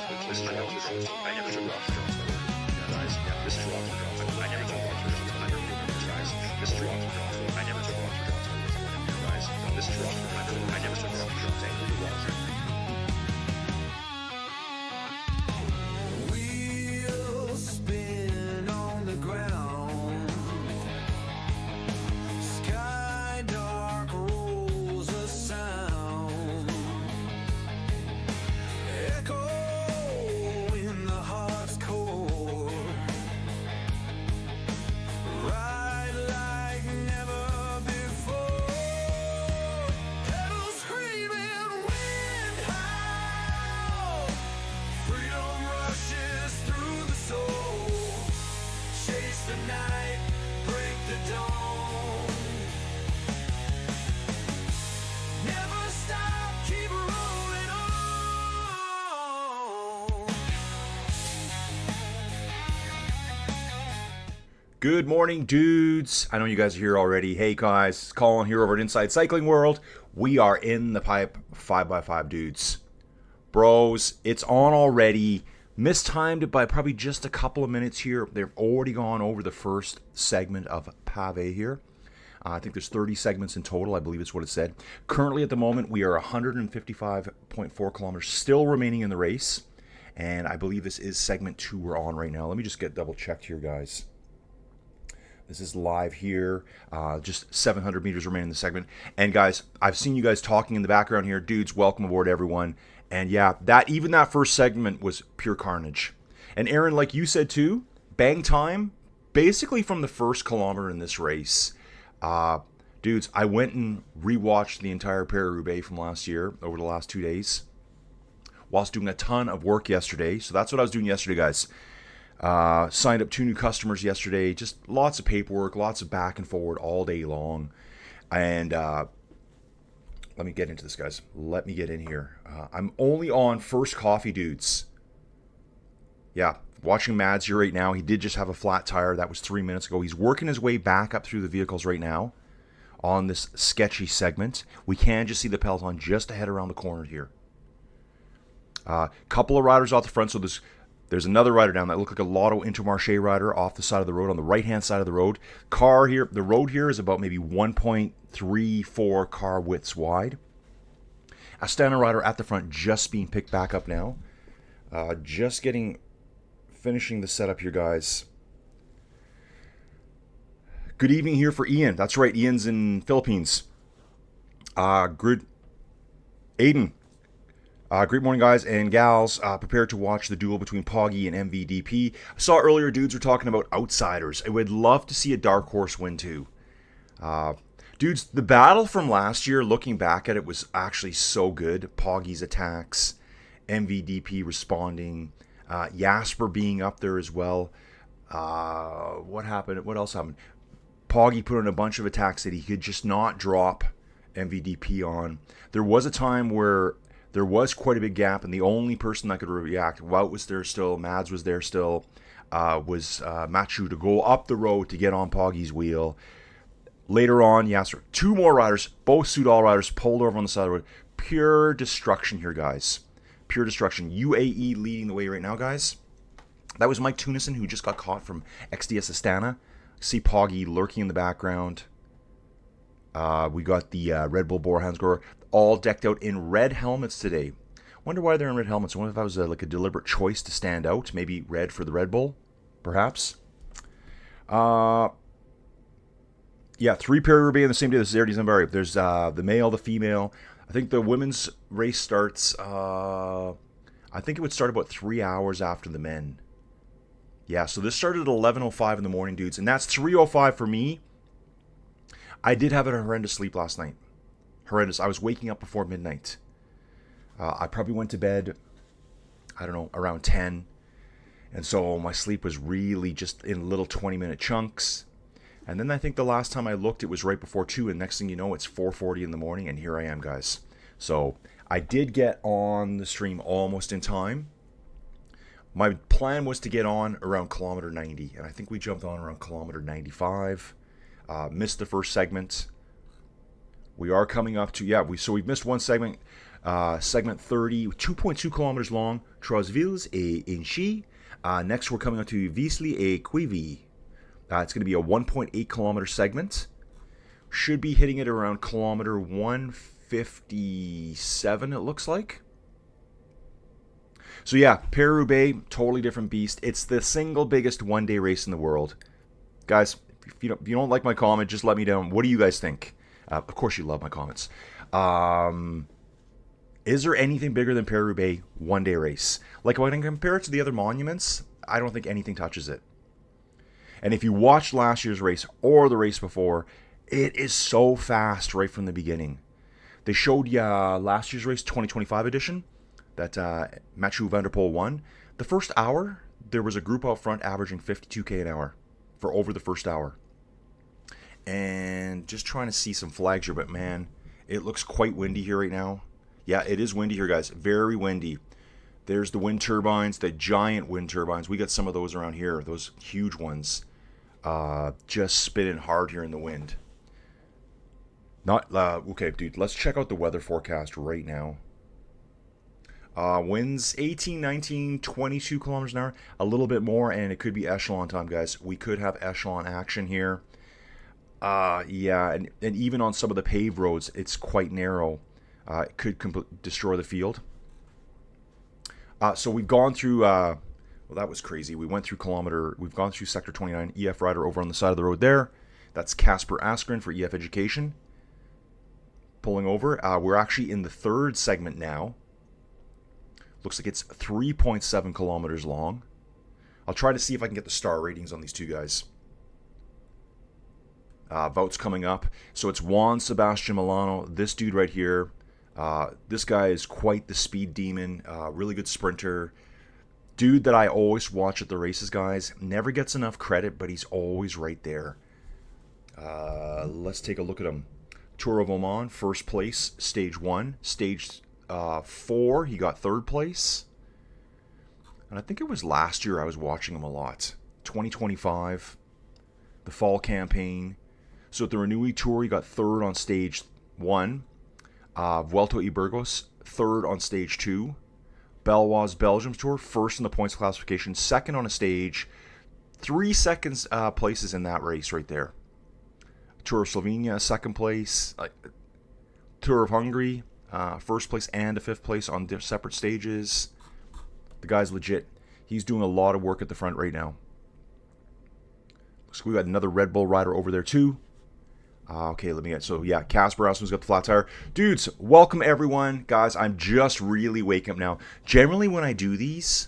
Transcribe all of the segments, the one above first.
This is true off the drops. I never took off the drops, by the way. Yeah, guys. Yeah, this is true off the drops. I never took off the drops, but I never remember this, guys. This is true off the drops. I never took off the drops, by the way. Guys. This is true off the drops. I never took off the drops. I never took off the drops. Wheels spin on the ground. Sky dark rolls a sound. Echo in the heart's core. Ride like never before. Pedals screaming, wind howl. Freedom rushes through the soul. Chase the night, break the dawn. Never stop, keep rolling on. Good morning, dudes. I know you guys are here already. Hey, guys. It's Colin here over at Inside Cycling World. We are in the pipe 5x5, dudes. Bros, it's on already. Mistimed it by probably just a couple of minutes here. They've already gone over the first segment of Pave here. I think there's 30 segments in total. I believe it's what it said. Currently, at the moment, we are 155.4 kilometers still remaining in the race. And I believe this is segment 2 we're on right now. Let me just get double checked here, guys. This is live here, just 700 meters remaining in the segment. And guys, I've seen you guys talking in the background here. Dudes, welcome aboard, everyone. And yeah, even that first segment was pure carnage. And Aaron, like you said too, bang time, basically from the first kilometer in this race. Dudes, I went and rewatched the entire Roubaix from last year over the last 2 days, whilst doing a ton of work yesterday. So that's what I was doing yesterday, guys. Signed up 2 new customers yesterday. Just lots of paperwork, lots of back and forward all day long. And let me get into this, guys. Let me get in here. I'm only on first coffee, dudes. Yeah, watching Mads here right now. He did just have a flat tire. That was 3 minutes ago. He's working his way back up through the vehicles right now on this sketchy segment. We can just see the peloton just ahead around the corner here. Couple of riders off the front. So there's another rider down that looked like a Lotto Intermarché rider off the side of the road, on the right-hand side of the road. Car here, the road here is about maybe 1.34 car widths wide. Astana rider at the front just being picked back up now. Finishing the setup here, guys. Good evening here for Ian. That's right, Ian's in Philippines. Aiden. Great morning, guys and gals. Prepared to watch the duel between Poggy and MVDP. I saw earlier dudes were talking about outsiders. I would love to see a dark horse win too. Dudes, the battle from last year, looking back at it, was actually so good. Poggy's attacks, MVDP responding, Jasper being up there as well. What happened? What else happened? Poggy put in a bunch of attacks that he could just not drop MVDP on. There was a time where there was quite a big gap, and the only person that could react, Wout was there still, Mads was there still, was Machu to go up the road to get on Poggy's wheel. Later on, yes, 2 more riders, both Soudal riders, pulled over on the side of the road. Pure destruction here, guys. Pure destruction. UAE leading the way right now, guys. That was Mike Tunison, who just got caught from XDS Astana. See Poggy lurking in the background. We got the Red Bull Borhansgård all decked out in red helmets today. Wonder why they're in red helmets. I wonder if that was like a deliberate choice to stand out. Maybe red for the Red Bull, perhaps. Yeah, 3 Roubaix on the same day. This is Erdi Zambari. There's the male, the female. I think the women's race starts, I think it would start about 3 hours after the men. Yeah, so this started at 11:05 in the morning, dudes. And that's 3:05 for me. I did have a horrendous sleep last night. Horrendous. I was waking up before midnight. I probably went to bed, I don't know, around 10. And so my sleep was really just in little 20-minute chunks. And then I think the last time I looked, it was right before 2. And next thing you know, it's 4:40 in the morning. And here I am, guys. So I did get on the stream almost in time. My plan was to get on around kilometer 90. And I think we jumped on around kilometer 95. Missed the first segment. We are coming up to, we've missed one segment. Segment 30, 2.2 kilometers long, Trosvils et Inchy. Next, we're coming on to Visly et Quivy. It's going to be a 1.8 kilometer segment. Should be hitting it around kilometer 157, it looks like. So yeah, Paris-Roubaix, totally different beast. It's the single biggest one-day race in the world. Guys, if you don't like my comment, just let me know. What do you guys think? Of course you love my comments. Is there anything bigger than Paris-Roubaix one-day race? Like, when I compare it to the other monuments, I don't think anything touches it. And if you watched last year's race or the race before, it is so fast right from the beginning. They showed you last year's race, 2025 edition, that Mathieu van der Poel won. The first hour, there was a group out front averaging 52k an hour for over the first hour. And just trying to see some flags here, but man, it looks quite windy here right now. Yeah, it is windy here, guys. Very windy. There's the wind turbines, the giant wind turbines. We got some of those around here, those huge ones. Just spinning hard here in the wind. Okay, dude, let's check out the weather forecast right now. Winds 18, 19, 22 kilometers an hour. A little bit more, and it could be echelon time, guys. We could have echelon action here. Yeah, and even on some of the paved roads, it's quite narrow. It could destroy the field. So we've gone through... well, that was crazy. We've gone through Sector 29, EF Rider over on the side of the road there. That's Casper Askren for EF Education. Pulling over. We're actually in the third segment now. Looks like it's 3.7 kilometers long. I'll try to see if I can get the star ratings on these two guys. Votes coming up. So it's Juan Sebastian Milano. This dude right here. This guy is quite the speed demon. Really good sprinter. Dude that I always watch at the races, guys. Never gets enough credit, but he's always right there. Let's take a look at him. Tour of Oman, first place, stage 1. Stage 4, he got third place. And I think it was last year I was watching him a lot. 2025, the fall campaign. So at the Renui Tour, he got third on stage 1. Vuelta y Burgos, third on stage 2. Belloise Belgium's Tour, first in the points classification, second on a stage. 3 seconds places in that race right there. Tour of Slovenia, second place. Tour of Hungary, first place and a 5th place on separate stages. The guy's legit. He's doing a lot of work at the front right now. So we got another Red Bull rider over there too. Okay, let me get... So yeah, Casper Asmussen's got the flat tire. Dudes, welcome everyone. Guys, I'm just really waking up now. Generally when I do these,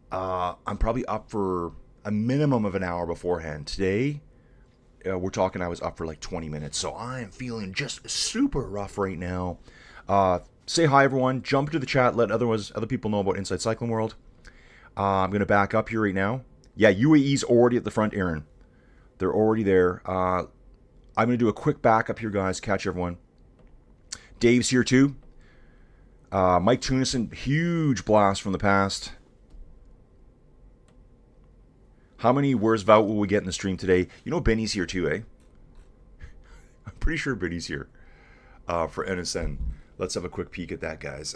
I'm probably up for a minimum of an hour beforehand. Today... we're talking I was up for like 20 minutes, so I'm feeling just super rough right now. Say hi, everyone. Jump into the chat. Let other people know about Inside Cycling World. I'm going to back up here right now. Yeah, UAE's already at the front, Aaron. They're already there. I'm going to do a quick backup here, guys. Catch everyone. Dave's here, too. Mike Tunison, huge blast from the past. How many Where's Vout will we get in the stream today? You know Benny's here too, eh? I'm pretty sure Benny's here for NSN. Let's have a quick peek at that, guys.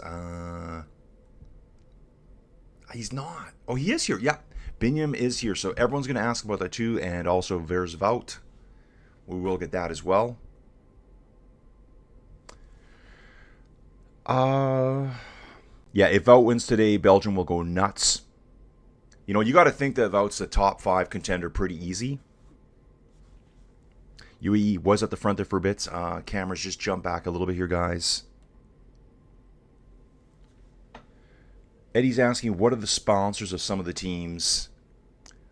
He's not. Oh, he is here. Yeah, Binyam is here. So everyone's going to ask about that too. And also Where's Vout. We will get that as well. Yeah, if Vout wins today, Belgium will go nuts. You know, you got to think that Vout's the top 5 contender pretty easy. UAE was at the front there for bits. Cameras just jump back a little bit here, guys. Eddie's asking, what are the sponsors of some of the teams?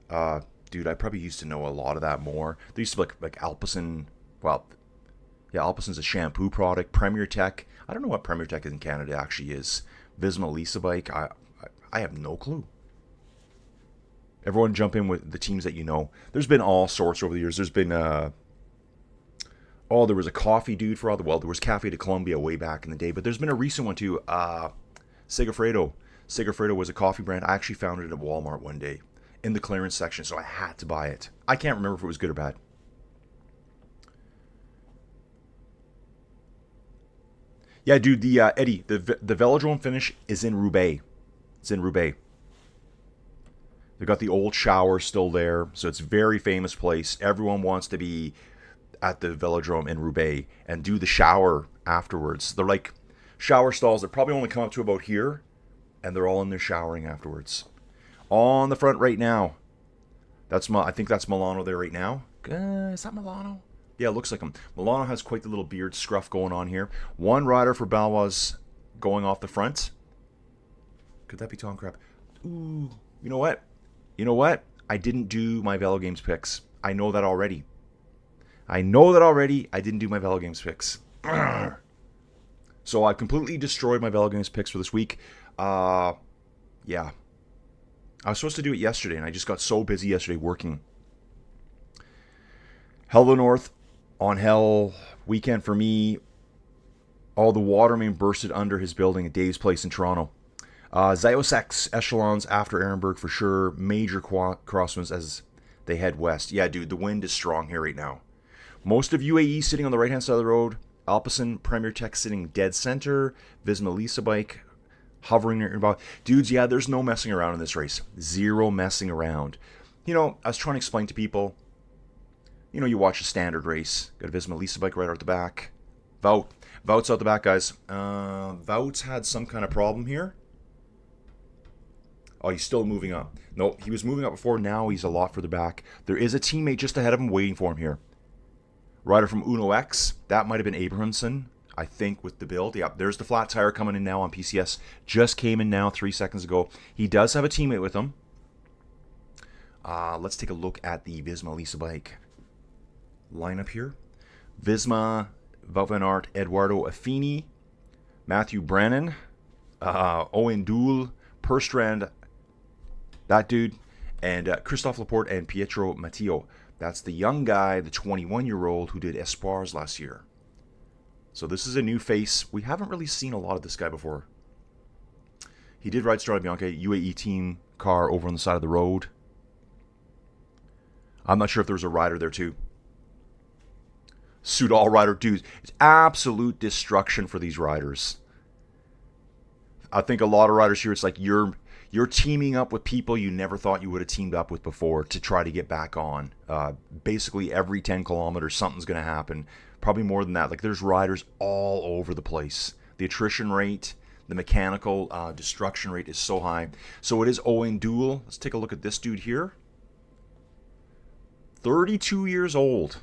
Dude, I probably used to know a lot of that more. There used to be like Alpecin. Well, yeah, Alpecin's a shampoo product. Premier Tech. I don't know what Premier Tech in Canada actually is. Visma Lisa Bike. I have no clue. Everyone jump in with the teams that you know. There's been all sorts over the years. There's been, there was a coffee dude for all the, well, there was Cafe de Colombia way back in the day, but there's been a recent one too, Segafredo. Segafredo was a coffee brand. I actually found it at Walmart one day in the clearance section, so I had to buy it. I can't remember if it was good or bad. Yeah, dude, the Eddie, the Velodrome finish is in Roubaix. It's in Roubaix. They've got the old shower still there, so it's a very famous place. Everyone wants to be at the Velodrome in Roubaix and do the shower afterwards. They're like shower stalls that probably only come up to about here, and they're all in there showering afterwards. On the front right now, I think that's Milano there right now. Is that Milano? Yeah, it looks like him. Milano has quite the little beard scruff going on here. One rider for Balois going off the front. Could that be Tom Crab? Ooh, you know what? You know what? I didn't do my VeloGames picks. I know that already. I didn't do my VeloGames picks. So I completely destroyed my VeloGames picks for this week. Yeah. I was supposed to do it yesterday, and I just got so busy yesterday working. Hell of the North on Hell weekend for me. All the water main bursted under his building at Dave's Place in Toronto. Zyoseks echelons after Arrenberg for sure. Major crosswinds as they head west. Yeah, dude, the wind is strong here right now. Most of UAE sitting on the right-hand side of the road. Alpecin, Premier Tech sitting dead center. Visma Lisa bike hovering nearby. Dudes, yeah, there's no messing around in this race. Zero messing around. You know, I was trying to explain to people, you know, you watch a standard race. Got a Visma Lisa bike right out the back. Wout's out the back, guys. Wout's had some kind of problem here. Oh, he's still moving up. No, he was moving up before. Now he's a lot further back. There is a teammate just ahead of him waiting for him here. Rider from Uno X. That might have been Abrahamson, I think, with the build. Yeah, there's the flat tire coming in now on PCS. Just came in now 3 seconds ago. He does have a teammate with him. Let's take a look at the Visma Lisa bike lineup here. Visma, Wout van Aert, Eduardo Affini, Matthew Brennan, Owen Doul, Perstrand, that dude, and Christophe Laporte and Pietro Matteo. That's the young guy, the 21-year-old who did Espoirs last year. So this is a new face. We haven't really seen a lot of this guy before. He did ride Strada Bianca, UAE team car over on the side of the road. I'm not sure if there was a rider there too. Soudal rider, dudes. It's absolute destruction for these riders. I think a lot of riders here, it's like you're teaming up with people you never thought you would have teamed up with before to try to get back on. Basically every 10 kilometers something's going to happen. Probably more than that. Like there's riders all over the place. The attrition rate, the mechanical destruction rate is so high. So it is Owen Doul. Let's take a look at this dude here. 32 years old.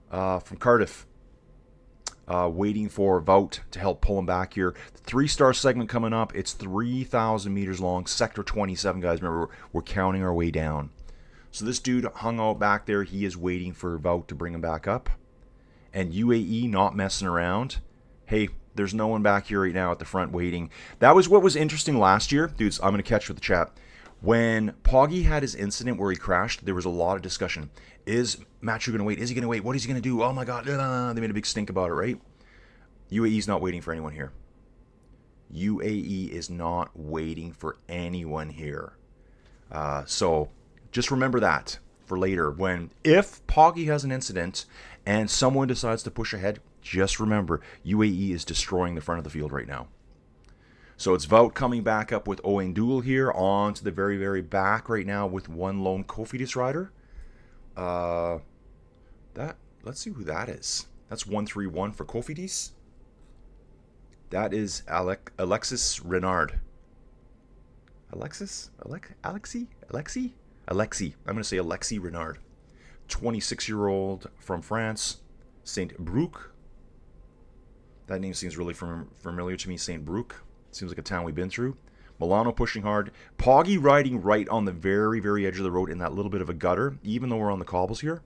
From Cardiff. Waiting for Wout to help pull him back here. The 3-star segment coming up. It's 3,000 meters long. Sector 27, guys. Remember, we're counting our way down. So this dude hung out back there. He is waiting for Wout to bring him back up. And UAE not messing around. Hey, there's no one back here right now at the front waiting. That was what was interesting last year. Dudes, I'm going to catch with the chat. When Poggy had his incident where he crashed, there was a lot of discussion. Is Matthew going to wait? Is he going to wait? What is he going to do? Oh my God. They made a big stink about it, right? UAE's not waiting for anyone here. UAE is not waiting for anyone here. So just remember that for later. If Poggy has an incident and someone decides to push ahead, just remember UAE is destroying the front of the field right now. So it's Wout coming back up with Owen Doul here on to the very, very back right now with one lone Cofidis rider. Let's see who that is. That's 131 for Cofidis. That is Alexis Renard. Alexi? Alexi. I'm going to say Alexi Renard. 26-year-old from France. Saint Brook. That name seems really familiar to me. Saint Brook. Seems like a town we've been through. Milano pushing hard. Poggy riding right on the very, very edge of the road in that little bit of a gutter, even though we're on the cobbles here.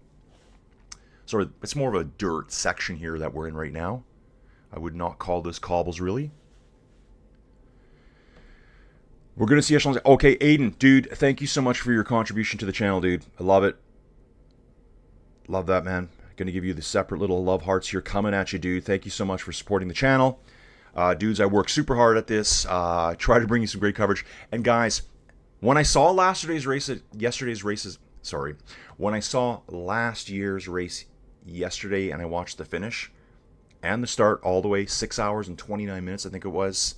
Sorry, it's more of a dirt section here that we're in right now. I would not call this cobbles, really. We're going to see echelons. Okay, Aiden, dude, thank you so much for your contribution to the channel, dude. I love it. Love that, man. Going to give you the separate little love hearts here coming at you, dude. Thank you so much for supporting the channel. Dudes, I work super hard at this. Try to bring you some great coverage. And guys, when I saw last year's race yesterday and I watched the finish, and the start all the way 6 hours and 29 minutes, I think it was.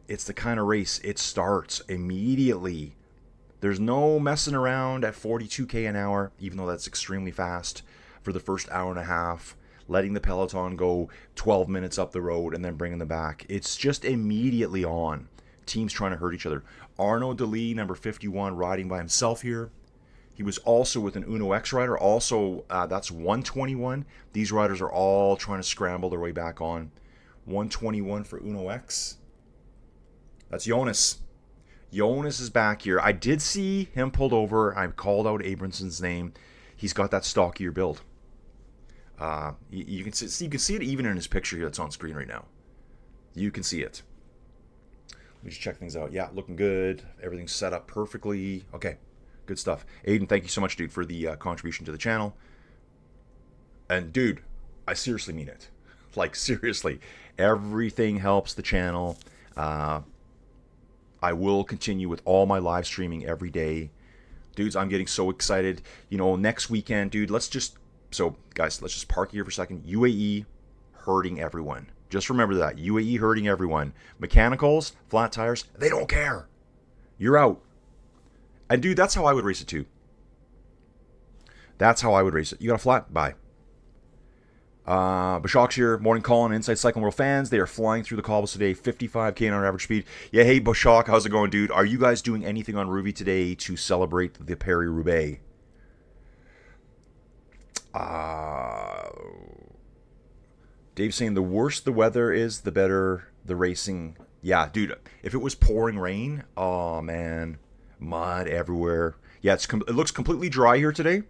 It's the kind of race, it starts immediately. There's no messing around at 42k an hour, even though that's extremely fast for the first hour and a half, letting the peloton go 12 minutes up the road and then bringing them back. It's just immediately on. Teams trying to hurt each other. Arnaud Delis, number 51, riding by himself here. He was also with an Uno X rider. Also, that's 121. These riders are all trying to scramble their way back on. 121 for Uno X. That's Jonas. Jonas is back here. I did see him pulled over. I called out Abronson's name. He's got that stockier build. You can see it even in his picture here that's on screen right now. You can see it. Let me just check things out. Yeah, looking good. Everything's set up perfectly. Okay, good stuff. Aiden, thank you so much, dude, for the contribution to the channel. And, dude, I seriously mean it. Like, seriously. Everything helps the channel. I will continue with all my live streaming every day. Dudes, I'm getting so excited. You know, next weekend, dude, so, guys, let's just park here for a second. UAE hurting everyone. Just remember that. UAE hurting everyone. Mechanicals, flat tires, they don't care. You're out. And, dude, that's how I would race it, too. That's how I would race it. You got a flat? Bye. Bashak's here. Morning call on Inside Cycling World fans. They are flying through the cobbles today. 55k on average speed. Yeah, hey, Bashak, how's it going, dude? Are you guys doing anything on Roubaix today to celebrate the Paris-Roubaix? Dave's saying the worse the weather is, the better the racing. Yeah, dude, if it was pouring rain, oh, man. Mud everywhere. Yeah, it looks completely dry here today.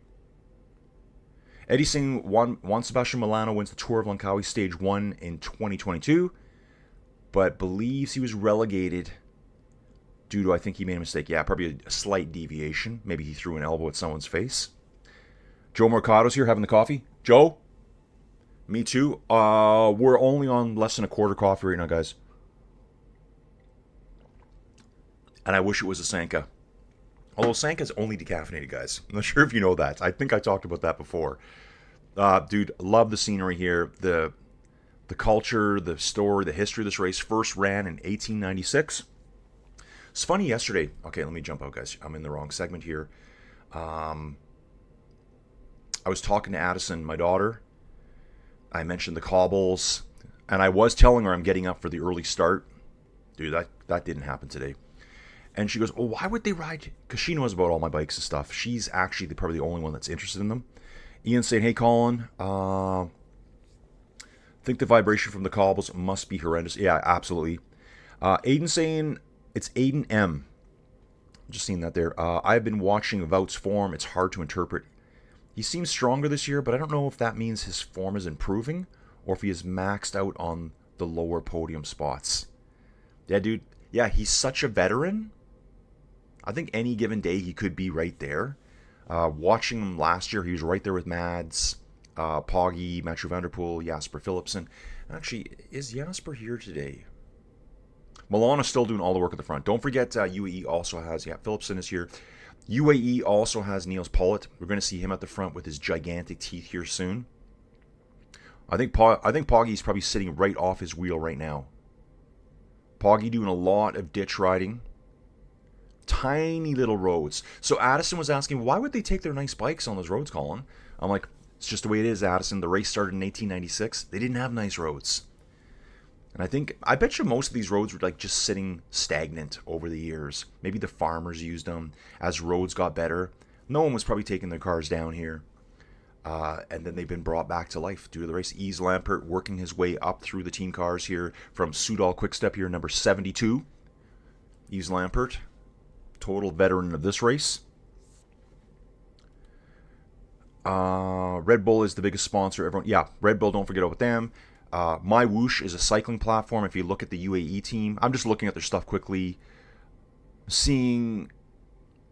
Eddie's saying Juan Sebastian Milano wins the Tour of Langkawi Stage 1 in 2022, but believes he was relegated due to, I think he made a mistake. Yeah, probably a slight deviation. Maybe he threw an elbow at someone's face. Joe Mercado's here having the coffee. Joe? Me too. We're only on less than a quarter coffee right now, guys. And I wish it was a Sanka. Although Sanka's only decaffeinated, guys. I'm not sure if you know that. I think I talked about that before. Dude, love the scenery here. The culture, the story, the history of this race. First ran in 1896. It's funny yesterday. Okay, let me jump out, guys. I'm in the wrong segment here. I was talking to Addison, my daughter. I mentioned the cobbles. And I was telling her I'm getting up for the early start. Dude, that didn't happen today. And she goes, oh, why would they ride? Because she knows about all my bikes and stuff. She's actually probably the only one that's interested in them. Ian's saying, hey, Colin, think the vibration from the cobbles must be horrendous. Yeah, absolutely. Aiden saying, it's Aiden M. Just seeing that there. I've been watching Wout's form. It's hard to interpret. He seems stronger this year, but I don't know if that means his form is improving or if he is maxed out on the lower podium spots. Yeah, dude. Yeah, he's such a veteran. I think any given day he could be right there. Watching him last year, he was right there with Mads, Poggy, Matthew van der Poel, Jasper Philipsen. Actually, is Jasper here today? Milan is still doing all the work at the front. Don't forget UAE also has, Philipsen is here. UAE also has Niels Pollitt. We're going to see him at the front with his gigantic teeth here soon. I think Poggy's probably sitting right off his wheel right now. Poggy doing a lot of ditch riding. Tiny little roads. So Addison was asking, why would they take their nice bikes on those roads, Colin? I'm like, it's just the way it is, Addison. The race started in 1896. They didn't have nice roads. And I bet you most of these roads were like just sitting stagnant over the years. Maybe the farmers used them as roads got better. No one was probably taking their cars down here. And then they've been brought back to life due to the race. Yves Lampert working his way up through the team cars here from Soudal Quickstep here, number 72. Yves Lampert, total veteran of this race. Red Bull is the biggest sponsor. Everyone, yeah, Red Bull, don't forget about them. My Whoosh is a cycling platform. If you look at the UAE team, I'm just looking at their stuff quickly. Seeing,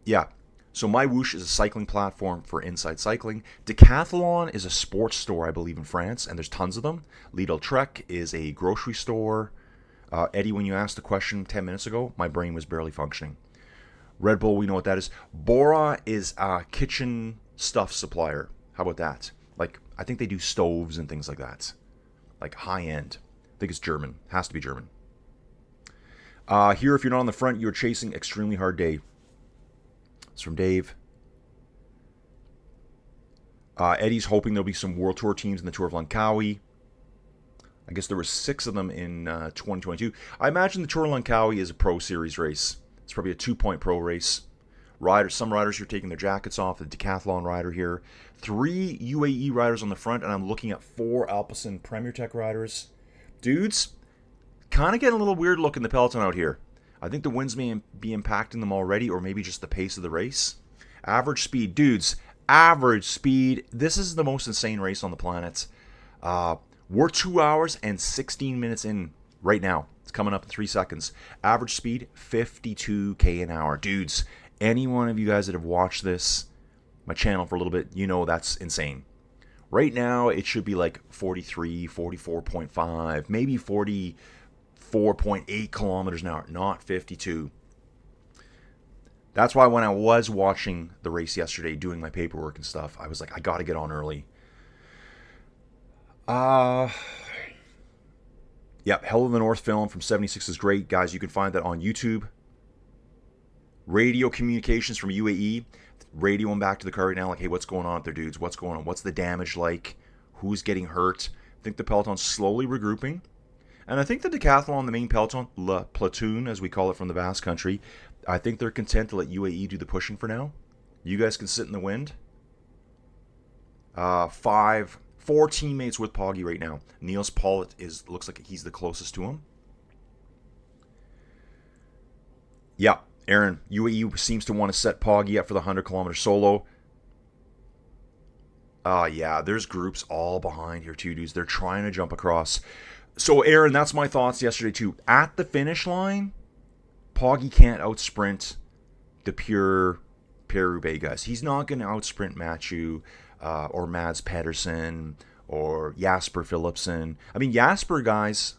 yeah. So My Whoosh is a cycling platform for inside cycling. Decathlon is a sports store, I believe, in France, and there's tons of them. Lidl Trek is a grocery store. Eddie, when you asked the question 10 minutes ago, my brain was barely functioning. Red Bull, we know what that is. Bora is a kitchen stuff supplier. How about that? Like I think they do stoves and things like that. Like high end. I think it's German. Has to be German. Here, if you're not on the front, you're chasing extremely hard day. It's from Dave. Eddie's hoping there'll be some World Tour teams in the Tour of Langkawi. I guess there were 6 of them in 2022. I imagine the Tour of Langkawi is a Pro Series race. It's probably a 2-point pro race. Some riders are taking their jackets off. The decathlon rider here. 3 UAE riders on the front, and I'm looking at 4 Alpecin Premier Tech riders. Dudes, kind of getting a little weird look in the peloton out here. I think the winds may be impacting them already, or maybe just the pace of the race. Average speed. Dudes, average speed. This is the most insane race on the planet. We're 2 hours and 16 minutes in right now. It's coming up in 3 seconds. Average speed, 52k an hour. Dudes, any one of you guys that have watched this, my channel for a little bit, you know that's insane. Right now, it should be like 43, 44.5, maybe 44.8 kilometers an hour, not 52. That's why when I was watching the race yesterday, doing my paperwork and stuff, I was like, I got to get on early. Yep, Hell of the North film from 76 is great. Guys, you can find that on YouTube. Radio communications from UAE. Radioing back to the car right now, like, hey, what's going on out there, dudes? What's going on? What's the damage like? Who's getting hurt? I think the peloton's slowly regrouping. And I think the decathlon, the main peloton, La Platoon, as we call it from the Basque Country, I think they're content to let UAE do the pushing for now. You guys can sit in the wind. 4 teammates with Poggy right now. Niels Pollitt looks like he's the closest to him. Yeah, Aaron, UAE seems to want to set Poggy up for the 100-kilometer solo. Yeah, there's groups all behind here too, dudes. They're trying to jump across. So, Aaron, that's my thoughts yesterday too. At the finish line, Poggy can't outsprint the pure Roubaix guys. He's not going to outsprint Mathieu or Mads Pedersen or Jasper Philipsen. I mean, Jasper, guys,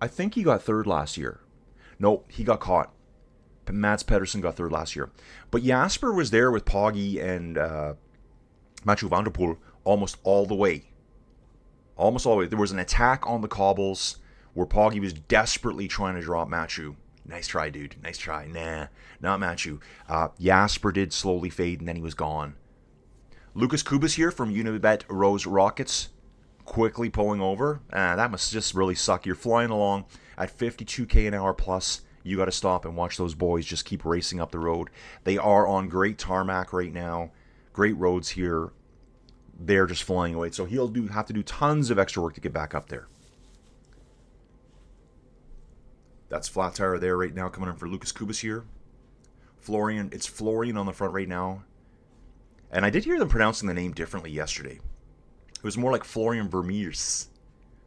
I think he got 3rd last year. No, he got caught. Mads Pedersen got 3rd last year. But Jasper was there with Poggy and Mathieu van der Poel almost all the way. Almost all the way. There was an attack on the cobbles where Poggy was desperately trying to drop Mathieu. Nice try, dude. Nice try. Nah, not Mathieu. Jasper did slowly fade, and then he was gone. Lucas Kubas here from Unibet Rose Rockets, quickly pulling over. That must just really suck. You're flying along at 52k an hour plus. You got to stop and watch those boys just keep racing up the road. They are on great tarmac right now. Great roads here. They're just flying away. So he'll have to do tons of extra work to get back up there. That's flat tire there right now coming in for Lucas Kubas here. Florian, it's Florian on the front right now. And I did hear them pronouncing the name differently yesterday. It was more like Florian Vermeers.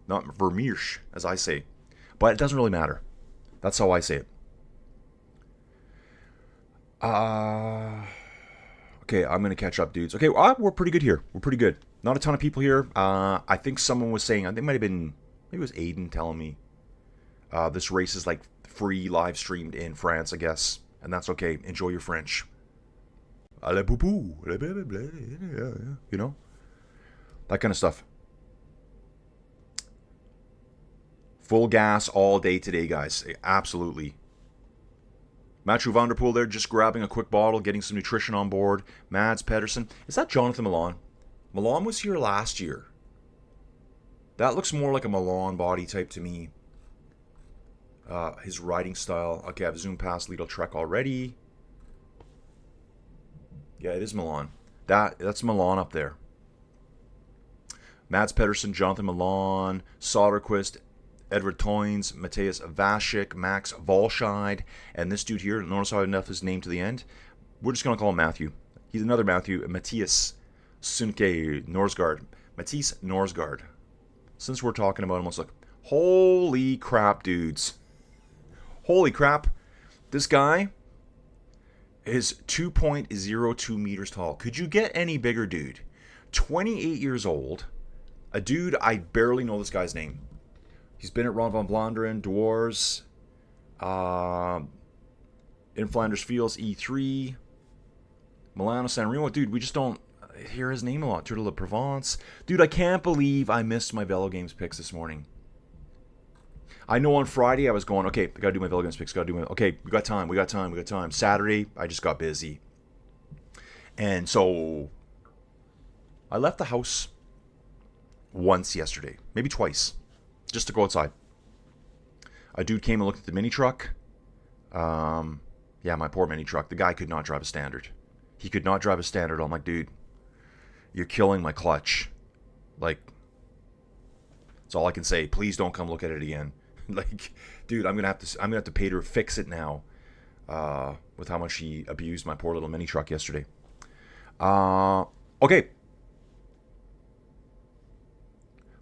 Not Vermeersch, as I say. But it doesn't really matter. That's how I say it. Okay, I'm going to catch up, dudes. Okay, we're pretty good here. We're pretty good. Not a ton of people here. I think someone was saying, I think it might have been, maybe it was Aiden telling me, this race is like free live streamed in France, I guess. And that's okay. Enjoy your French. You know? That kind of stuff. Full gas all day today, guys. Absolutely. Mathieu van der Poel there, just grabbing a quick bottle, getting some nutrition on board. Mads Pedersen. Is that Jonathan Milan? Milan was here last year. That looks more like a Milan body type to me. His riding style. Okay, I've zoomed past Lidl Trek already. Yeah, it is Milan. That's Milan up there. Mads Pedersen, Jonathan Milan, Soderquist, Edward Toynes, Matthias Vashik, Max Volscheid, and this dude here, notice how I left his name to the end? We're just going to call him Matthew. He's another Matthew, Matthias Sunke Norsgaard. Matthias Norsgaard. Since we're talking about him, let's look. Holy crap, dudes. Holy crap. This guy is 2.02 meters tall. Could you get any bigger, dude? 28 years old. A dude, I barely know this guy's name. He's been at Ron van Vlaanderen, Dwars, in Flanders Fields, E3, Milano, San Remo. Dude, we just don't... hear his name a lot. Tour de Provence. Dude, I can't believe I missed my VeloGames picks this morning. I know on Friday I was going, okay, I got to do my VeloGames picks. Okay, we got time. Saturday, I just got busy. And so I left the house once yesterday, maybe twice, just to go outside. A dude came and looked at the mini truck. Yeah, my poor mini truck. The guy could not drive a standard. He could not drive a standard. I'm like, dude, you're killing my clutch. Like, that's all I can say. Please don't come look at it again. Like, dude, I'm gonna have to pay to fix it now. With how much he abused my poor little mini truck yesterday. Okay.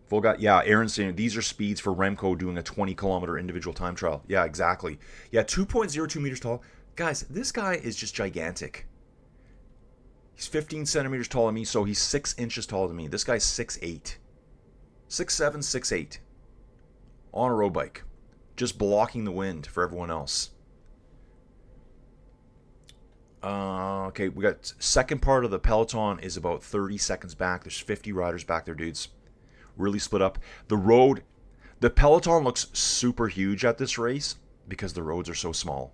Full guy. Yeah, Aaron's saying these are speeds for Remco doing a 20-kilometer individual time trial. Yeah, exactly. Yeah, 2.02 meters tall. Guys, this guy is just gigantic. He's 15 centimeters taller than me, so he's 6 inches taller than me. This guy's 6'8". 6'7", 6'8". On a road bike. Just blocking the wind for everyone else. Okay, we got second part of the peloton is about 30 seconds back. There's 50 riders back there, dudes. Really split up. The peloton looks super huge at this race because the roads are so small.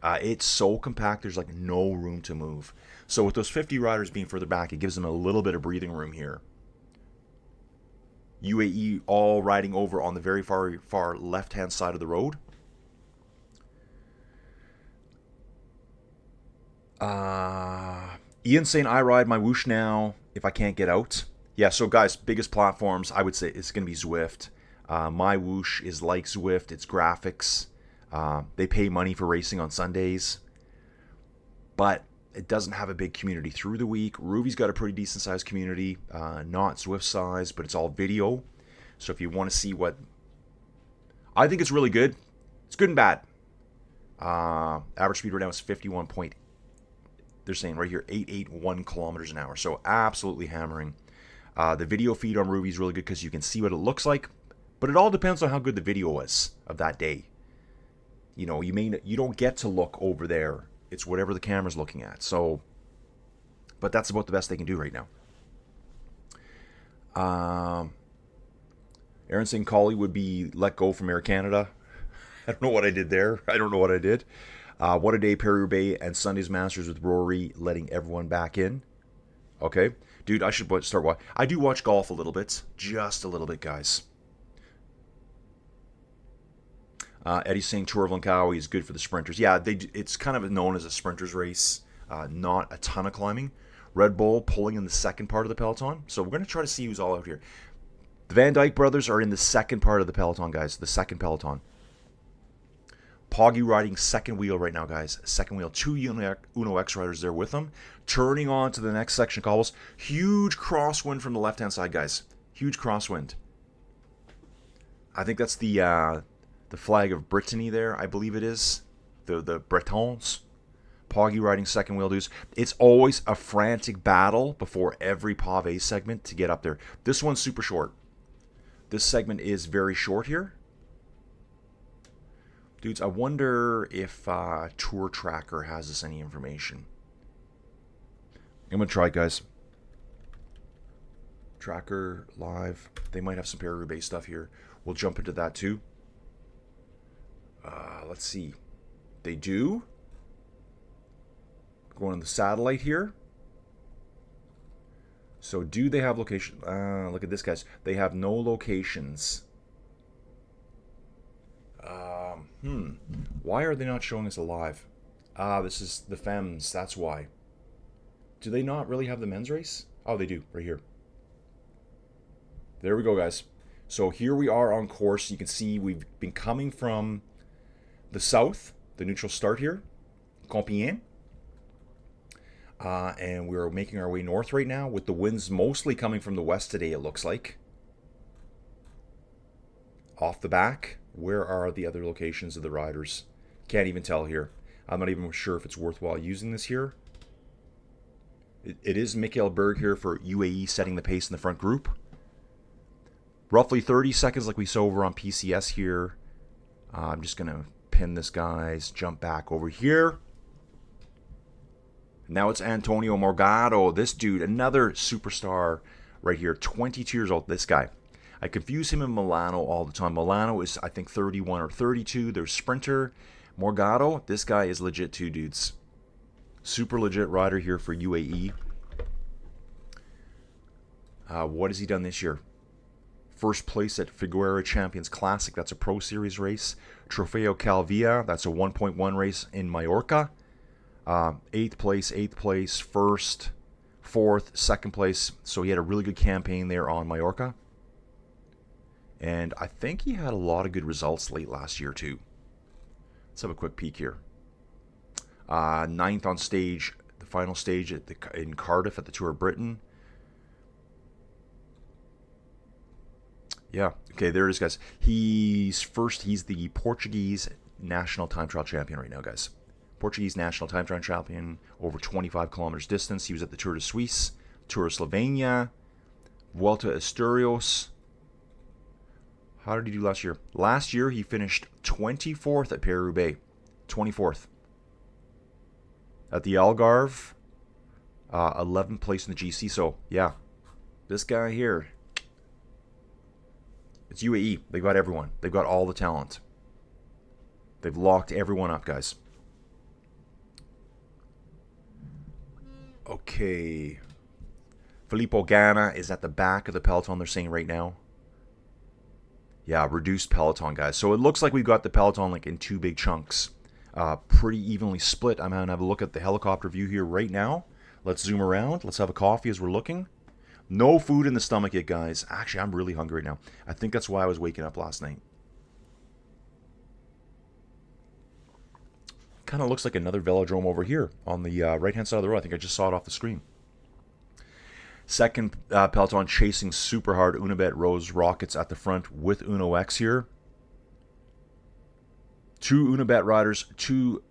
It's so compact, there's like no room to move. So with those 50 riders being further back, it gives them a little bit of breathing room here. UAE all riding over on the very far left-hand side of the road. Ian saying, I ride my whoosh now if I can't get out. Yeah, so guys, biggest platforms, I would say it's going to be Zwift. My whoosh is like Zwift. It's graphics. They pay money for racing on Sundays. But it doesn't have a big community through the week. Ruby's got a pretty decent sized community. Not Zwift size, but it's all video. So if you want to see what... I think it's really good. It's good and bad. Average speed right now is 51 point... They're saying right here, 881 kilometers an hour. So absolutely hammering. The video feed on Ruby is really good because you can see what it looks like. But it all depends on how good the video was of that day. You know, you don't get to look over there. It's whatever the camera's looking at. So, but that's about the best they can do right now. Aaron saying Collie would be let go from Air Canada. I don't know what I did there. I don't know what I did. What a day, Paris-Roubaix and Sunday's Masters with Rory letting everyone back in. Okay. Dude, I should start watching. I do watch golf a little bit. Just a little bit, guys. Eddie's saying Tour of Langkawi is good for the sprinters. Yeah, it's kind of known as a sprinters race. Not a ton of climbing. Red Bull pulling in the second part of the peloton. So we're going to try to see who's all out here. The Van Dyke brothers are in the second part of the peloton, guys. The second peloton. Poggy riding second wheel right now, guys. Second wheel. 2 Uno X riders there with them. Turning on to the next section, cobbles. Huge crosswind from the left-hand side, guys. Huge crosswind. I think that's the flag of Brittany there, I believe it is. The Bretons. Poggy riding second wheel, dudes. It's always a frantic battle before every Pave segment to get up there. This one's super short. This segment is very short here. Dudes, I wonder if Tour Tracker has us any information. I'm going to try it, guys. Tracker, live. They might have some Paris-Roubaix stuff here. We'll jump into that too. Let's see. They do. Going on the satellite here. So do they have location? Look at this, guys. They have no locations. Why are they not showing us alive? This is the Femmes. That's why. Do they not really have the men's race? Oh, they do. Right here. There we go, guys. So here we are on course. You can see we've been coming from the south, the neutral start here, Compiègne. And we're making our way north right now with the winds mostly coming from the west today, it looks like. Off the back, where are the other locations of the riders? Can't even tell here. I'm not even sure if it's worthwhile using this here. It is Mikkel Berg here for UAE setting the pace in the front group. Roughly 30 seconds like we saw over on PCS here. I'm just going to pin this, guys. Jump back over here. Now it's Antonio Morgado. This dude, another superstar right here, 22 years old. This guy. I confuse him and Milano all the time. Milano is, I think, 31 or 32. There's Sprinter. Morgado, this guy is legit too, dudes. Super legit rider here for UAE. What has he done this year? First place at Figueira Champions Classic. That's a Pro Series race. Trofeo Calvia. That's a 1.1 race in Mallorca. 8th place, first, 4th, 2nd place. So he had a really good campaign there on Mallorca. And I think he had a lot of good results late last year too. Let's have a quick peek here. 9th on stage, the final stage in Cardiff at the Tour of Britain. Yeah, okay, there it is, guys. He's the Portuguese national time trial champion right now, guys. Portuguese national time trial champion, over 25 kilometers distance. He was at the Tour de Suisse, Tour of Slovenia, Vuelta Asturias. How did he do last year? Last year, he finished 24th at Paris-Roubaix. 24th. At the Algarve, 11th place in the GC. So, yeah, this guy here, it's UAE. They've got everyone. They've got all the talent. They've locked everyone up, guys. Okay. Filippo Ganna is at the back of the peloton, they're saying right now. Yeah, reduced peloton, guys. So it looks like we've got the peloton like in 2 big chunks. Pretty evenly split. I'm going to have a look at the helicopter view here right now. Let's zoom around. Let's have a coffee as we're looking. No food in the stomach yet, guys. Actually, I'm really hungry right now. I think that's why I was waking up last night. Kind of looks like another Velodrome over here on the right-hand side of the road. I think I just saw it off the screen. Second peloton chasing super hard. Unibet Rose Rockets at the front with Uno X here. 2 Unibet riders, 2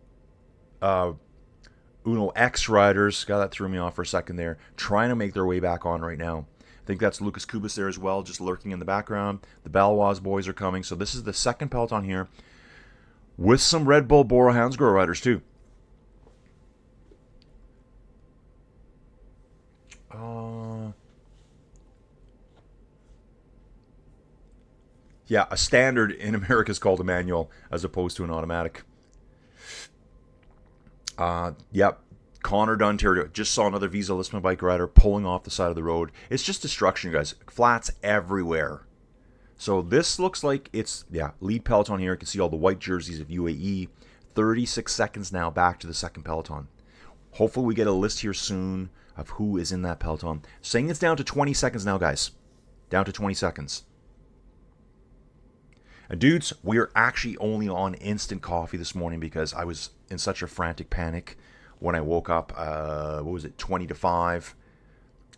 Uno X riders. God, that threw me off for a second there. Trying to make their way back on right now. I think that's Lucas Kubas there as well, just lurking in the background. The Balois boys are coming. So this is the second peloton here with some Red Bull Bora Hansgrohe riders too. Yeah, a standard in America is called a manual as opposed to an automatic. Yep. Connor Dunter just saw another Visa Lisman bike rider pulling off the side of the road. It's just destruction, you guys. Flats everywhere. So this looks like it's, yeah, lead peloton here. You can see all the white jerseys of UAE. 36 seconds now back to the second peloton. Hopefully we get a list here soon of who is in that peloton. Saying it's down to 20 seconds now, guys. Down to 20 seconds. And dudes, we are actually only on instant coffee this morning because I was in such a frantic panic when I woke up. What was it, 20 to 5?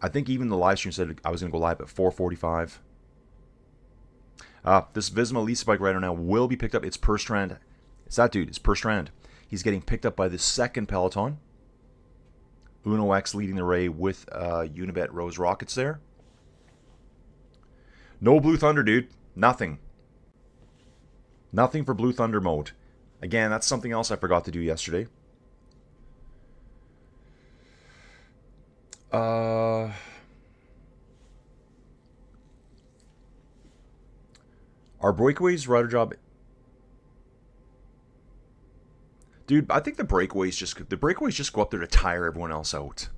I think even the live stream said I was going to go live at 4:45. This Visma Lisa bike rider now will be picked up. It's Perstrand. It's that dude. It's Perstrand. He's getting picked up by the second peloton. Uno X leading the way with Unibet Rose Rockets there. No Blue Thunder, dude. Nothing. Nothing for Blue Thunder mode. Again, that's something else I forgot to do yesterday. Our breakaways rider job. Dude, I think the breakaways just go up there to tire everyone else out.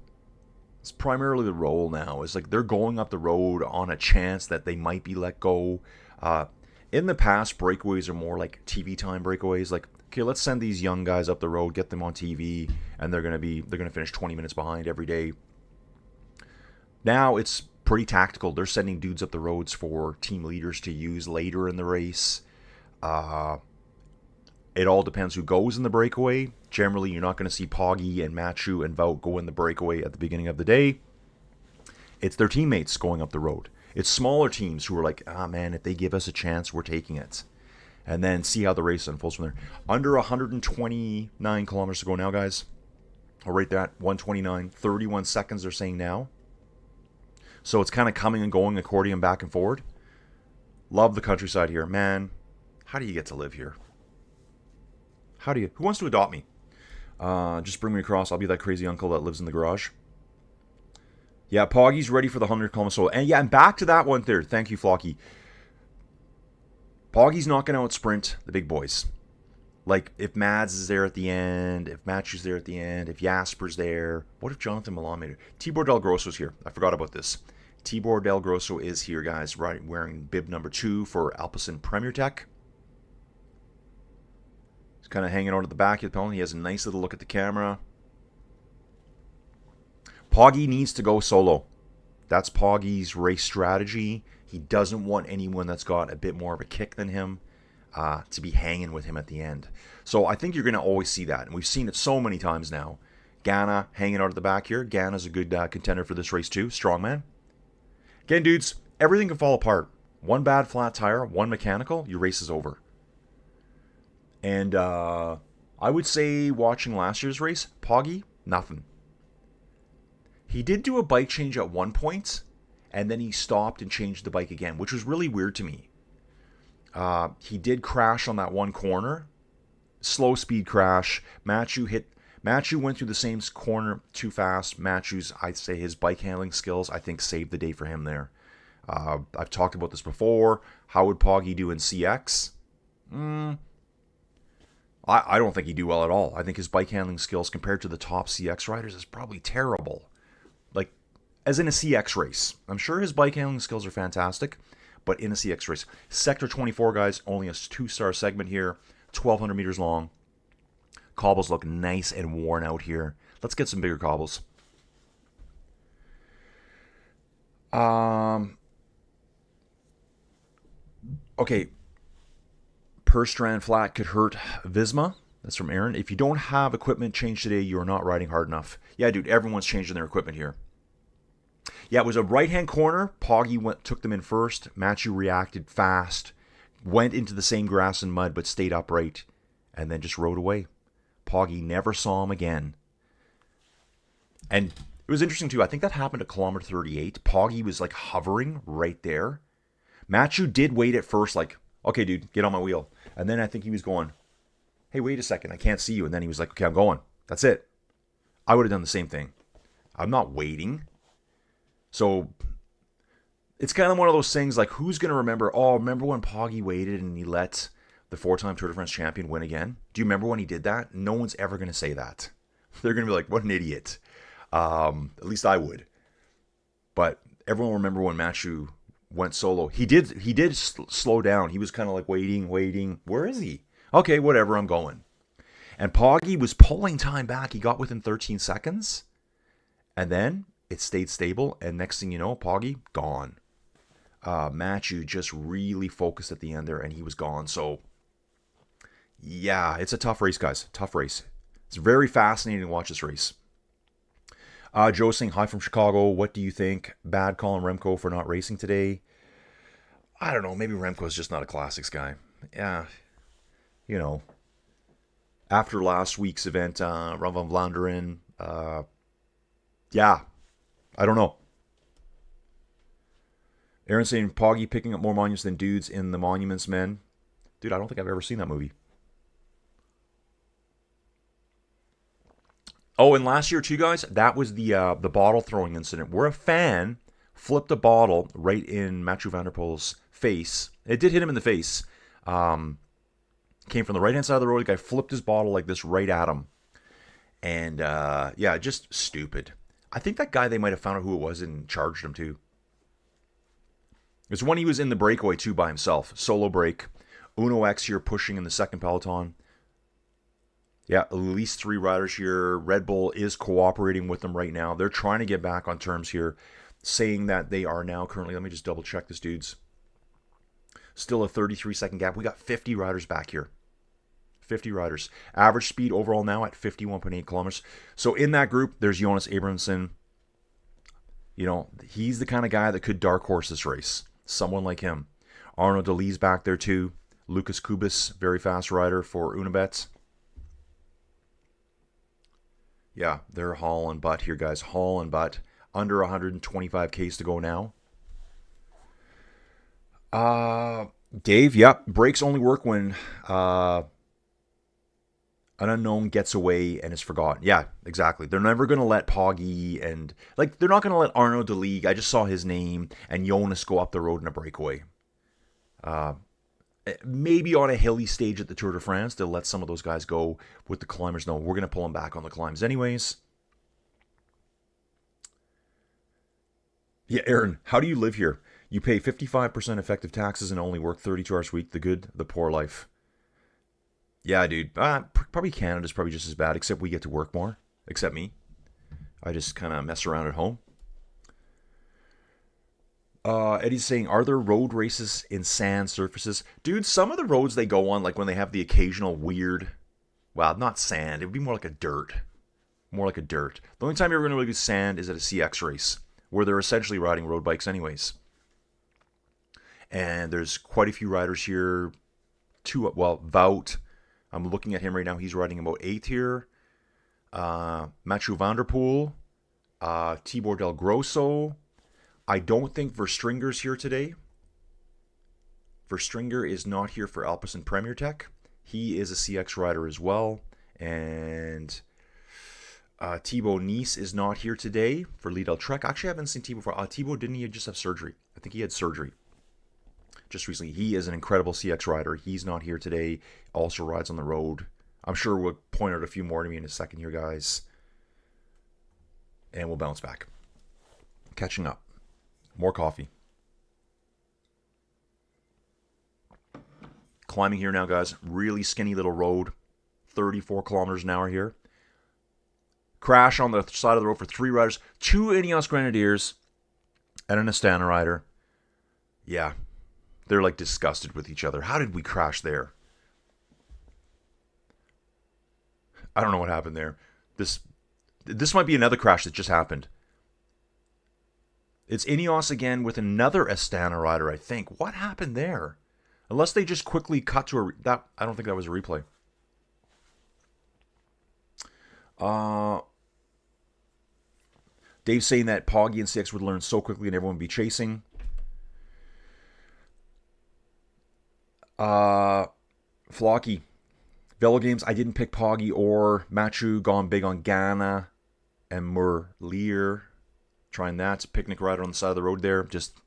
It's primarily the role now. It's like they're going up the road on a chance that they might be let go. In the past, breakaways are more like TV time breakaways. Like, okay, let's send these young guys up the road, get them on TV, and they're gonna finish 20 minutes behind every day. Now it's pretty tactical. They're sending dudes up the roads for team leaders to use later in the race. It all depends who goes in the breakaway. Generally, you're not going to see Poggy and Machu and Vout go in the breakaway at the beginning of the day. It's their teammates going up the road. It's smaller teams who are like, man, if they give us a chance, we're taking it. And then see how the race unfolds from there. Under 129 kilometers to go now, guys. I'll rate that 129, 31 seconds they're saying now. So it's kind of coming and going, accordion back and forward. Love the countryside here. Man, how do you get to live here? Who wants to adopt me? Just bring me across. I'll be that crazy uncle that lives in the garage. Yeah, Poggy's ready for the 100 km solo. And yeah, and back to that one third. Thank you, Flocky. Poggy's not going to out sprint the big boys. Like, if Mads is there at the end, if Matthew's there at the end, if Jasper's there. What if Jonathan Milan made it? Tibor Del Grosso's here. I forgot about this. Tibor Del Grosso is here, guys, right, wearing bib number 2 for Alpecin Premier Tech. He's kind of hanging out at the back of the pony. He has a nice little look at the camera. Poggy needs to go solo. That's Poggy's race strategy. He doesn't want anyone that's got a bit more of a kick than him to be hanging with him at the end. So I think you're going to always see that. And we've seen it so many times now. Ghana hanging out at the back here. Ghana's a good contender for this race too. Strongman. Again, dudes, everything can fall apart. One bad flat tire, one mechanical, your race is over. And I would say watching last year's race, Poggy, nothing. He did do a bike change at one point, and then he stopped and changed the bike again, which was really weird to me. He did crash on that one corner. Slow speed crash. Matthew went through the same corner too fast. Matthew's, I'd say his bike handling skills, I think, saved the day for him there. I've talked about this before. How would Poggy do in CX? I don't think he'd do well at all. I think his bike handling skills compared to the top CX riders is probably terrible. Like, as in a CX race. I'm sure his bike handling skills are fantastic, but in a CX race. Sector 24, guys, only a 2-star segment here. 1,200 meters long. Cobbles look nice and worn out here. Let's get some bigger cobbles. Okay. Per strand flat could hurt Visma. That's from Aaron. If you don't have equipment changed today, you are not riding hard enough. Yeah, dude, everyone's changing their equipment here. Yeah, it was a right-hand corner. Poggy took them in first. Matthew reacted fast. Went into the same grass and mud, but stayed upright. And then just rode away. Poggy never saw him again. And it was interesting, too. I think that happened at kilometer 38. Poggy was, like, hovering right there. Matthew did wait at first, like, okay, dude, get on my wheel. And then I think he was going, hey, wait a second, I can't see you. And then he was like, okay, I'm going. That's it. I would have done the same thing. I'm not waiting. So it's kind of one of those things like, who's going to remember, oh, remember when Poggy waited and he let the 4-time Tour de France champion win again? Do you remember when he did that? No one's ever going to say that. They're going to be like, what an idiot. At least I would. But everyone will remember when Matthew went solo. He did slow down. He was kind of like waiting. Where is he? Okay, whatever, I'm going. And Poggy was pulling time back. He got within 13 seconds. And then it stayed stable. And next thing you know, Poggy, gone. Matthew just really focused at the end there, and he was gone. So, yeah, it's a tough race, guys. Tough race. It's very fascinating to watch this race. Joe saying, hi from Chicago. What do you think? Bad call on Remco for not racing today. I don't know. Maybe Remco's just not a classics guy. Yeah. You know. After last week's event, Ron van Vlaanderen. Yeah. I don't know. Aaron saying, Poggy picking up more monuments than dudes in the Monuments Men. Dude, I don't think I've ever seen that movie. Oh, and last year too, guys, that was the bottle throwing incident where a fan flipped a bottle right in Mathieu van der Poel's face. It did hit him in the face. Came from the right-hand side of the road. The guy flipped his bottle like this right at him. And, yeah, just stupid. I think that guy, they might have found out who it was and charged him too. It was when he was in the breakaway too by himself. Solo break. Uno X here pushing in the second peloton. Yeah, at least 3 riders here. Red Bull is cooperating with them right now. They're trying to get back on terms here, saying that they are now currently, let me just double check this, dudes. Still a 33-second gap. We got 50 riders back here. 50 riders. Average speed overall now at 51.8 kilometers. So in that group, there's Jonas Abramson. You know, he's the kind of guy that could dark horse this race. Someone like him. Arno Delee's back there too. Lucas Kubis, very fast rider for Unibet. Yeah, they're hauling butt here, guys. Hauling butt. Under 125 Ks to go now. Dave, yep. Brakes only work when An unknown gets away and is forgotten. Yeah, exactly. They're never going to let Poggy and... Like, they're not going to let Arnaud de Ligue, I just saw his name, and Jonas go up the road in a breakaway. Maybe on a hilly stage at the Tour de France, they'll let some of those guys go with the climbers. No, we're going to pull them back on the climbs anyways. Yeah, Aaron, how do you live here? You pay 55% effective taxes and only work 32 hours a week. The good, the poor life. Yeah, dude. Probably Canada's probably just as bad, except we get to work more. Except me. I just kind of mess around at home. Eddie's saying, are there road races in sand surfaces? Dude, some of the roads they go on, like when they have the occasional weird... Well, not sand. It would be more like a dirt. More like a dirt. The only time you're going to really do sand is at a CX race, where they're essentially riding road bikes anyways. And there's quite a few riders here. Wout... I'm looking at him right now. He's riding about 8th here. Mathieu van der Poel. Tibor Del Grosso. I don't think Verstringer's here today. Verstringer is not here for Alpecin Premier Tech. He is a CX rider as well. And Thibaut Nice is not here today for Lidl Trek. Actually, I haven't seen Thibaut before. Thibaut, didn't he just have surgery? I think he had surgery just recently. He is an incredible CX rider. He's not here today. Also rides on the road. I'm sure we'll point out a few more to me in a second here, guys. And we'll bounce back. Catching up. More coffee. Climbing here now, guys. Really skinny little road. 34 kilometers an hour here. Crash on the side of the road for 3 riders. 2 Ineos Grenadiers and an Astana rider. Yeah. They're like disgusted with each other. How did we crash there? I don't know what happened there. This might be another crash that just happened. It's Ineos again with another Astana rider, I think. What happened there? Unless they just quickly cut to that. I don't think that was a replay. Dave's saying that Poggy and CX would learn so quickly and everyone would be chasing. Flocky. VeloGames, I didn't pick Poggy or Mathieu, gone big on Ghana and Merlier. Trying that. Picnic rider on the side of the road there. Just,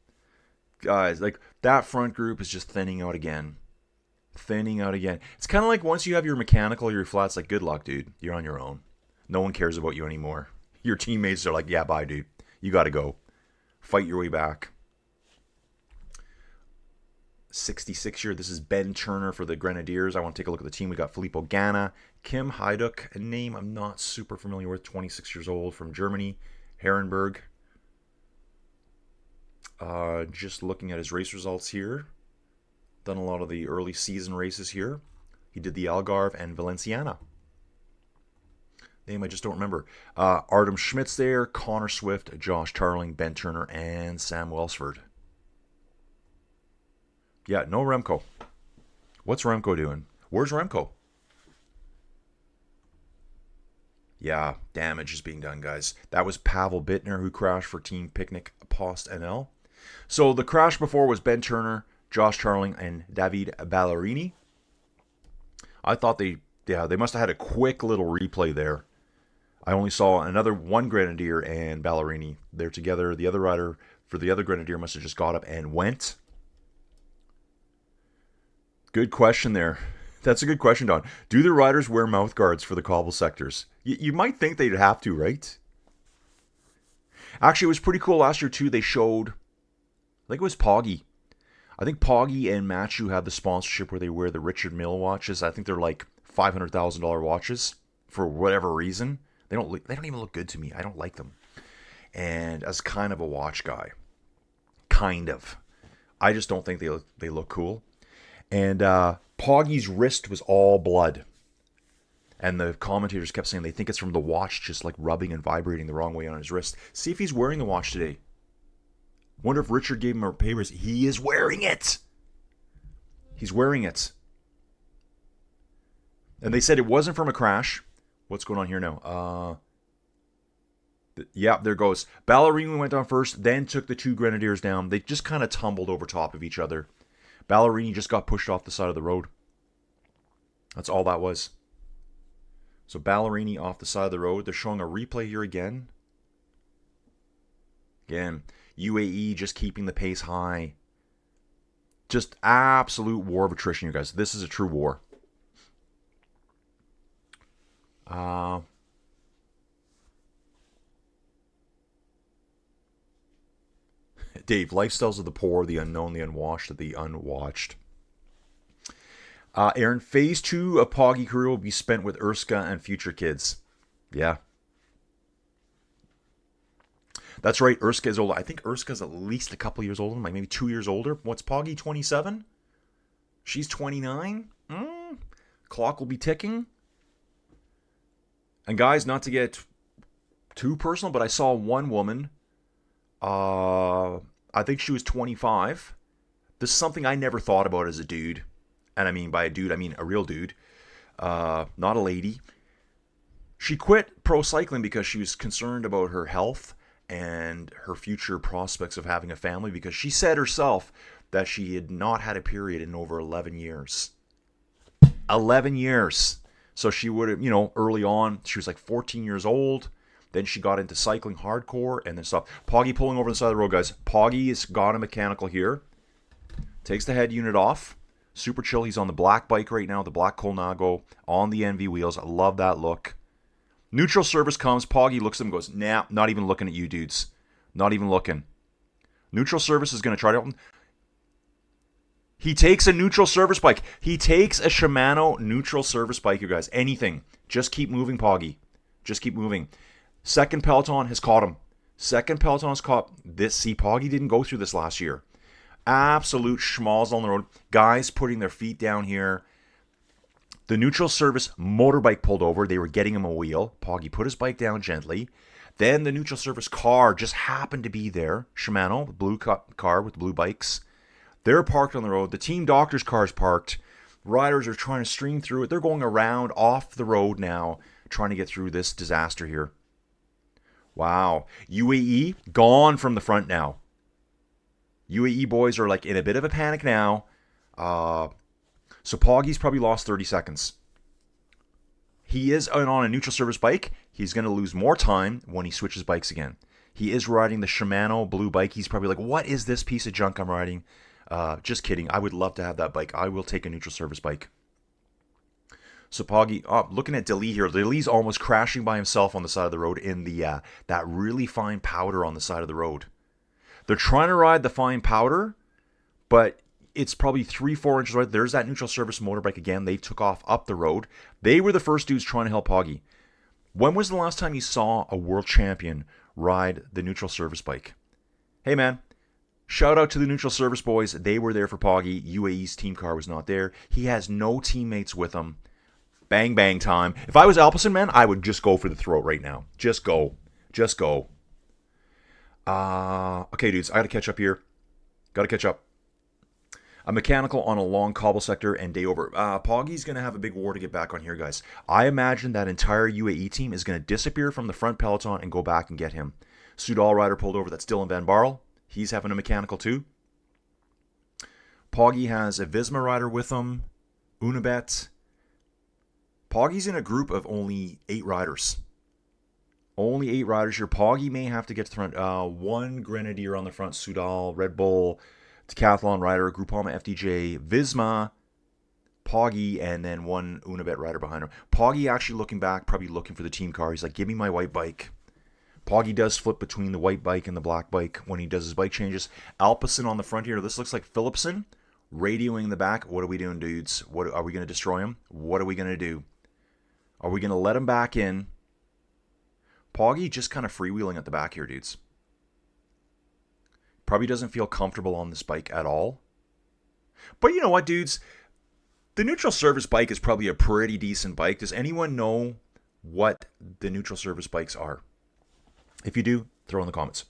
guys, like, that front group is just thinning out again. Thinning out again. It's kind of like once you have your mechanical or your flats, like, good luck, dude. You're on your own. No one cares about you anymore. Your teammates are like, yeah, bye, dude. You got to go. Fight your way back. 66 here. This is Ben Turner for the Grenadiers. I want to take a look at the team. We got Filippo Ganna, Kim Hajduk, a name I'm not super familiar with, 26 years old, from Germany. Arrenberg. Just looking at his race results here. Done a lot of the early season races here. He did the Algarve and Valenciana. Name I just don't remember. Artem Schmitz there, Connor Swift, Josh Tarling, Ben Turner, and Sam Welsford. Yeah, no Remco. What's Remco doing? Where's Remco? Yeah, damage is being done, guys. That was Pavel Bittner who crashed for Team Picnic Post NL. So the crash before was Ben Turner, Josh Tarling, and David Ballerini. I thought they must have had a quick little replay there. I only saw one Grenadier and Ballerini. They're together. The other rider for the other Grenadier must have just got up and went. Good question there. That's a good question, Don. Do the riders wear mouth guards for the cobble sectors? You might think they'd have to, right? Actually, it was pretty cool last year, too. They showed, I think it was Poggy. I think Poggy and Mathieu have the sponsorship where they wear the Richard Mille watches. I think they're like $500,000 watches for whatever reason. They don't even look good to me. I don't like them. And as kind of a watch guy, kind of, I just don't think they look cool. And Poggy's wrist was all blood. And the commentators kept saying they think it's from the watch just like rubbing and vibrating the wrong way on his wrist. See if he's wearing the watch today. Wonder if Richard gave him a pay raise. He is wearing it. He's wearing it. And they said it wasn't from a crash. What's going on here now? Yeah, there goes. Ballerini went down first, then took the 2 Grenadiers down. They just kind of tumbled over top of each other. Ballerini just got pushed off the side of the road. That's all that was. So Ballerini off the side of the road. They're showing a replay here again. Again, UAE just keeping the pace high. Just absolute war of attrition, you guys. This is a true war. Dave, lifestyles of the poor, the unknown, the unwashed, the unwatched. Aaron, phase 2 of Poggy career will be spent with Urska and future kids. Yeah. That's right, Urska is older. I think Urska's at least a couple years older, like maybe 2 years older. What's Poggy, 27? She's 29? Clock will be ticking. And guys, not to get too personal, but I saw one woman, I think she was 25. This is something I never thought about as a dude. And I mean by a dude, I mean a real dude. Not a lady. She quit pro cycling because she was concerned about her health and her future prospects of having a family, because she said herself that she had not had a period in over 11 years. 11 years. So she would have, early on, she was like 14 years old. Then she got into cycling hardcore and then stopped. Poggy pulling over the side of the road, guys. Poggy has got a mechanical here. Takes the head unit off. Super chill. He's on the black bike right now, the black Colnago on the NV wheels. I love that look. Neutral service comes. Poggy looks at him and goes, nah, not even looking at you dudes. Not even looking. Neutral service is going to try to open. He takes a neutral service bike. He takes a Shimano neutral service bike, you guys. Anything. Just keep moving, Poggy. Just keep moving. Second peloton has caught him. Second peloton has caught this. See, Poggy didn't go through this last year. Absolute schmalls on the road. Guys putting their feet down here. The neutral service motorbike pulled over. They were getting him a wheel. Poggy put his bike down gently. Then the neutral service car just happened to be there. Shimano, the blue car with blue bikes. They're parked on the road. The team doctor's car is parked. Riders are trying to stream through it. They're going around off the road now, trying to get through this disaster here. Wow. UAE gone from the front now. UAE boys are like in a bit of a panic now. So Poggy's probably lost 30 seconds. He is on a neutral service bike. He's going to lose more time when he switches bikes again. He is riding the Shimano blue bike. He's probably like, what is this piece of junk I'm riding? Just kidding. I would love to have that bike. I will take a neutral service bike. So Poggy, looking at Deli here. Deli's almost crashing by himself on the side of the road in the that really fine powder on the side of the road. They're trying to ride the fine powder, but it's probably 3-4 inches right. There's that neutral service motorbike again. They took off up the road. They were the first dudes trying to help Poggy. When was the last time you saw a world champion ride the neutral service bike? Hey man, shout out to the neutral service boys. They were there for Poggy. UAE's team car was not there. He has no teammates with him. Bang, bang time. If I was Alpecin, man, I would just go for the throat right now. Just go. Just go. Okay, dudes, I got to catch up here. Got to catch up. A mechanical on a long cobble sector and day over. Poggy's going to have a big war to get back on here, guys. I imagine that entire UAE team is going to disappear from the front peloton and go back and get him. Soudal rider pulled over. That's Dylan Van Barl. He's having a mechanical too. Poggy has a Visma rider with him. Unibet. Poggy's in a group of only 8 riders. Only 8 riders here. Poggy may have to get to the front. One Grenadier on the front. Soudal, Red Bull, Decathlon rider, Groupama FDJ, Visma, Poggy, and then one Unibet rider behind him. Poggy actually looking back, probably looking for the team car. He's like, give me my white bike. Poggy does flip between the white bike and the black bike when he does his bike changes. Alpecin on the front here. This looks like Philipsen radioing the back. What are we doing, dudes? What are we going to destroy him? What are we going to do? Are we going to let him back in? Poggy just kind of freewheeling at the back here, dudes. Probably doesn't feel comfortable on this bike at all. But you know what, dudes? The neutral service bike is probably a pretty decent bike. Does anyone know what the neutral service bikes are? If you do, throw in the comments.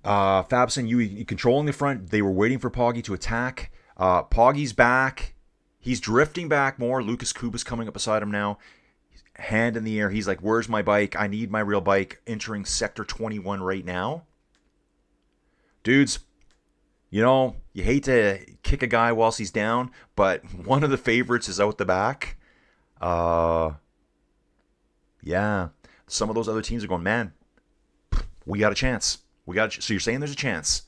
Fabson, you controlling the front. They were waiting for Poggy to attack. Poggy's back. He's drifting back more. Lucas Kuba's coming up beside him now. Hand in the air. He's like, where's my bike? I need my real bike. Entering sector 21 right now. Dudes, You know, you hate to kick a guy whilst he's down, but one of the favorites is out the back. Yeah. Some of those other teams are going, man, we got a chance. So you're saying there's a chance.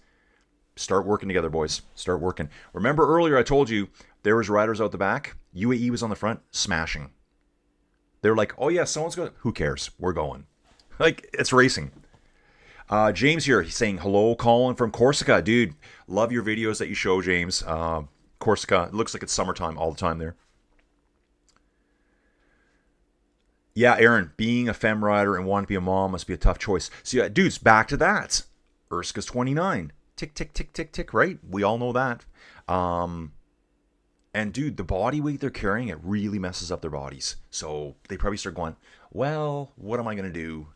Start working together, boys. Start working. Remember earlier I told you there was riders out the back. UAE was on the front, smashing. They're like, oh yeah, someone's going. Who cares? We're going. Like, it's racing. James here, he's saying, hello, Colin from Corsica. Dude, love your videos that you show, James. Corsica, it looks like it's summertime all the time there. Yeah, Aaron, being a femme rider and wanting to be a mom must be a tough choice. So yeah, dudes, back to that. Urska's 29. Tick, tick, tick, tick, tick, right? We all know that. And dude, the body weight they're carrying, it really messes up their bodies. So they probably start going, well, what am I going to do?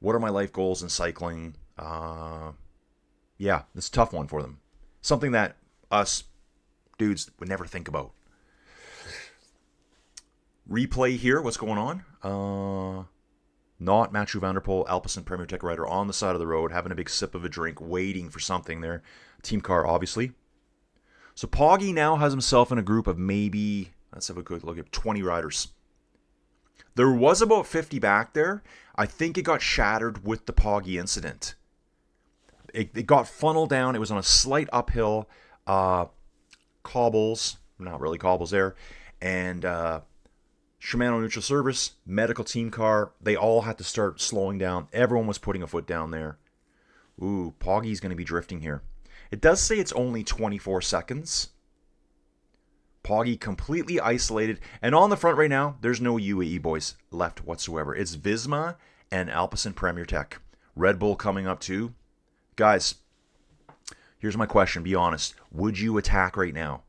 What are my life goals in cycling? Yeah, it's a tough one for them. Something that us dudes would never think about. Replay here, what's going on? Not Mathieu van der Poel, Alpecin Premier Tech rider on the side of the road, having a big sip of a drink, waiting for something there. Team car, obviously. So Poggy now has himself in a group of maybe, let's have a quick look at 20 riders. There was about 50 back there. I think it got shattered with the Poggy incident. It got funneled down. It was on a slight uphill. Cobbles, not really cobbles there. And Shimano Neutral Service, medical team car, they all had to start slowing down. Everyone was putting a foot down there. Ooh, Poggy's going to be drifting here. It does say it's only 24 seconds. Poggy completely isolated. And on the front right now, there's no UAE boys left whatsoever. It's Visma and Alpecin Premier Tech. Red Bull coming up too. Guys, here's my question. Be honest. Would you attack right now?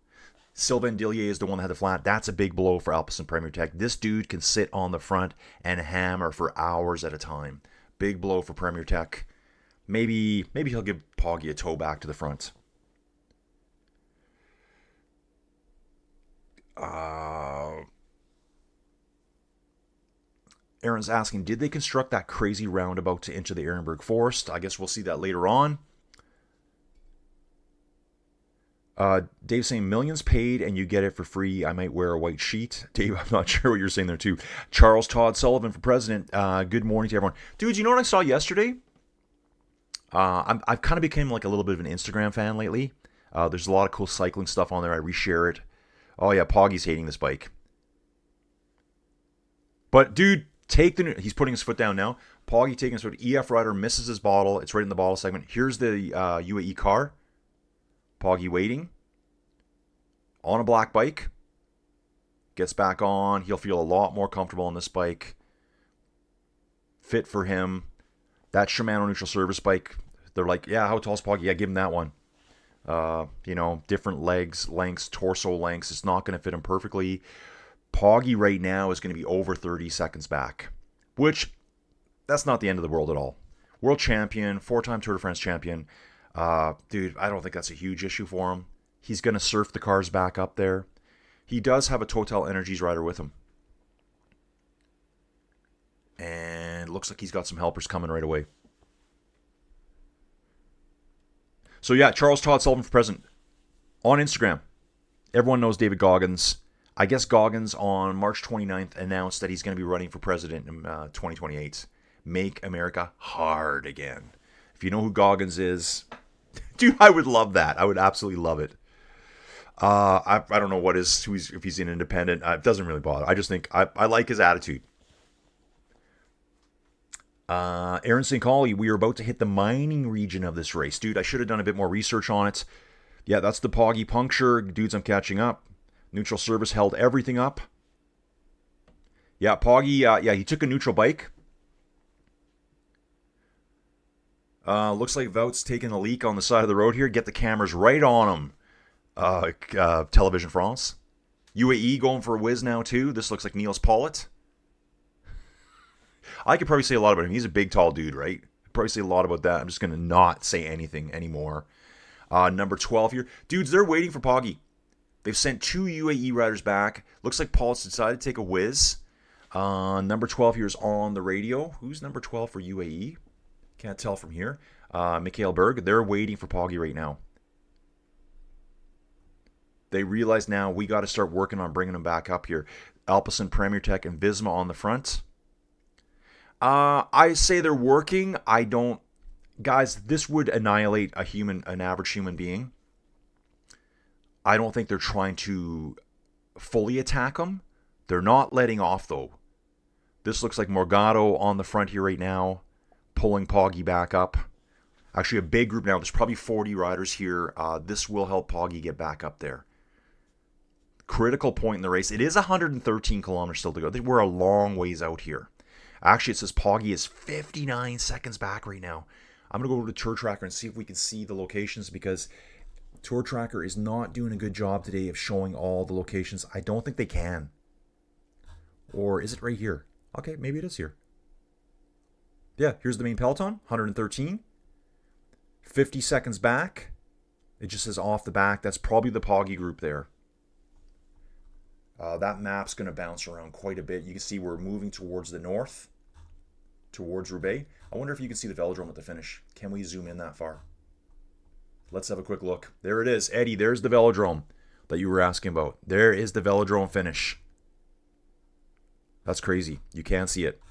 Sylvain Dillier is the one that had the flat. That's a big blow for Alpecin Premier Tech. This dude can sit on the front and hammer for hours at a time. Big blow for Premier Tech. Maybe he'll give Poggy a tow back to the front. Aaron's asking, did they construct that crazy roundabout to enter the Arrenberg Forest? I guess we'll see that later on. Dave's saying, millions paid and you get it for free. I might wear a white sheet. Dave, I'm not sure what you're saying there too. Charles Todd Sullivan for president. Good morning to everyone. Dude, you know what I saw yesterday? I've kind of become like a little bit of an Instagram fan lately. There's a lot of cool cycling stuff on there. I reshare it. Oh yeah, Poggy's hating this bike. But dude, he's putting his foot down now. Poggy taking his foot. EF rider misses his bottle. It's right in the bottle segment. Here's the UAE car. Poggy waiting. On a black bike. Gets back on. He'll feel a lot more comfortable on this bike. Fit for him. That Shimano Neutral Service bike. They're like, yeah, how tall's Poggy? Yeah, give him that one. Different lengths, torso lengths. It's not going to fit him perfectly. Poggy right now is going to be over 30 seconds back, which that's not the end of the world at all. World champion, 4-time Tour de France champion. Dude, I don't think that's a huge issue for him. He's going to surf the cars back up there. He does have a Total Energies rider with him. And looks like he's got some helpers coming right away. So yeah, Charles Todd Sullivan for president. On Instagram, everyone knows David Goggins. I guess Goggins on March 29th announced that he's going to be running for president in 2028. Make America hard again. If you know who Goggins is, dude, I would love that. I would absolutely love it. I don't know if he's an independent. It doesn't really bother. I just think I like his attitude. Aaron St. Collie, we are about to hit the mining region of this race. Dude, I should have done a bit more research on it. Yeah, that's the Poggy puncture. Dudes, I'm catching up. Neutral Service held everything up. Yeah, Poggy, he took a neutral bike. Looks like Vought's taking a leak on the side of the road here. Get the cameras right on him. Television France. UAE going for a whiz now too. This looks like Niels Pollitt. I could probably say a lot about him. He's a big, tall dude, right? I'd probably say a lot about that. I'm just going to not say anything anymore. Number 12 here. Dudes, they're waiting for Poggy. They've sent 2 UAE riders back. Looks like Pollitt's decided to take a whiz. Number 12 here is on the radio. Who's number 12 for UAE? Can't tell from here. Mikhail Berg. They're waiting for Poggy right now. They realize now we got to start working on bringing them back up here. Alpecin, Premier Tech, and Visma on the front. I say they're working. I don't... Guys, this would annihilate an average human being. I don't think they're trying to fully attack them. They're not letting off, though. This looks like Morgado on the front here right now, pulling Poggy back up. Actually, a big group now. There's probably 40 riders here. This will help Poggy get back up there. Critical point in the race. It is 113 kilometers still to go. We're a long ways out here. Actually, it says Poggy is 59 seconds back right now. I'm going to go over to Tour Tracker and see if we can see the locations, because Tour Tracker is not doing a good job today of showing all the locations. I don't think they can. Or is it right here? Okay, maybe it is here. Yeah, here's the main peloton, 113. 50 seconds back. It just says off the back. That's probably the Poggy group there. That map's going to bounce around quite a bit. You can see we're moving towards the north, towards Roubaix. I wonder if you can see the Velodrome at the finish. Can we zoom in that far? Let's have a quick look. There it is. Eddie, there's the Velodrome that you were asking about. There is the Velodrome finish. That's crazy. You can see it.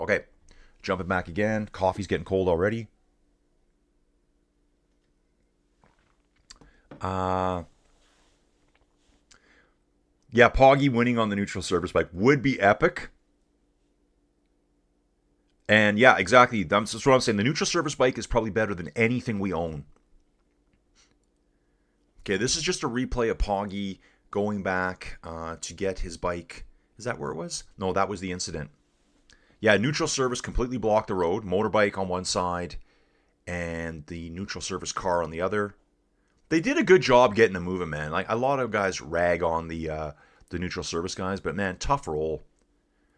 Okay, jumping back again. Coffee's getting cold already. Yeah, Poggy winning on the neutral surface bike would be epic. And yeah, exactly. That's what I'm saying. The neutral surface bike is probably better than anything we own. Okay, this is just a replay of Poggy going back to get his bike. Is that where it was? No, that was the incident. Yeah, neutral surface completely blocked the road. Motorbike on one side and the neutral surface car on the other. They did a good job getting them moving, man. Like, a lot of guys rag on the neutral service guys, but man, tough role,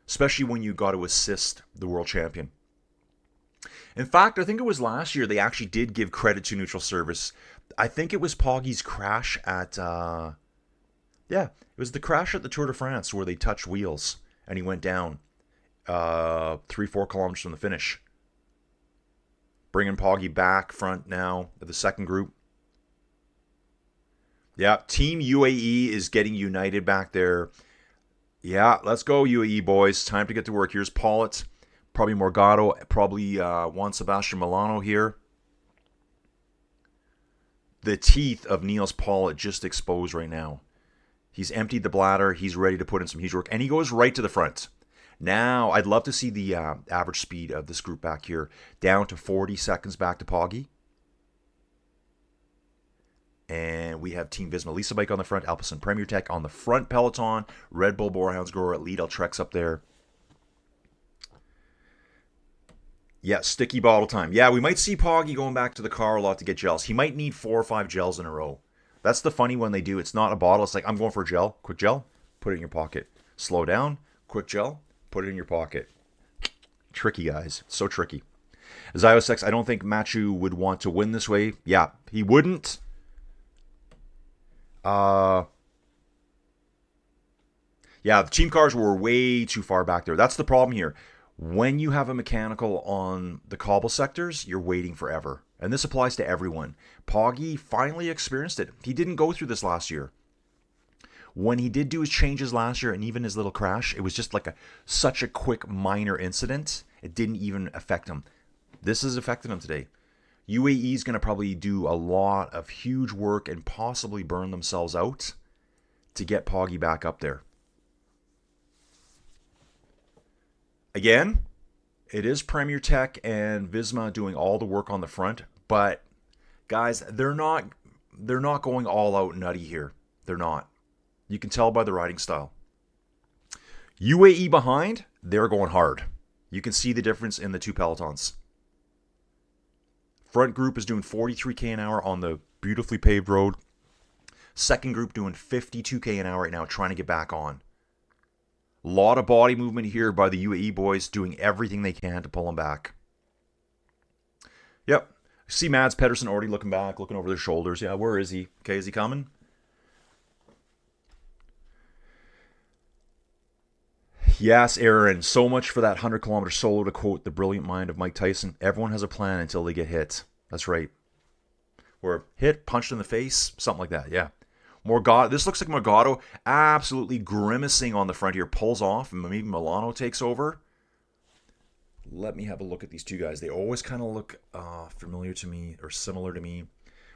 especially when you got to assist the world champion. In fact, I think it was last year they actually did give credit to neutral service. I think it was Poggy's crash at it was the crash at the Tour de France where they touched wheels and he went down 3-4 kilometers from the finish. Bringing Poggy back front now of the second group. Yeah, Team UAE is getting united back there. Yeah, let's go UAE boys. Time to get to work. Here's Pollitt, probably Morgado, probably Juan Sebastian Milano here. The teeth of Niels Pollitt just exposed right now. He's emptied the bladder. He's ready to put in some huge work. And he goes right to the front. Now, I'd love to see the average speed of this group back here down to 40 seconds back to Poggy. And we have Team Visma Lisa Bike on the front, Alpecin Premier Tech on the front peloton, Red Bull Borehounds Grower at lead, Altrex up there. Yeah, sticky bottle time. Yeah, we might see Poggy going back to the car a lot to get gels. He might need 4 or 5 gels in a row. That's the funny one they do. It's not a bottle. It's like, I'm going for a gel. Quick gel, put it in your pocket. Slow down, quick gel, put it in your pocket. Tricky, guys. So tricky. Ziosex, I don't think Machu would want to win this way. Yeah, he wouldn't. Yeah, the team cars were way too far back there. That's the problem here. When you have a mechanical on the cobble sectors, you're waiting forever. And this applies to everyone. Poggy finally experienced it. He didn't go through this last year. When he did do his changes last year and even his little crash, it was just like such a quick minor incident. It didn't even affect him. This has affected him today. UAE is going to probably do a lot of huge work and possibly burn themselves out to get Poggy back up there. Again, it is Premier Tech and Visma doing all the work on the front, but guys, they're not going all out nutty here. They're not. You can tell by the riding style. UAE behind, they're going hard. You can see the difference in the two pelotons. Front group is doing 43k an hour on the beautifully paved road. Second group doing 52k an hour right now, trying to get back on. A lot of body movement here by the UAE boys, doing everything they can to pull them back. Yep. See Mads Pedersen already looking back, looking over their shoulders. Yeah, where is he? Okay, is he coming? Yes, Aaron. So much for that 100-kilometer solo, to quote the brilliant mind of Mike Tyson. Everyone has a plan until they get hit. That's right. Or hit, punched in the face, something like that. Yeah. Morgado. This looks like Morgado absolutely grimacing on the front here. Pulls off, and maybe Milano takes over. Let me have a look at these two guys. They always kind of look familiar to me, or similar to me.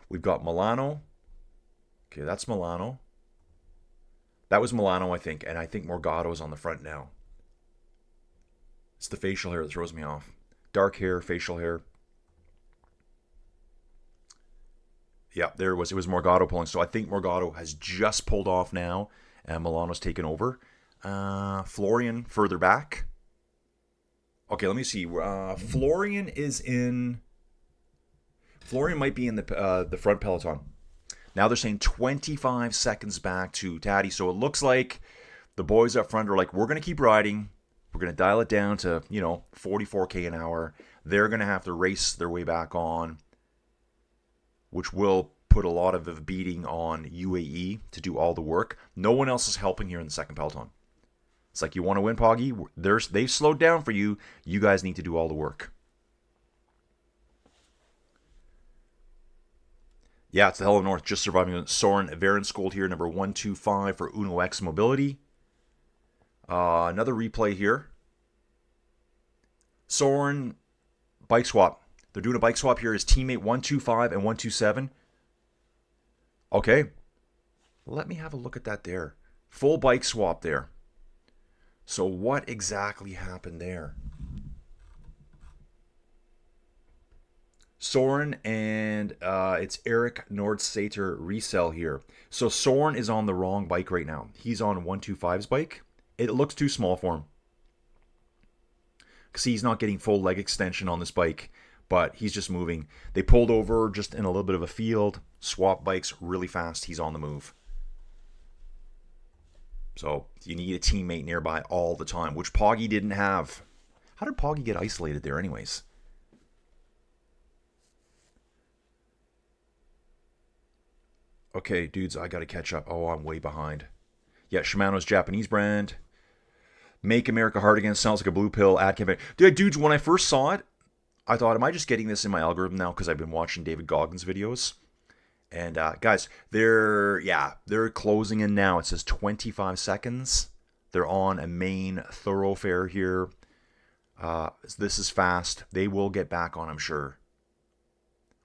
We've got Milano. Okay, that's Milano. That was Milano, I think. And I think Morgado's on the front now. It's the facial hair that throws me off. Dark hair, facial hair. Yeah, there it was. It was Morgado pulling. So I think Morgado has just pulled off now, and Milano's taken over. Florian further back. Okay, let me see. Florian is in. Florian might be in the front peloton. Now they're saying 25 seconds back to Taddy. So it looks like the boys up front are like, we're going to keep riding. We're going to dial it down to, 44k an hour. They're going to have to race their way back on, which will put a lot of the beating on UAE to do all the work. No one else is helping here in the second peloton. It's like, you want to win, Poggy? They've slowed down for you. You guys need to do all the work. Yeah, it's the Hell of North just surviving. Soren Verenskold here, number 125 for Uno X Mobility. Another replay here. Soren, bike swap. They're doing a bike swap here. His teammate 125 and 127. Okay. Let me have a look at that there. Full bike swap there. So what exactly happened there? Soren and it's Eric Nordsater resell here. So Soren is on the wrong bike right now. He's on 125's bike. It looks too small for him. Because he's not getting full leg extension on this bike, but he's just moving. They pulled over just in a little bit of a field, swap bikes really fast. He's on the move. So you need a teammate nearby all the time, which Poggy didn't have. How did Poggy get isolated there anyways? Okay, dudes, I got to catch up. Oh, I'm way behind. Yeah, Shimano's Japanese brand. Make America Hard Again sounds like a blue pill ad campaign. Dudes, when I first saw it, I thought, am I just getting this in my algorithm now because I've been watching David Goggins' videos? And guys, they're closing in now. It says 25 seconds. They're on a main thoroughfare here. This is fast. They will get back on, I'm sure.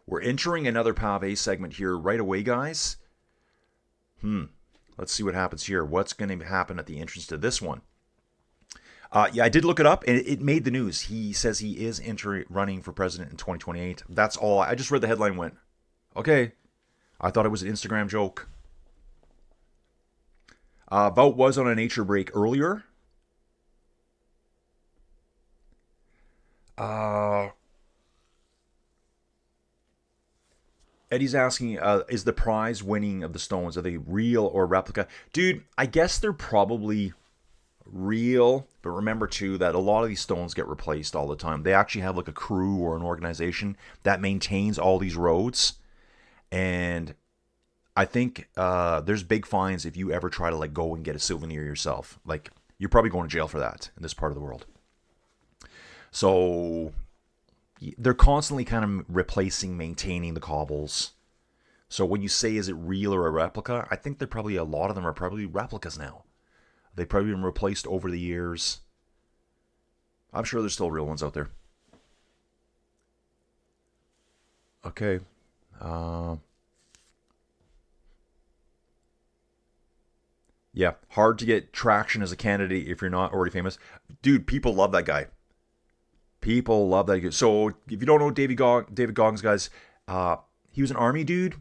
We're entering another Pavé segment here right away, guys. Let's see what happens here. What's going to happen at the entrance to this one? Yeah, I did look it up, and it made the news. He says he is running for president in 2028. That's all. I just read the headline and went, okay. I thought it was an Instagram joke. Wout was on a nature break earlier. Eddie's asking, is the prize winning of the stones, are they real or replica? Dude, I guess they're probably real, but remember too that a lot of these stones get replaced all the time. They actually have like a crew or an organization that maintains all these roads, and I think there's big fines if you ever try to like go and get a souvenir yourself. Like, you're probably going to jail for that in this part of the world. So they're constantly kind of replacing, maintaining the cobbles. So when you say, is it real or a replica? I think a lot of them are probably replicas now. They've probably been replaced over the years. I'm sure there's still real ones out there. Okay. Yeah, hard to get traction as a candidate if you're not already famous. Dude, people love that guy. People love that guy. So if you don't know David Goggins, guys, he was an army dude.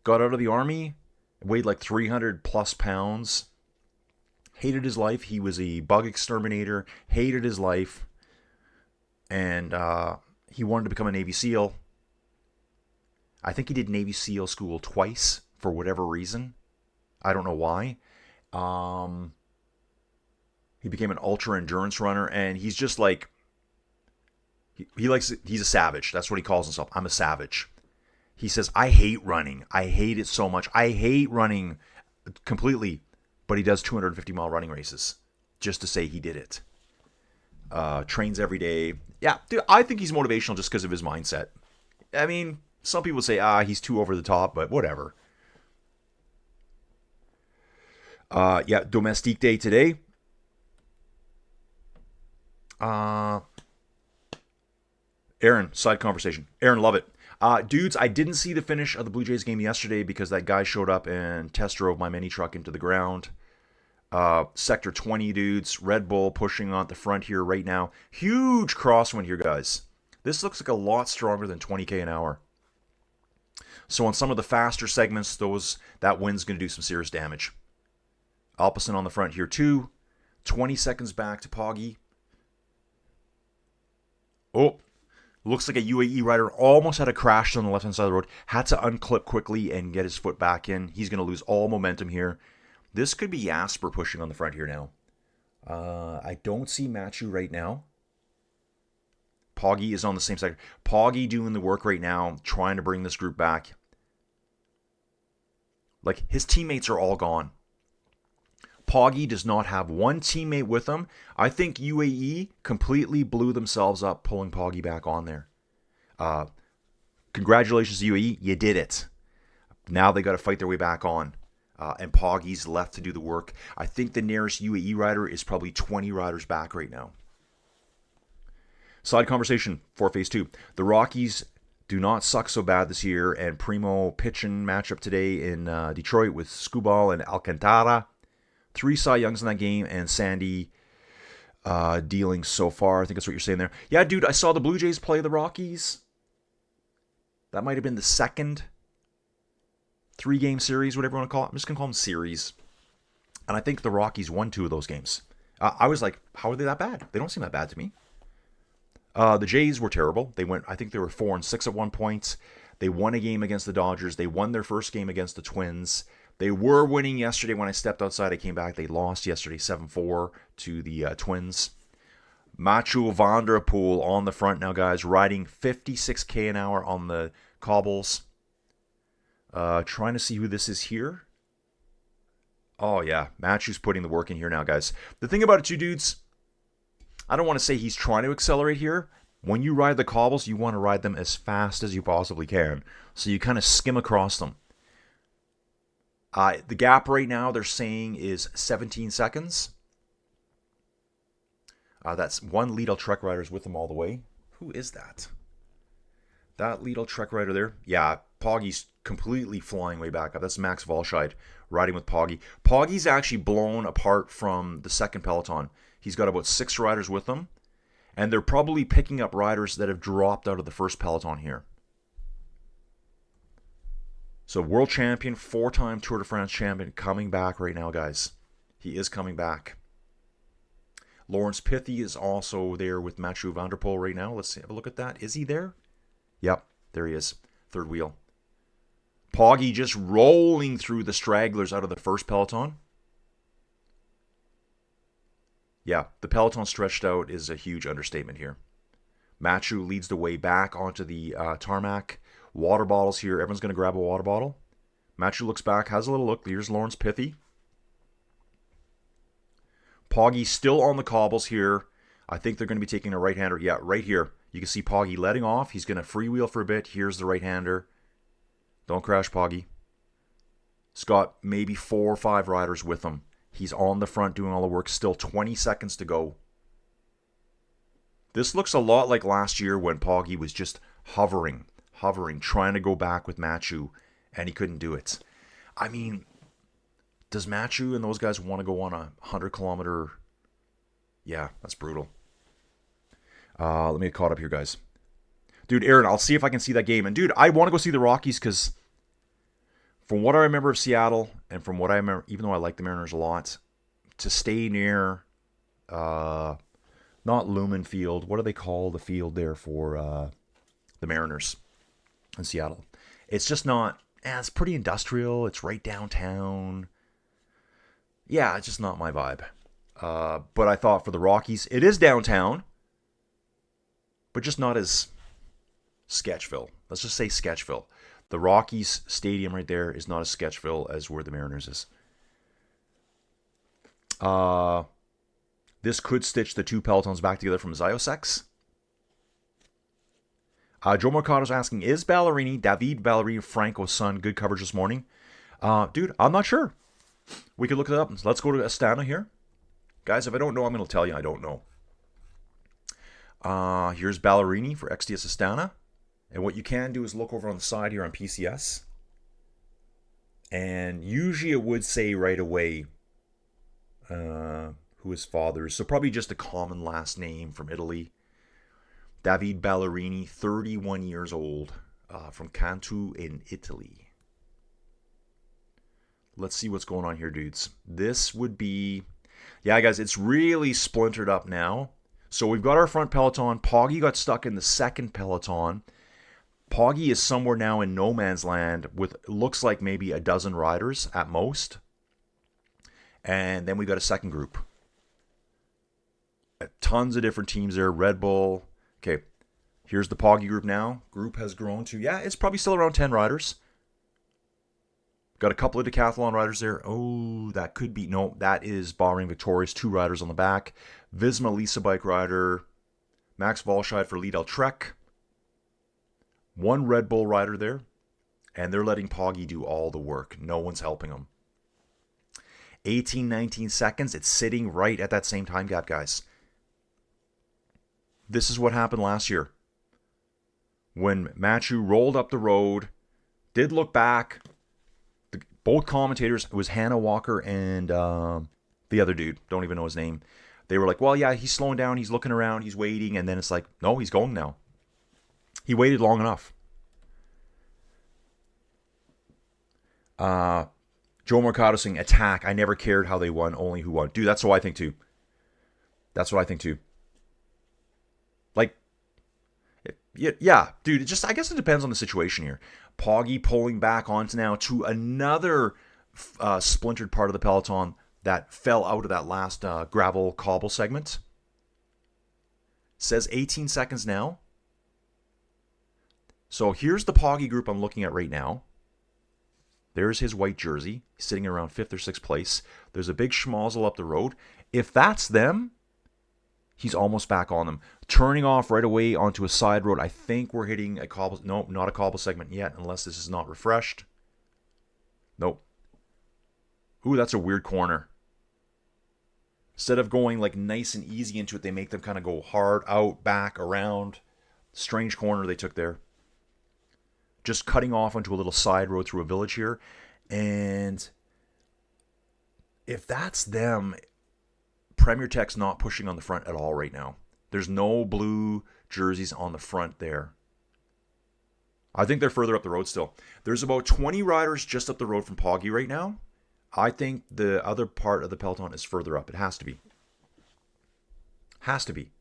Got out of the army, weighed like 300 plus pounds. Hated his life. He was a bug exterminator. Hated his life. And he wanted to become a Navy SEAL. I think he did Navy SEAL school twice for whatever reason. I don't know why. He became an ultra endurance runner, and he's just like, he's a savage. That's what he calls himself. I'm a savage. He says, I hate running. I hate it so much. I hate running completely. But he does 250-mile running races just to say he did it. Trains every day. Yeah, dude, I think he's motivational just because of his mindset. I mean, some people say, he's too over the top, but whatever. Yeah, Domestique Day today. Aaron, side conversation. Aaron, love it. Dudes, I didn't see the finish of the Blue Jays game yesterday because that guy showed up and test drove my mini truck into the ground. Sector 20, dudes. Red Bull pushing on the front here right now. Huge crosswind here, guys. This looks like a lot stronger than 20k an hour. So on some of the faster segments, that wind's going to do some serious damage. Alpecin on the front here too. 20 seconds back to Poggy. Oh, looks like a UAE rider almost had a crash on the left-hand side of the road. Had to unclip quickly and get his foot back in. He's going to lose all momentum here. This could be Jasper pushing on the front here now. I don't see Machu right now. Poggy is on the same side. Poggy doing the work right now, trying to bring this group back. Like, his teammates are all gone. Poggy does not have one teammate with him. I think UAE completely blew themselves up pulling Poggy back on there. Congratulations, UAE. You did it. Now they got to fight their way back on. And Poggy's left to do the work. I think the nearest UAE rider is probably 20 riders back right now. Side conversation for Phase 2. The Rockies do not suck so bad this year, and Primo pitching matchup today in Detroit with Scubal and Alcantara. 3 Cy Youngs in that game, and Sandy dealing so far. I think that's what you're saying there. Yeah, dude, I saw the Blue Jays play the Rockies. That might have been the second 3-game series, whatever you want to call it. I'm just going to call them series. And I think the Rockies won 2 of those games. I was like, how are they that bad? They don't seem that bad to me. The Jays were terrible. I think they were 4-6 at one point. They won a game against the Dodgers. They won their first game against the Twins. They were winning yesterday when I stepped outside. I came back. They lost yesterday 7-4 to the Twins. Mathieu van der Poel on the front now, guys, riding 56k an hour on the cobbles. Trying to see who this is here. Oh, yeah. Matthew's putting the work in here now, guys. The thing about it, too, dudes, I don't want to say he's trying to accelerate here. When you ride the cobbles, you want to ride them as fast as you possibly can. So you kind of skim across them. The gap right now, they're saying, is 17 seconds. That's one Lidl Trek rider's with them all the way. Who is that? That Lidl Trek rider there? Yeah, Poggy's completely flying way back up. That's Max Walscheid riding with Poggy. Poggy's actually blown apart from the second peloton. He's got about 6 riders with him. And they're probably picking up riders that have dropped out of the first peloton here. So world champion, 4-time Tour de France champion, coming back right now, guys. He is coming back. Lawrence Pithy is also there with Mathieu van der Poel right now. Let's have a look at that. Is he there? Yep, there he is. Third wheel. Poggy just rolling through the stragglers out of the first peloton. Yeah, the peloton stretched out is a huge understatement here. Mathieu leads the way back onto the tarmac. Water bottles here. Everyone's going to grab a water bottle. Mathieu looks back, has a little look. Here's Lawrence Pithy. Poggy still on the cobbles here. I think they're going to be taking a right-hander. Yeah, right here. You can see Poggy letting off. He's going to freewheel for a bit. Here's the right-hander. Don't crash, Poggy. He's got maybe 4 or 5 riders with him. He's on the front doing all the work. Still 20 seconds to go. This looks a lot like last year when Poggy was just hovering, trying to go back with Mathieu, and he couldn't do it. I mean, does Mathieu and those guys want to go on a 100-kilometer? Yeah, that's brutal. Let me get caught up here, guys. Dude, Aaron, I'll see if I can see that game. And, dude, I want to go see the Rockies because from what I remember of Seattle and from what I remember, even though I like the Mariners a lot, to stay near, not Lumen Field. What do they call the field there for the Mariners in Seattle? It's just not, it's pretty industrial. It's right downtown. Yeah, it's just not my vibe. But I thought for the Rockies, it is downtown, but just not as Sketchville. Let's just say Sketchville. The Rockies stadium right there is not as Sketchville as where the Mariners is. This could stitch the 2 pelotons back together from Ziosex. Joe Mercado's asking, is David Ballerini Franco's son, good coverage this morning? Dude, I'm not sure. We could look it up. Let's go to Astana here. Guys, if I don't know, I'm going to tell you I don't know. Here's Ballerini for XDS Astana. And what you can do is look over on the side here on PCS. And usually it would say right away who his father is. So probably just a common last name from Italy. David Ballerini, 31 years old, from Cantu in Italy. Let's see what's going on here, dudes. This would be... Yeah, guys, it's really splintered up now. So we've got our front peloton. Poggy got stuck in the second peloton. Poggy is somewhere now in no man's land with, looks like maybe a dozen riders at most. And then we got a second group. Tons of different teams there. Red Bull. Okay, here's the Poggy group now. Group has grown to, yeah, it's probably still around 10 riders. Got a couple of decathlon riders there. Oh, that could be, no, that is Bahrain Victorious. 2 riders on the back. Visma Lisa bike rider. Max Volscheid for Lidl Trek. 1 Red Bull rider there. And they're letting Poggy do all the work. No one's helping him. 18, 19 seconds. It's sitting right at that same time gap, guys. This is what happened last year. When Machu rolled up the road, did look back. Both commentators, it was Hannah Walker and the other dude, don't even know his name. They were like, well, yeah, he's slowing down, he's looking around, he's waiting. And then it's like, no, he's going now. He waited long enough. Joe Mercado saying, attack. I never cared how they won, only who won. Dude, that's what I think too. That's what I think too. Like, yeah, dude, it just, I guess it depends on the situation here. Poggy pulling back onto now to another splintered part of the peloton that fell out of that last gravel cobble segment. Says 18 seconds now. So here's the Poggy group I'm looking at right now. There's his white jersey, sitting around 5th or 6th place. There's a big schmozzle up the road. If that's them, he's almost back on them. Turning off right away onto a side road. I think we're hitting a cobble. No, not a cobble segment yet, unless this is not refreshed. Nope. Ooh, that's a weird corner. Instead of going like nice and easy into it, they make them kind of go hard, out, back, around. Strange corner they took there. Just cutting off onto a little side road through a village here. And if that's them, Premier Tech's not pushing on the front at all right now. There's no blue jerseys on the front there. I think they're further up the road still. There's about 20 riders just up the road from Poggy right now. I think the other part of the peloton is further up. It has to be. Has to be.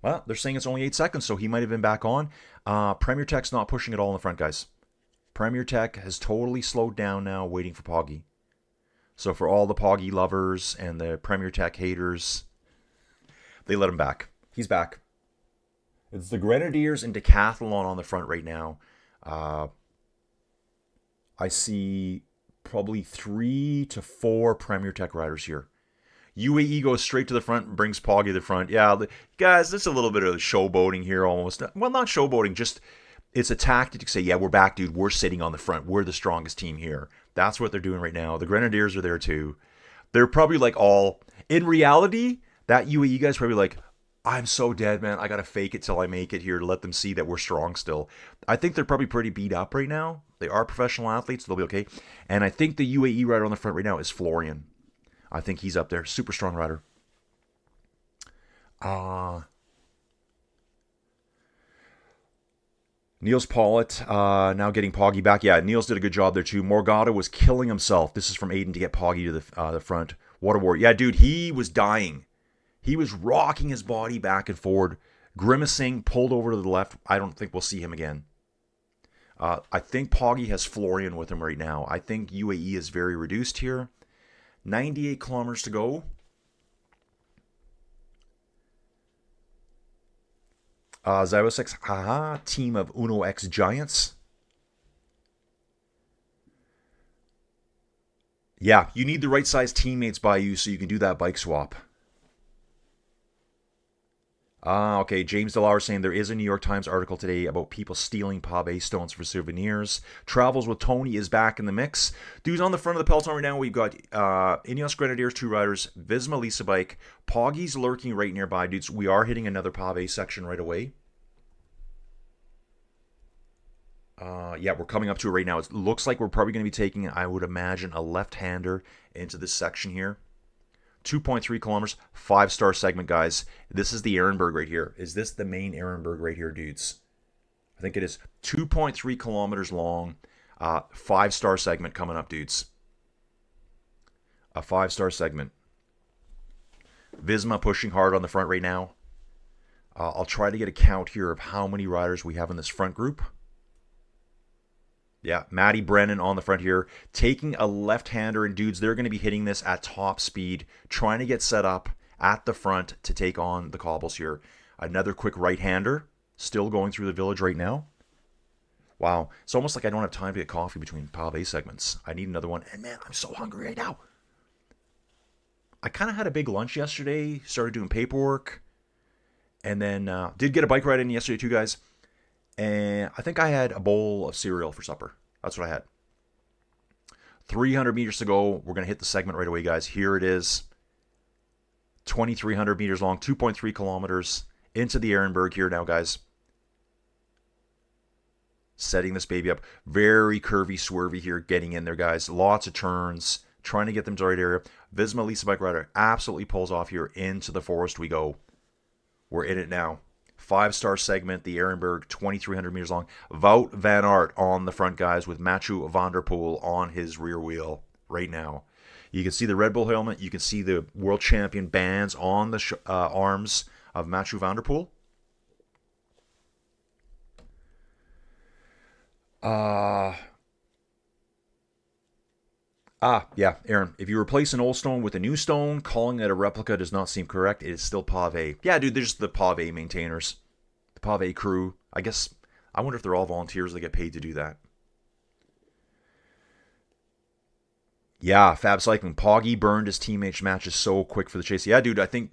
Well, they're saying it's only 8 seconds, so he might have been back on. Premier Tech's not pushing at all in the front, guys. Premier Tech has totally slowed down now, waiting for Poggy. So for all the Poggy lovers and the Premier Tech haters, they let him back. He's back. It's the Grenadiers and Decathlon on the front right now. I see probably 3 to 4 Premier Tech riders here. UAE goes straight to the front and brings Poggy to the front. Yeah, guys, there's a little bit of showboating here almost. Well, not showboating, just it's a tactic to say, yeah, we're back, dude. We're sitting on the front. We're the strongest team here. That's what they're doing right now. The Grenadiers are there too. They're probably like all... In reality, that UAE guy's probably like, I'm so dead, man. I got to fake it till I make it here to let them see that we're strong still. I think they're probably pretty beat up right now. They are professional athletes. They'll be okay. And I think the UAE rider on the front right now is Florian. I think he's up there. Super strong rider. Niels Pollitt now getting Poggy back. Yeah, Niels did a good job there too. Morgado was killing himself. This is from Aiden to get Poggy to the front. What a war. Yeah, dude, he was dying. He was rocking his body back and forward, grimacing, pulled over to the left. I don't think we'll see him again. I think Poggy has Florian with him right now. I think UAE is very reduced here. 98 kilometers to go. Zyrosex, haha, team of Uno X Giants. Yeah, you need the right size teammates by you so you can do that bike swap. Okay, James Delar saying there is a New York Times article today about people stealing pave stones for souvenirs. Travels with Tony is back in the mix. Dudes, on the front of the peloton right now, we've got Ineos Grenadiers, 2 riders, Visma Lisa Bike, Poggy's lurking right nearby. Dudes, we are hitting another pave section right away. Yeah, we're coming up to it right now. It looks like we're probably going to be taking, I would imagine, a left-hander into this section here. 2.3 kilometers, 5-star segment, guys. This is the Arrenberg right here. Is this the main Arrenberg right here, dudes? I think it is. 2.3 kilometers long, 5-star segment coming up, dudes. A 5-star segment. Visma pushing hard on the front right now. I'll try to get a count here of how many riders we have in this front group. Yeah, Matty Brennan on the front here, taking a left-hander, and dudes, they're going to be hitting this at top speed, trying to get set up at the front to take on the cobbles here. Another quick right-hander, still going through the village right now. Wow, it's almost like I don't have time to get coffee between pave segments. I need another one, and man, I'm so hungry right now. I kind of had a big lunch yesterday, started doing paperwork, and then did get a bike ride in yesterday too, guys. And I think I had a bowl of cereal for supper. That's what I had. 300 meters to go. We're going to hit the segment right away, guys. Here it is. 2,300 meters long, 2.3 kilometers into the Arrenberg here now, guys. Setting this baby up. Very curvy, swervy here, getting in there, guys. Lots of turns, trying to get them to the right area. Visma Lisa Bike Rider absolutely pulls off here. Into the forest we go. We're in it now. 5-star segment, the Arrenberg, 2,300 meters long. Wout van Aert on the front, guys, with Mathieu van der Poel on his rear wheel right now. You can see the Red Bull helmet. You can see the world champion bands on the arms of Mathieu van der Poel. Yeah, Aaron, if you replace an old stone with a new stone, calling it a replica does not seem correct. It is still pave. Yeah, dude, there's the pave maintainers. The pave crew. I guess, I wonder if they're all volunteers that get paid to do that. Yeah, Fab Cycling. Poggy burned his teammates' matches so quick for the chase. Yeah, dude, I think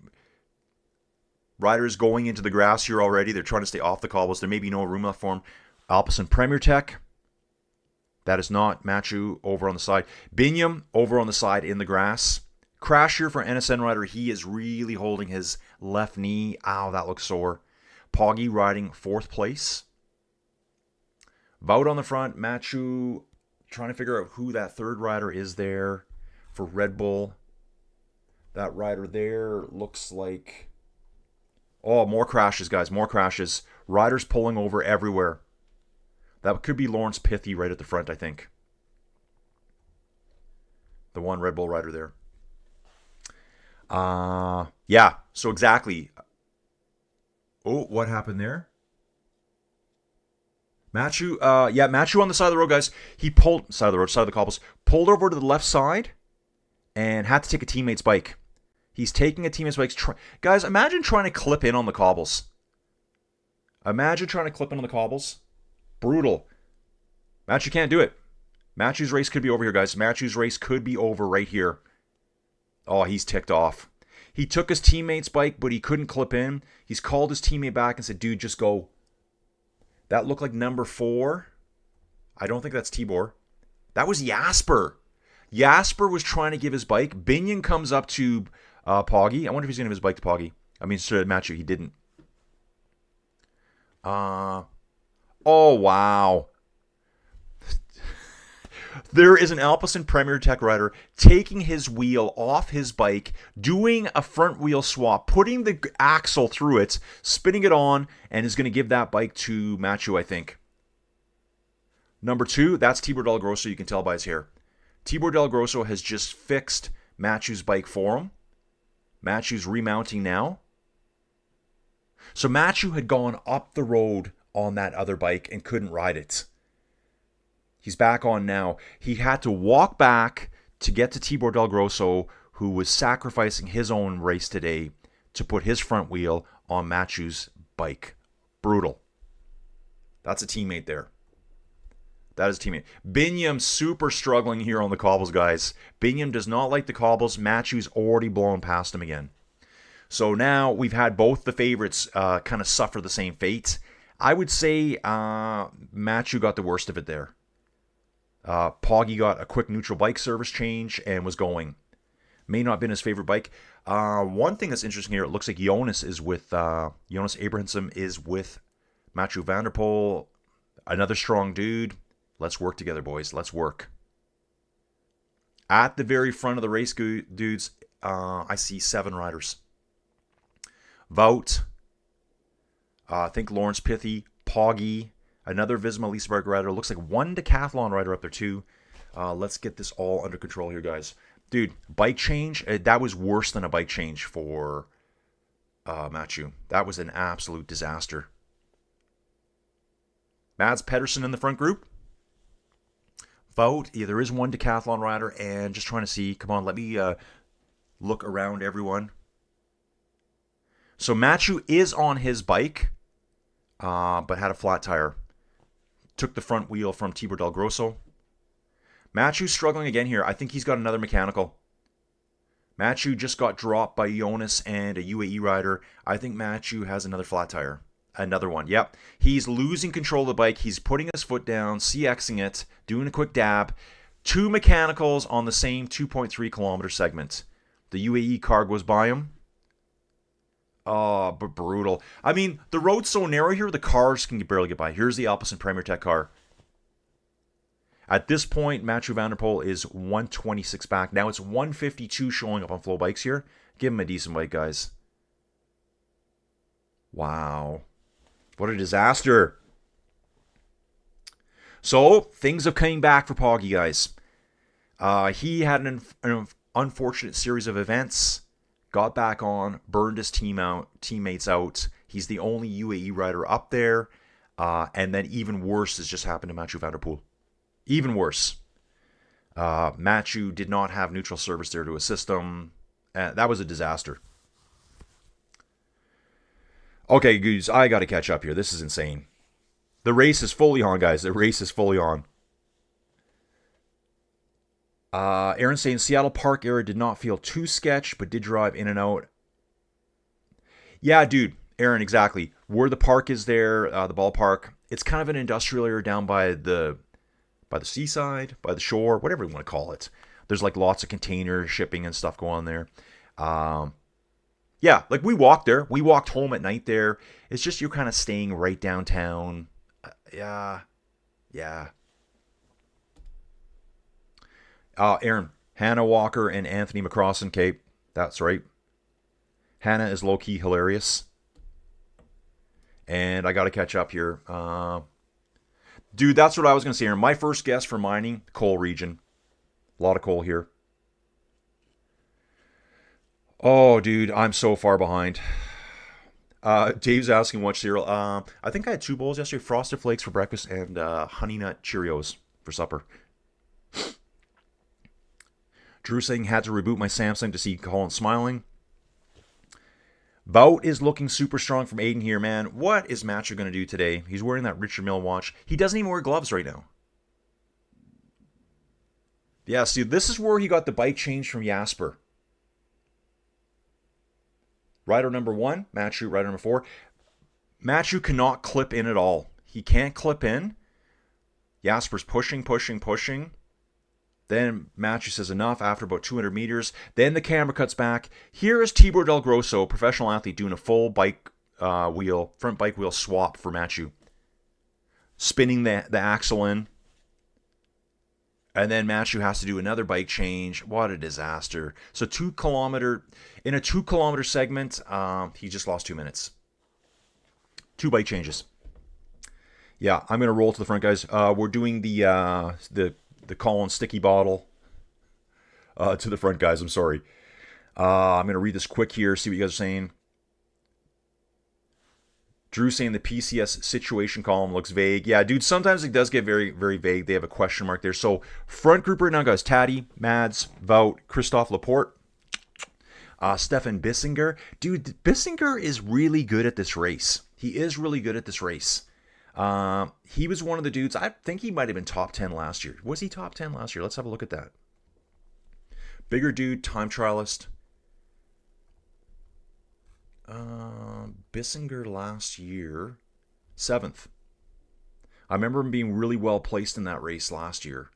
riders going into the grass here already. They're trying to stay off the cobbles. There may be no room left for them. Alpecin Premier Tech. That is not Mathieu over on the side. Binyam over on the side in the grass. Crash here for NSN rider. He is really holding his left knee. Ow, that looks sore. Poggy riding 4th place. Wout on the front. Mathieu trying to figure out who that third rider is there for Red Bull. That rider there looks like... Oh, more crashes, guys. More crashes. Riders pulling over everywhere. That could be Lawrence Pithy right at the front, I think. The one Red Bull rider there. Yeah, so exactly. Oh, what happened there? Mathieu, Mathieu on the side of the road, guys. He pulled, side of the cobbles, pulled over to the left side and had to take a teammate's bike. He's taking a teammate's bike. Guys, imagine trying to clip in on the cobbles. Imagine trying to clip in on the cobbles. Brutal. Mathieu can't do it. Mathieu's race could be over here, guys. Mathieu's race could be over right here. Oh, he's ticked off. He took his teammate's bike, but he couldn't clip in. He's called his teammate back and said, dude, just go. That looked like number 4. I don't think that's Tibor. That was Jasper. Jasper was trying to give his bike. Binion comes up to Poggy. I wonder if he's going to give his bike to Poggy. I mean, to Mathieu. He didn't. Oh, wow. There is an Alpecin Premier Tech rider taking his wheel off his bike, doing a front wheel swap, putting the axle through it, spinning it on, and is going to give that bike to Mathieu, I think. Number 2, that's Tibor Del Grosso, you can tell by his hair. Tibor Del Grosso has just fixed Mathieu's bike for him. Mathieu's remounting now. So Mathieu had gone up the road on that other bike and couldn't ride it. He's back on now. He had to walk back to get to Tibor Del Grosso, who was sacrificing his own race today to put his front wheel on Mathieu's bike. Brutal. That's a teammate there. That is a teammate. Binyam super struggling here on the cobbles, guys. Binyam does not like the cobbles. Mathieu's already blown past him again. So now we've had both the favorites kind of suffer the same fate. I would say Matthew got the worst of it there. Poggy got a quick neutral bike service change and was going. May not have been his favorite bike. One thing that's interesting here, it looks like Jonas Abrahamson is with Mathieu van der Poel. Another strong dude. Let's work together, boys. Let's work. At the very front of the race, dudes, I see 7 riders. Wout, I think Lawrence Pithy, Poggy, another Visma Leaseberg rider. Looks like 1 decathlon rider up there too. Let's get this all under control here, guys. Dude, bike change, that was worse than a bike change for Mathieu. That was an absolute disaster. Mads Pedersen in the front group. Wout, yeah, there is 1 decathlon rider, and just trying to see, come on, let me look around everyone. So Mathieu is on his bike, but had a flat tire. Took the front wheel from Tibor Del Grosso. Mathieu's struggling again here. I think he's got another mechanical. Mathieu just got dropped by Jonas and a UAE rider. I think Mathieu has another flat tire. Another one. Yep. He's losing control of the bike. He's putting his foot down, CXing it, doing a quick dab. 2 mechanicals on the same 2.3 kilometer segment. The UAE car goes by him. Oh, but brutal. I mean, the road's so narrow here, the cars can barely get by. Here's the Alpecin Premier Tech car. At this point, Mathieu van der Poel is 126 back. Now it's 152 showing up on Flow Bikes here. Give him a decent bike, guys. Wow. What a disaster. So, things are coming back for Poggy, guys. He had an unfortunate series of events. Got back on, burned his teammates out. He's the only UAE rider up there. And then even worse has just happened to Mathieu van der Poel. Even worse. Mathieu did not have neutral service there to assist him. That was a disaster. Okay, dudes, I got to catch up here. This is insane. The race is fully on, guys. The race is fully on. Aaron saying Seattle Park area did not feel too sketch, but did drive in and out. Yeah, dude. Aaron, exactly. Where the park is there, the ballpark, it's kind of an industrial area down by the seaside, by the shore, whatever you want to call it. There's like lots of container shipping and stuff going on there. Yeah, like we walked there. We walked home at night there. It's just you're kind of staying right downtown. Yeah. Aaron, Hannah Walker and Anthony McCrossan, Cape. That's right. Hannah is low-key hilarious. And I got to catch up here. Dude, that's what I was going to say, Aaron. My first guess for mining, coal region. A lot of coal here. Oh, dude, I'm so far behind. Dave's asking what cereal. I think I had 2 bowls yesterday. Frosted Flakes for breakfast and Honey Nut Cheerios for supper. Drew saying had to reboot my Samsung to see Colin smiling. Wout is looking super strong from Aiden here, man. What is Mathieu going to do today? He's wearing that Richard Mille watch. He doesn't even wear gloves right now. Yeah, see, this is where he got the bike change from Jasper. Rider number 1, Mathieu. Rider number 4. Mathieu cannot clip in at all. He can't clip in. Jasper's pushing. Then Mathieu says enough after about 200 meters. Then the camera cuts back. Here is Tibor Del Grosso, professional athlete, doing a full front bike wheel swap for Mathieu. Spinning the axle in. And then Mathieu has to do another bike change. What a disaster. So in a 2 kilometer segment, he just lost 2 minutes. 2 bike changes. Yeah, I'm going to roll to the front, guys. We're doing the Colin sticky bottle to the front, guys. I'm sorry. I'm going to read this quick here, see what you guys are saying. Drew saying the PCS situation column looks vague. Yeah, dude, sometimes it does get very, very vague. They have a question mark there. So, front group right now, guys. Taddy, Mads, Wout, Christophe Laporte, Stefan Bissinger. Dude, Bissinger is really good at this race. He is really good at this race. He was one of the dudes, I think he might have been top 10 last year. Was he top 10 last year? Let's have a look at that. Bigger dude, time trialist. Bissinger last year, 7th. I remember him being really well placed in that race last year.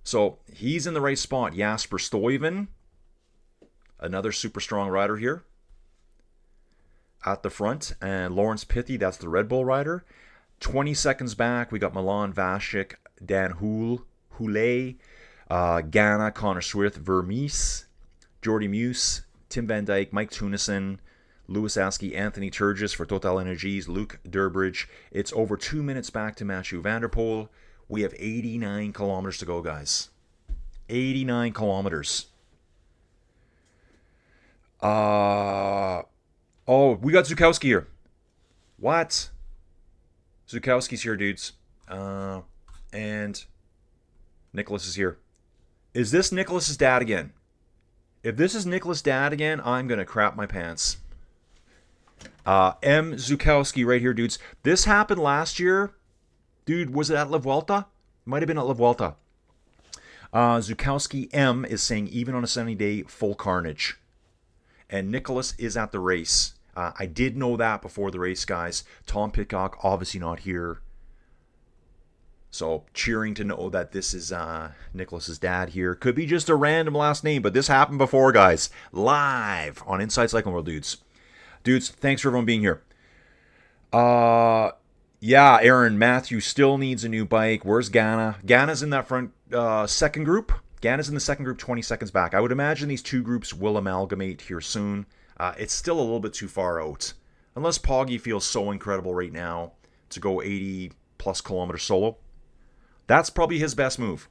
So he's in the right spot. Jasper Stuyven, another super strong rider here at the front. And Lawrence Pithy, that's the Red Bull rider. 20 seconds back, we got Milan Vasek, Dan Houlet, Ghana, Connor Swift, Vermees, Jordy Meuse, Tim Van Dyke, Mike Tunison, Lewis Askey, Anthony Turgis for Total Energies, Luke Durbridge. It's over 2 minutes back to Mathieu Van Der Poel. We have 89 kilometers to go, guys. 89 kilometers. Oh, we got Zukowski here. What? Zukowski's here, dudes. And Nicholas is here. Is this Nicholas's dad again? If this is Nicholas' dad again, I'm going to crap my pants. M. Zukowski right here, dudes. This happened last year. Dude, was it at La Vuelta? It might have been at La Vuelta. Zukowski M is saying, even on a sunny day, full carnage. And Nicholas is at the race. I did know that before the race, guys. Tom Pidcock, obviously not here. So, cheering to know that this is Nicholas's dad here. Could be just a random last name, but this happened before, guys. Live on Inside Cycling World, dudes. Dudes, thanks for everyone being here. Yeah, Aaron, Matthew still needs a new bike. Where's Ghana? Ghana's in that front second group. Ghana's in the second group 20 seconds back. I would imagine these two groups will amalgamate here soon. It's still a little bit too far out. Unless Poggy feels so incredible right now to go 80 plus kilometers solo. That's probably his best move.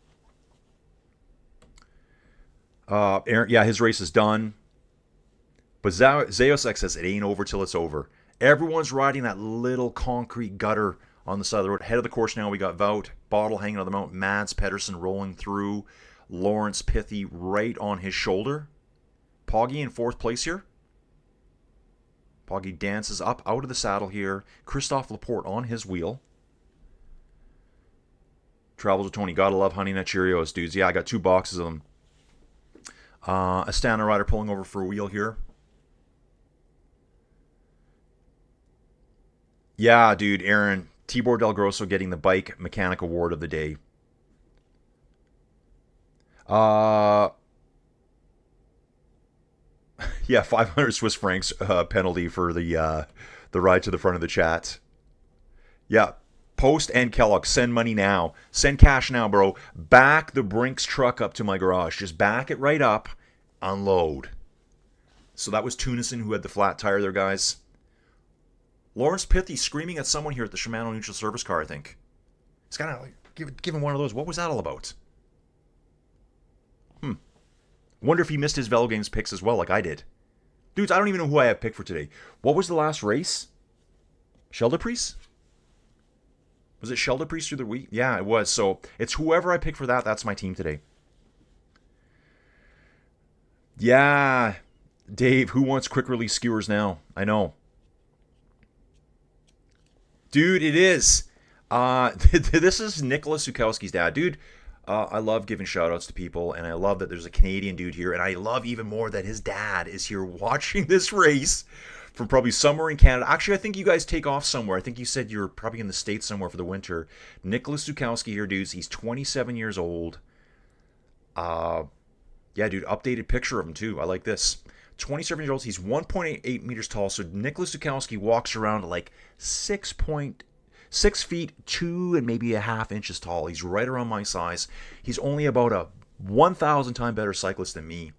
Aaron, yeah, his race is done. But Zeosek says it ain't over till it's over. Everyone's riding that little concrete gutter on the side of the road. Head of the course now, we got Wout, Bottle hanging on the mountain, Mads Pedersen rolling through, Lawrence Pithy right on his shoulder. Poggy in 4th place here. Poggy dances up out of the saddle here. Christophe Laporte on his wheel. Travels with Tony. Gotta love Honey Nut Cheerios, dudes. Yeah, I got 2 boxes of them. Astana rider pulling over for a wheel here. Yeah, dude, Aaron. Tibor Del Grosso getting the bike mechanic award of the day. Yeah, 500 Swiss francs penalty for the ride to the front of the chat. Yeah, Post and Kellogg, send money now. Send cash now, bro. Back the Brinks truck up to my garage. Just back it right up. Unload. So that was Tunison who had the flat tire there, guys. Lawrence Pithy screaming at someone here at the Shimano neutral service car, I think. He's kind of like, give him one of those. What was that all about? Wonder if he missed his VeloGames picks as well, like I did. Dudes, I don't even know who I have picked for today. What was the last race? Scheldeprijs? Was it Scheldeprijs through the week? Yeah, it was. So it's whoever I pick for that. That's my team today. Yeah, Dave, who wants quick release skewers now? I know. Dude, it is. This is Nicholas Zukowski's dad. Dude, I love giving shout-outs to people, and I love that there's a Canadian dude here, and I love even more that his dad is here watching this race from probably somewhere in Canada. Actually, I think you guys take off somewhere. I think you said you're probably in the States somewhere for the winter. Nicholas Zukowski here, dudes. He's 27 years old. Yeah, dude, updated picture of him, too. I like this. 27 years old. He's 1.8 meters tall. So Nicholas Zukowski walks around at like 6 feet 2 and maybe a half inches tall. He's right around my size. He's only about a 1,000 time better cyclist than me.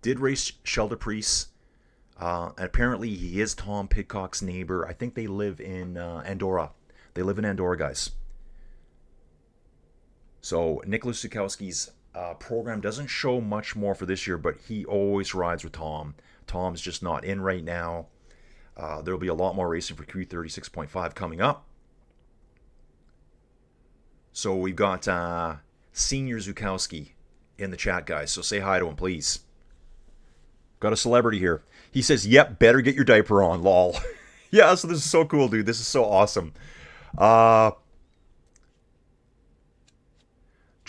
Did race Scheldeprijs. And apparently he is Tom Pidcock's neighbor. I think they live in Andorra. They live in Andorra, guys. So Nicholas Zukowski's program doesn't show much more for this year, but he always rides with Tom. Tom's just not in right now. There'll be a lot more racing for Q36.5 coming up. So we've got Senior Zukowski in the chat, guys. So say hi to him, please. Got a celebrity here. He says, yep, better get your diaper on, lol. Yeah, so this is so cool, dude. This is so awesome.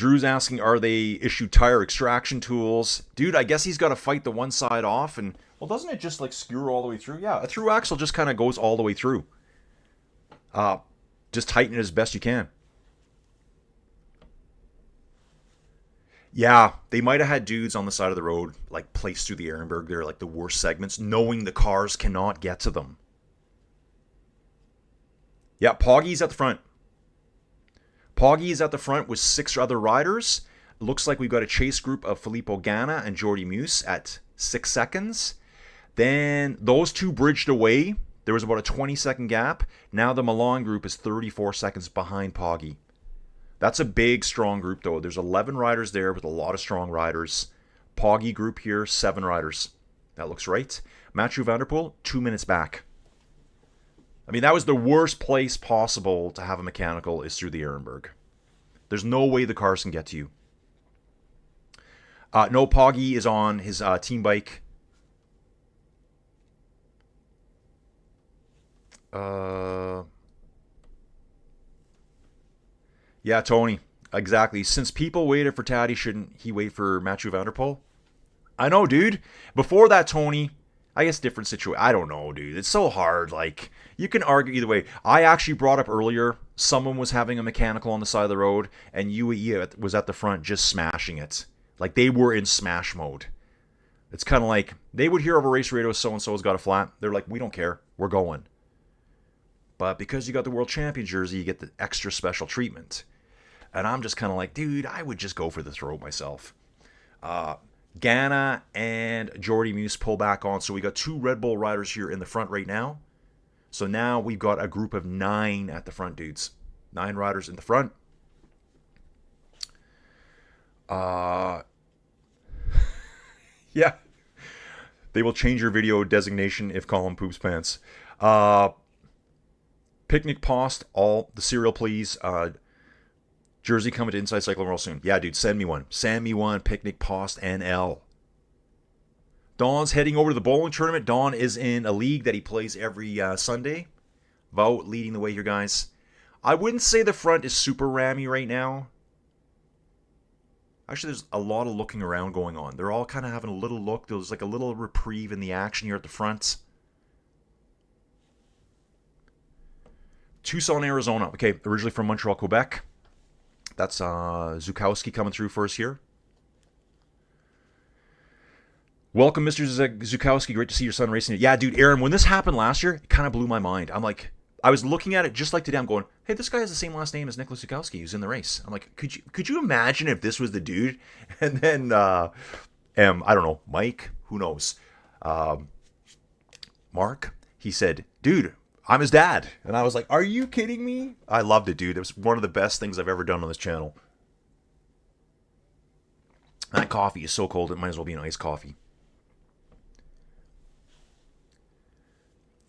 Drew's asking, are they issued tire extraction tools? Dude, I guess he's got to fight the one side off. And, well, doesn't it just, like, skewer all the way through? Yeah, a through axle just kind of goes all the way through. Just tighten it as best you can. Yeah, they might have had dudes on the side of the road, like, placed through the Arrenberg. They're, like, the worst segments, knowing the cars cannot get to them. Yeah, Poggy's at the front. Poggy is at the front with 6 other riders. Looks like we've got a chase group of Filippo Ganna and Jordi Meuse at 6 seconds. Then those two bridged away. There was about a 20-second gap. Now the Milan group is 34 seconds behind Poggy. That's a big, strong group, though. There's 11 riders there with a lot of strong riders. Poggy group here, 7 riders. That looks right. Mathieu van der Poel, 2 minutes back. I mean, that was the worst place possible to have a mechanical is through the Arrenberg. There's no way the cars can get to you. No, Poggy is on his team bike. Yeah, Tony. Exactly. Since people waited for Taddy, shouldn't he wait for Mathieu van der Poel? I know, dude. Before that, Tony, I guess different situation. I don't know, dude. It's so hard. Like, you can argue either way. I actually brought up earlier, someone was having a mechanical on the side of the road, and UAE was at the front just smashing it. Like, they were in smash mode. It's kind of like, they would hear over race radio, so-and-so's got a flat. They're like, we don't care. We're going. But because you got the world champion jersey, you get the extra special treatment. And I'm just kind of like, dude, I would just go for the throat myself. Ganna and Jordi Meuse pull back on. So we got 2 Red Bull riders here in the front right now. So now we've got a group of 9 at the front, dudes. 9 riders in the front. Yeah. They will change your video designation if Colin poops pants. Picnic Post, all the cereal, please. Jersey coming to Inside Cycling World soon. Yeah, dude, send me one. Send me one. Picnic Post NL. Don's heading over to the bowling tournament. Don is in a league that he plays every Sunday. Vout leading the way here, guys. I wouldn't say the front is super rammy right now. Actually, there's a lot of looking around going on. They're all kind of having a little look. There's like a little reprieve in the action here at the front. Tucson, Arizona. Okay, originally from Montreal, Quebec. That's Zukowski coming through for us here. Welcome, Mr. Zukowski. Great to see your son racing. Yeah, dude, Aaron, when this happened last year, it kind of blew my mind. I'm like, I was looking at it just like today. I'm going, hey, this guy has the same last name as Nicholas Zukowski, who's in the race. I'm like, could you imagine if this was the dude? And then, I don't know, Mike, who knows? Mark, he said, dude, I'm his dad. And I was like, are you kidding me? I loved it, dude. It was one of the best things I've ever done on this channel. That coffee is so cold, it might as well be an iced coffee.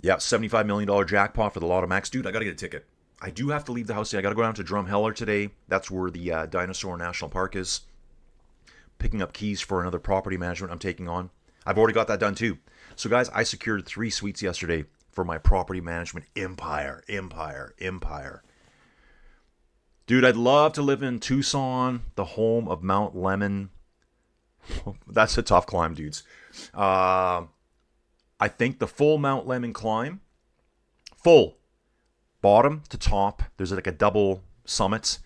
Yeah, $75 million jackpot for the Lotto Max. Dude, I got to get a ticket. I do have to leave the house today. I got to go down to Drumheller today. That's where the Dinosaur National Park is. Picking up keys for another property management I'm taking on. I've already got that done too. So guys, I secured 3 suites yesterday for my property management empire. Dude, I'd love to live in Tucson, the home of Mount Lemmon. That's a tough climb, dudes. I think the full Mount Lemmon climb, full, bottom to top, there's like a double summit.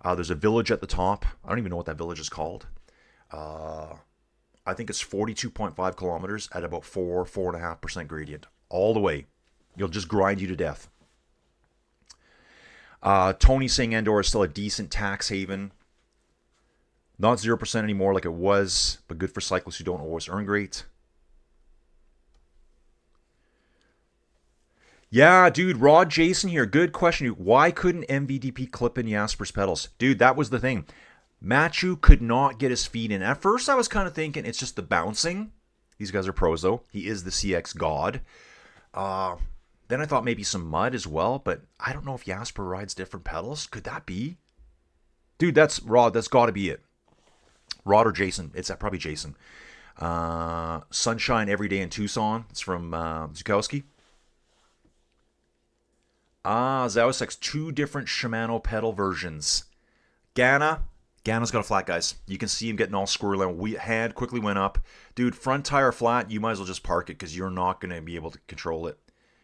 There's a village at the top. I don't even know what that village is called. I think it's 42.5 kilometers at about 4.5% gradient. All the way. You'll just grind you to death. Tony saying Andorra is still a decent tax haven. Not 0% anymore like it was, but good for cyclists who don't always earn great. Yeah, dude, Rod Jason here. Good question. Why couldn't MVDP clip in Jasper's pedals? Dude, that was the thing. Mathieu could not get his feet in. At first, I was kind of thinking it's just the bouncing. These guys are pros, though. He is the CX god. Then I thought maybe some mud as well, but I don't know if Jasper rides different pedals. Could that be? Dude, that's Rod. That's got to be it. Rod or Jason. It's probably Jason. Sunshine Every Day in Tucson. It's from Zukowski. Zausak's 2 different Shimano pedal versions. Ganna Gana's got a flat, guys. You can see him getting all squirrely. Hand quickly went up. Dude, front tire flat, you might as well just park it because you're not going to be able to control it.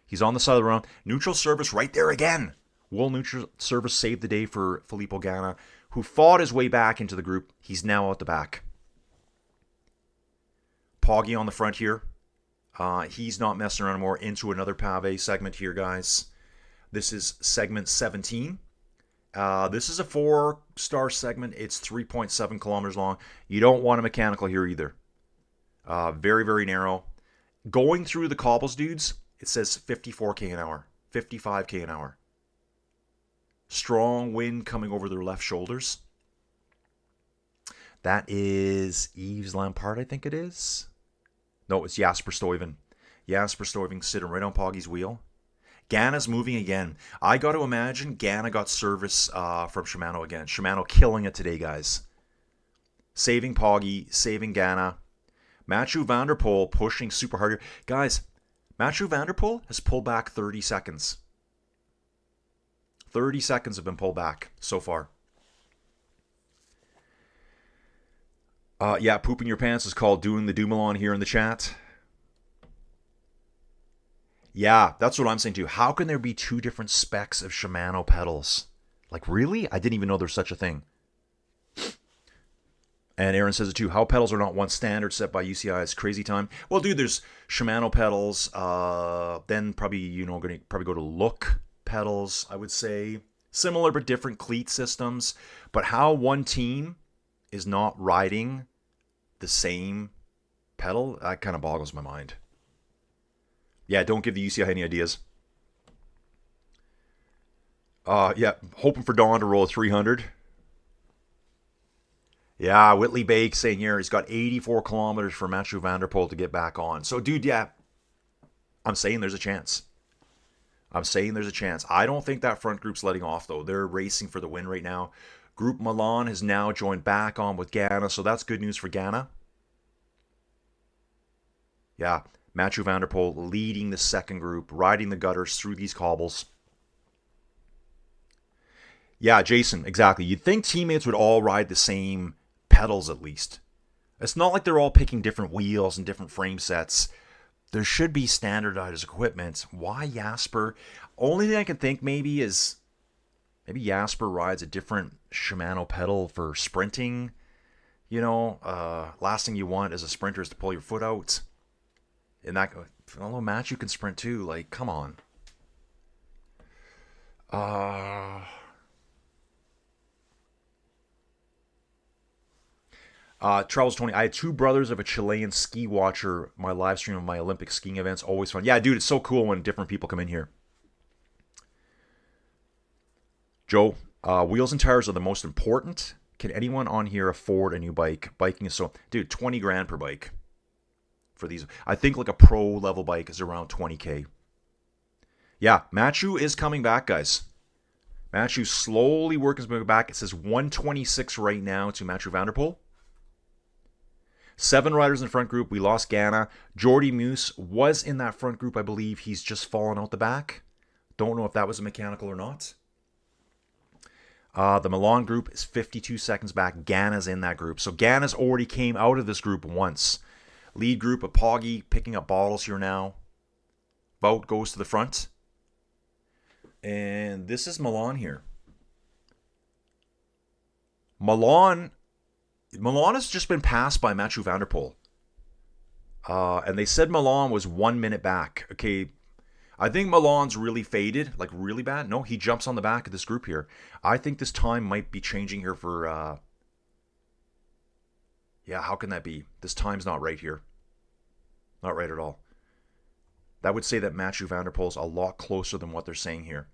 He's on the side of the road. Neutral service right there again. Will neutral service saved the day for Filippo Ganna, who fought his way back into the group. He's now out the back. Poggy on the front here. He's not messing around anymore. Into another pave segment here, guys. This is segment 17. This is a 4-star segment. It's 3.7 kilometers long. You don't want a mechanical here either. Very, very narrow. Going through the cobbles, dudes, it says 54k an hour. 55k an hour. Strong wind coming over their left shoulders. That is Yves Lampard, I think it is. No, it's Jasper Stuyven. Jasper Stuyven sitting right on Poggy's wheel. Ganna's moving again. I got to imagine Ganna got service from Shimano again. Shimano killing it today, guys. Saving Poggy, saving Ganna. Mathieu van der Poel pushing super hard here. Guys, Mathieu van der Poel has pulled back 30 seconds. 30 seconds have been pulled back so far. Yeah, pooping your pants is called doing the Dumoulin here in the chat. Yeah, that's what I'm saying too. How can there be two different specs of Shimano pedals? Like, really? I didn't even know there's such a thing. And Aaron says it too. How pedals are not one standard set by UCI is crazy time. Well, dude, there's Shimano pedals. Then probably, going to probably go to Look pedals, I would say. Similar but different cleat systems. But how one team is not riding the same pedal, that kind of boggles my mind. Yeah, don't give the UCI any ideas. Yeah, hoping for Dawn to roll a 300. Yeah, Whitley Bake saying here he's got 84 kilometers for Mathieu van der Poel to get back on. So, dude, yeah, I'm saying there's a chance. I don't think that front group's letting off, though. They're racing for the win right now. Group Milan has now joined back on with Ganna, so that's good news for Ganna. Yeah, Mathieu van der Poel leading the second group, riding the gutters through these cobbles. Yeah, Jason, exactly. You'd think teammates would all ride the same pedals at least. It's not like they're all picking different wheels and different frame sets. There should be standardized equipment. Why Jasper? Only thing I can think maybe is maybe Jasper rides a different Shimano pedal for sprinting. Last thing you want as a sprinter is to pull your foot out. And that, although Mathieu can sprint too, like, come on. Charles 20, I had two brothers of a Chilean ski watcher. My live stream of my Olympic skiing events, always fun. Yeah, dude, it's so cool when different people come in here. Joe, wheels and tires are the most important. Can anyone on here afford a new bike? Biking is so... Dude, 20 grand per bike. For these, I think like a pro level bike is around 20k. Yeah, Mathieu is coming back, guys. Mathieu slowly working his way back. It says 126 right now to Mathieu van der Poel. 7 riders in the front group. We lost Ganna. Jordi Meus was in that front group, I believe. He's just fallen out the back. Don't know if that was a mechanical or not. The Milan group is 52 seconds back. Ganna's in that group. So Ganna's already came out of this group once. Lead group of Poggy picking up bottles here now. Wout goes to the front. And this is Milan here. Milan has just been passed by Mathieu van der Poel. And they said Milan was 1 minute back. Okay, I think Milan's really faded, like really bad. No, he jumps on the back of this group here. I think this time might be changing here for... Yeah, how can that be? This time's not right here. Not right at all. That would say that Mathieu van der Poel's a lot closer than what they're saying here.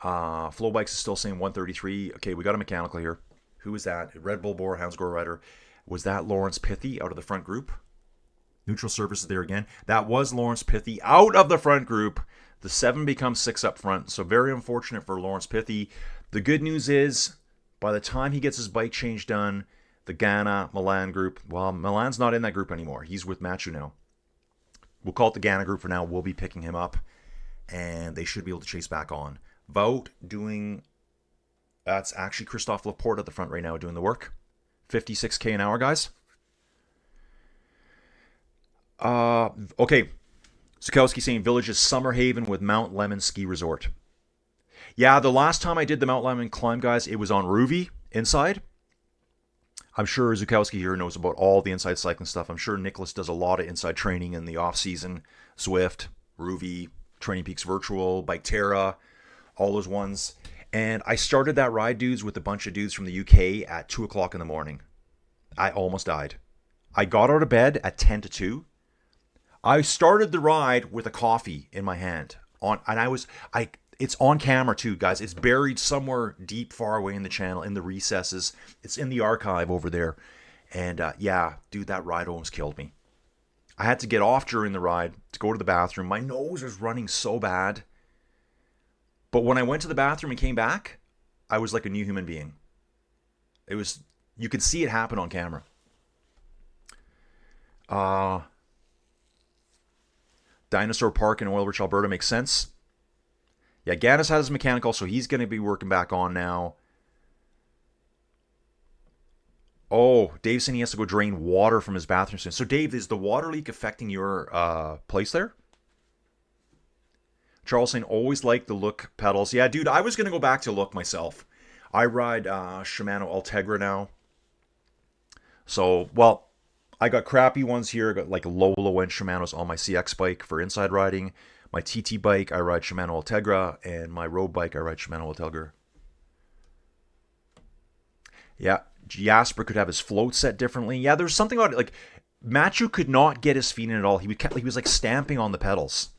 Flowbikes is still saying 133. Okay, we got a mechanical here. Who is that? Red Bull Bor, Hansgrohe rider. Was that Lawrence Pithy out of the front group? Neutral service is there again. That was Lawrence Pithy out of the front group. The 7 becomes 6 up front. So very unfortunate for Lawrence Pithy. The good news is, by the time he gets his bike change done, the Ganna Milan group, well, Milan's not in that group anymore. He's with Mathieu now. We'll call it the Ganna group for now. We'll be picking him up, and they should be able to chase back on. Wout doing That's actually Christophe Laporte at the front right now doing the work. 56K an hour, guys. Okay. Zukowski saying Village's summer haven with Mount Lemon Ski Resort. Yeah, the last time I did the Mount Lemon climb, guys, it was on Roubaix inside. I'm sure Zukowski here knows about all the inside cycling stuff. I'm sure Nicholas does a lot of inside training in the off-season. Zwift, Roubaix, Training Peaks Virtual, Bike Terra, all those ones. And I started that ride, dudes, with a bunch of dudes from the UK at 2 o'clock in the morning. I almost died. I got out of bed at 10 to 2. I started the ride with a coffee in my hand. It's on camera too, guys. It's buried somewhere deep, far away in the channel, in the recesses. It's in the archive over there. And yeah, dude, that ride almost killed me. I had to get off during the ride to go to the bathroom. My nose was running so bad. But when I went to the bathroom and came back, I was like a new human being. You could see it happen on camera. Dinosaur Park in Oil Rich, Alberta makes sense. Yeah, Gaddis has his mechanical, so he's going to be working back on now. Oh, Dave's saying he has to go drain water from his bathroom soon. So, Dave, is the water leak affecting your place there? Charles saying, always like the Look pedals. Yeah, dude, I was going to go back to Look myself. I ride Shimano Ultegra now. So, well, I got crappy ones here. I got like low-end Shimanos on my CX bike for inside riding. My TT bike, I ride Shimano Ultegra. And my road bike, I ride Shimano Ultegra. Yeah, Jasper could have his float set differently. Yeah, there's something about it. Like, Matthew could not get his feet in at all. He was like stamping on the pedals.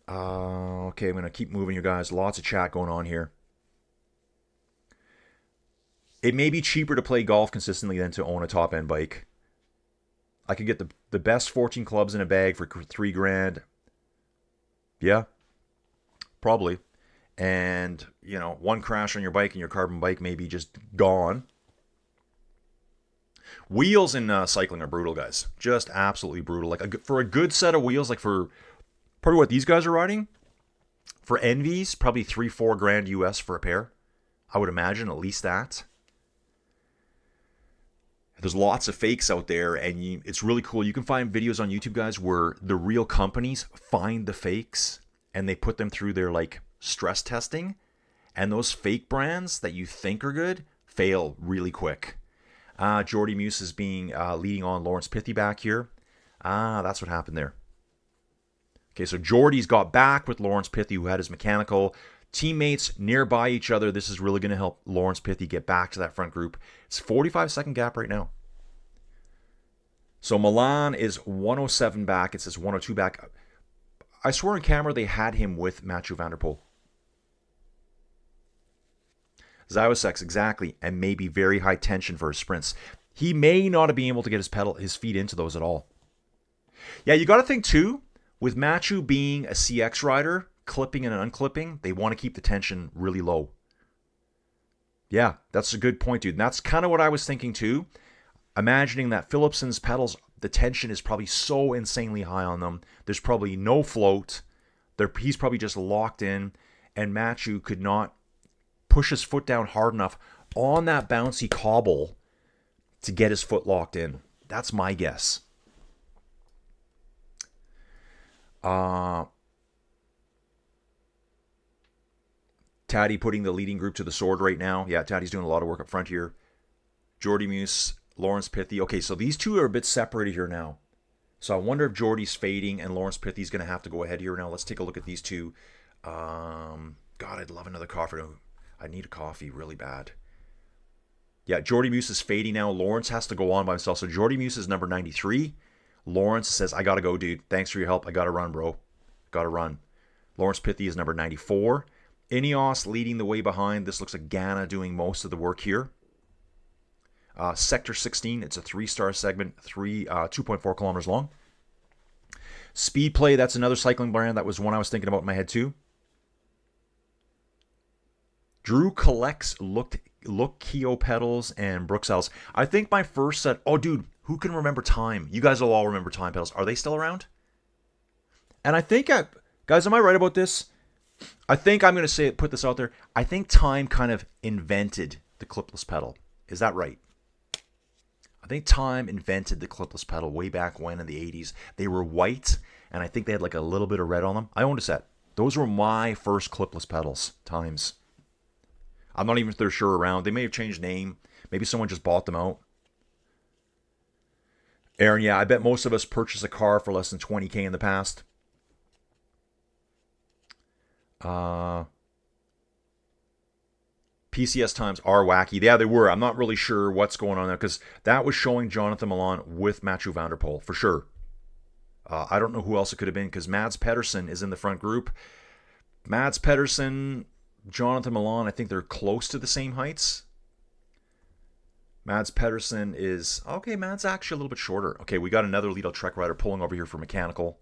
Okay, I'm going to keep moving, you guys. Lots of chat going on here. It may be cheaper to play golf consistently than to own a top-end bike. I could get the best 14 clubs in a bag for $3,000. Yeah, probably. And, you know, one crash on your bike and your carbon bike may be just gone. Wheels in cycling are brutal, guys. Just absolutely brutal. Like, for a good set of wheels, like for probably what these guys are riding, for Envies, probably $3-4 US for a pair. I would imagine at least that. There's lots of fakes out there, and it's really cool. You can find videos on YouTube, guys, where the real companies find the fakes and they put them through their like stress testing, and those fake brands that you think are good fail really quick. Jordy Muse is leading on Lawrence Pithy back here. That's what happened there. Okay, so Jordy's got back with Lawrence Pithy, who had his mechanical. Teammates nearby each other. This is really going to help Lawrence Pithy get back to that front group. It's 45-second gap right now. So Milan is 107 back. It says 102 back. I swear on camera they had him with Mathieu van der Poel. Zywasex, exactly, and maybe very high tension for his sprints. He may not have been able to get his feet into those at all. Yeah, you got to think too, with Mathieu being a CX rider, clipping and unclipping, they want to keep the tension really low. Yeah, that's a good point, dude. And that's kind of what I was thinking too. Imagining that Philipsen's pedals, the tension is probably so insanely high on them. There's probably no float. He's probably just locked in, and Mathieu could not push his foot down hard enough on that bouncy cobble to get his foot locked in. That's my guess. Taddy putting the leading group to the sword right now. Yeah, Taddy's doing a lot of work up front here. Jordy Muse, Lawrence Pithy. Okay, so these two are a bit separated here now. So I wonder if Jordy's fading and Lawrence Pithy's going to have to go ahead here now. Let's take a look at these two. God, I'd love another coffee. I need a coffee really bad. Yeah, Jordy Muse is fading now. Lawrence has to go on by himself. So Jordy Muse is number 93. Lawrence says, I got to go, dude. Thanks for your help. I got to run, bro. Got to run. Lawrence Pithy is number 94. Ineos leading the way behind. This looks like Ghana doing most of the work here. Sector 16, it's a 3-star segment, 2.4 kilometers long. Speedplay, that's another cycling brand. That was one I was thinking about in my head too. Drew collects Look Keo pedals and Brooksels. I think my first set. Oh, dude, who can remember Time? You guys will all remember Time pedals. Are they still around? And I think, guys, am I right about this? I think I'm going to put this out there. I think time kind of invented the clipless pedal. Is that right? I think time invented the clipless pedal way back when in the 80s. They were white, and I think they had like a little bit of red on them. I owned a set. Those were my first clipless pedals, Times. I'm not even if they're sure around. They may have changed name. Maybe someone just bought them out. Aaron, yeah, I bet most of us purchased a car for less than 20K in the past. PCS times are wacky. Yeah, they were. I'm not really sure what's going on there because that was showing Jonathan Milan with Mathieu van der Poel for sure. I don't know who else it could have been because Mads Pedersen is in the front group. Mads Pedersen, Jonathan Milan, I think they're close to the same heights. Mads Pedersen is... Okay, Mads actually a little bit shorter. Okay, we got another Lidl Trek rider pulling over here for mechanical.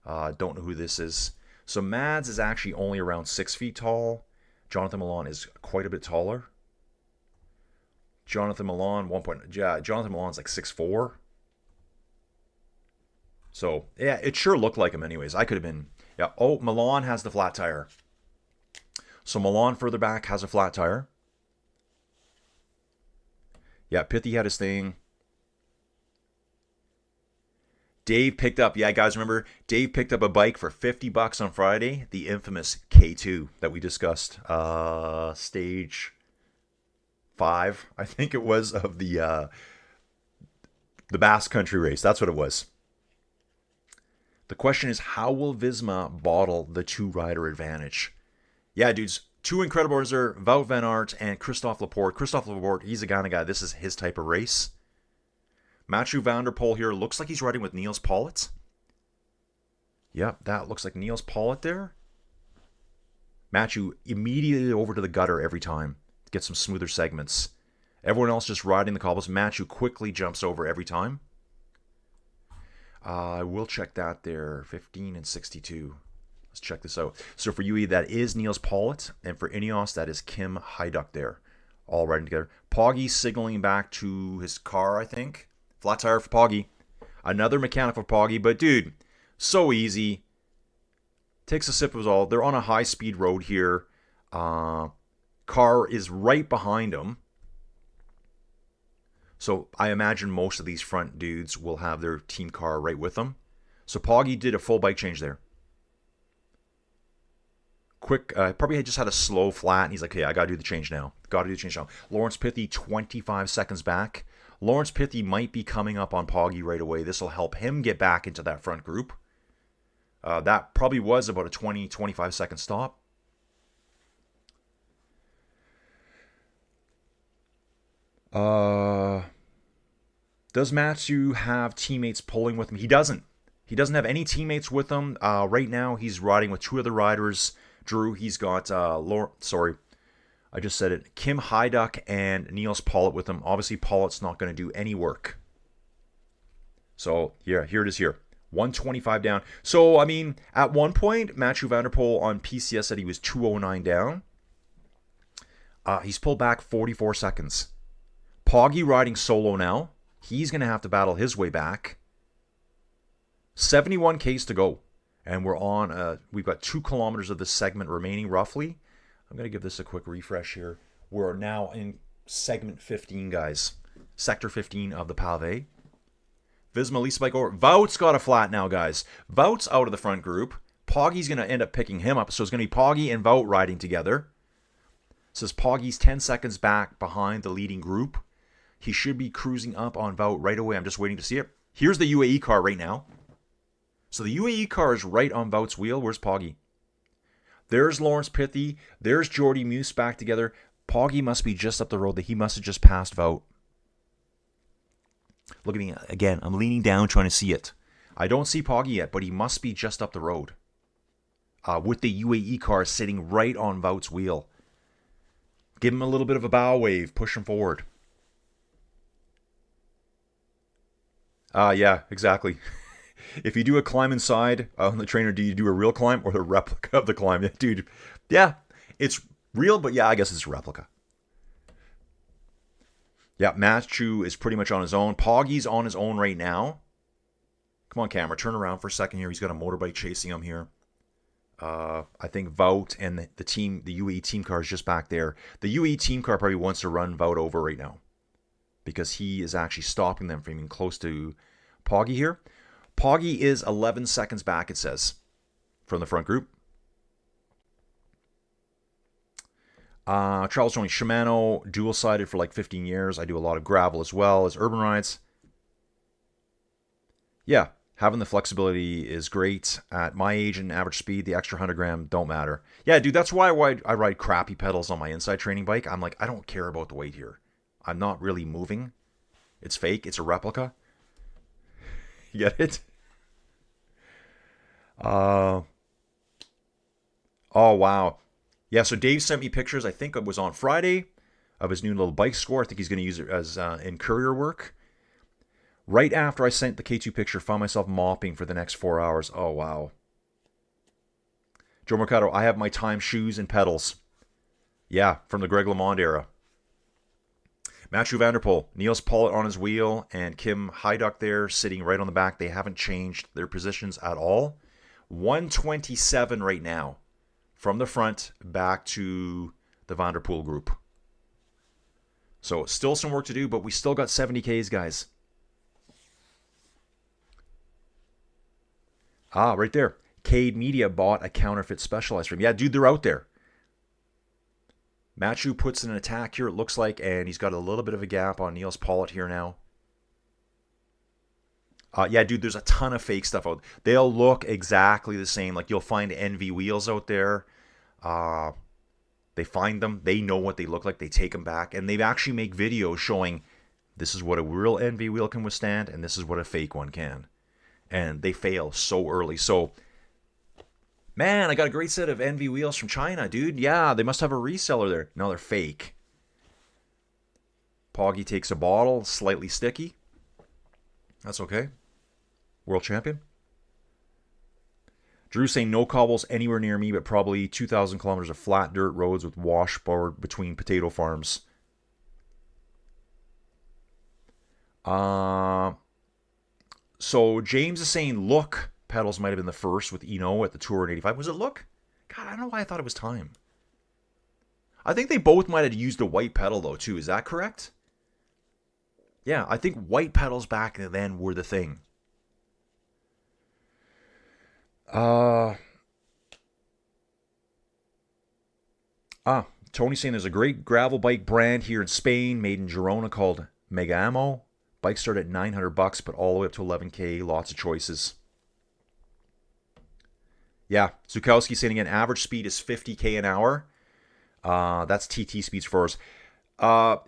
Don't know who this is. So Mads is actually only around 6 feet tall. Jonathan Milan is quite a bit taller. Jonathan Milan, Jonathan Milan's like 6'4". So, yeah, it sure looked like him anyways. I could have been... Yeah, oh, Milan has the flat tire. So Milan further back has a flat tire. Yeah, Pithy had his thing. Dave picked up, yeah, guys, remember, Dave picked up a bike for $50 on Friday, the infamous K2 that we discussed. Stage 5, I think it was, of the Basque Country race. That's what it was. The question is, how will Visma bottle the two-rider advantage? Yeah, dudes, two incredible riders are Wout van Aert and Christophe Laporte. Christophe Laporte, he's a kind of guy. This is his type of race. Mathieu van der Poel here looks like he's riding with Niels Pollitt. Yep, that looks like Niels Pollitt there. Mathieu immediately over to the gutter every time to get some smoother segments. Everyone else just riding the cobbles. Mathieu quickly jumps over every time. I will check that there. 15 and 62. Let's check this out. So for UE, that is Niels Pollitt. And for Ineos, that is Kim Heiduck there. All riding together. Poggy signaling back to his car, I think. Flat tire for Poggy. Another mechanic for Poggy. But, dude, so easy. Takes a sip of his all. They're on a high-speed road here. Car is right behind him. So I imagine most of these front dudes will have their team car right with them. So Poggy did a full bike change there. Quick, probably just had a slow flat, and he's like, hey, I got to do the change now. Lawrence Pithy, 25 seconds back. Lawrence Pithy might be coming up on Poggy right away. This will help him get back into that front group. That probably was about a 20-25 second stop. Does Mathieu have teammates pulling with him? He doesn't. He doesn't have any teammates with him. Right now, he's riding with two other riders. Drew, he's got, I just said it. Kim Heiduck and Niels Pollitt with him. Obviously, Pollitt's not going to do any work. So, yeah, here it is here. 125 down. So, I mean, at one point, Mathieu van der Poel on PCS said he was 209 down. He's pulled back 44 seconds. Poggy riding solo now. He's going to have to battle his way back. 71 Ks to go. And we're on, we've got 2 kilometers of this segment remaining roughly. I'm going to give this a quick refresh here. We're now in segment 15, guys. Sector 15 of the Pavé. Visma lease bike over. Wout's got a flat now, guys. Wout's out of the front group. Poggy's going to end up picking him up. So it's going to be Poggy and Wout riding together. Says Poggy's 10 seconds back behind the leading group. He should be cruising up on Wout right away. I'm just waiting to see it. Here's the UAE car right now. So the UAE car is right on Wout's wheel. Where's Poggy? There's Lawrence Pithy. There's Jordy Muse back together. Poggy must be just up the road. He must have just passed Wout. Look at me again. I'm leaning down trying to see it. I don't see Poggy yet, but he must be just up the road. With the UAE car sitting right on Wout's wheel. Give him a little bit of a bow wave. Push him forward. Yeah, exactly. If you do a climb inside on the trainer, do you do a real climb or the replica of the climb? Dude, yeah, it's real, but yeah, I guess it's a replica. Yeah, Mathieu is pretty much on his own. Poggy's on his own right now. Come on, camera, turn around for a second here. He's got a motorbike chasing him here. I think Wout and the team, the UAE team car is just back there. The UAE team car probably wants to run Wout over right now because he is actually stopping them from being close to Poggy here. Poggy is 11 seconds back, it says, from the front group. Travel's showing Shimano, dual-sided for like 15 years. I do a lot of gravel as well as urban rides. Yeah, having the flexibility is great. At my age and average speed, the extra 100 gram don't matter. Yeah, dude, that's why I ride crappy pedals on my inside training bike. I'm like, I don't care about the weight here. I'm not really moving. It's fake. It's a replica. You get it? Oh, wow. Yeah, so Dave sent me pictures, I think it was on Friday, of his new little bike score. I think he's going to use it as in courier work. Right after I sent the K2 picture, found myself mopping for the next 4 hours. Oh, wow. Joe Mercado, I have my time shoes and pedals. Yeah, from the Greg LeMond era. Matthew Vanderpool, Niels Pollitt on his wheel, and Kim Heiduck there sitting right on the back. They haven't changed their positions at all. 127 right now. From the front back to the Vanderpool group. So still some work to do, but we still got 70 Ks, guys. Ah, right there. Cade Media bought a counterfeit Specialized frame. Yeah, dude, they're out there. Matthew puts in an attack here, it looks like, and he's got a little bit of a gap on Niels Pollitt here now. Yeah, dude, there's a ton of fake stuff out. They'll look exactly the same. Like, you'll find NV wheels out there. They find them. They know what they look like. They take them back. And they actually make videos showing this is what a real NV wheel can withstand, and this is what a fake one can. And they fail so early. So, man, I got a great set of NV wheels from China, dude. Yeah, they must have a reseller there. No, they're fake. Poggy takes a bottle, slightly sticky. That's okay. World champion. Drew saying no cobbles anywhere near me, but probably 2,000 kilometers of flat dirt roads with washboard between potato farms. So James is saying Look pedals might have been the first with Eno at the Tour in 85. Was it Look? God, I don't know why I thought it was Time. I think they both might have used a white pedal though too. Is that correct? Yeah, I think white pedals back then were the thing. Tony saying there's a great gravel bike brand here in Spain made in Girona called Mega Ammo. Bikes start at $900, but all the way up to 11K. Lots of choices. Yeah, Zukowski saying again, average speed is 50K an hour. That's TT speeds for us.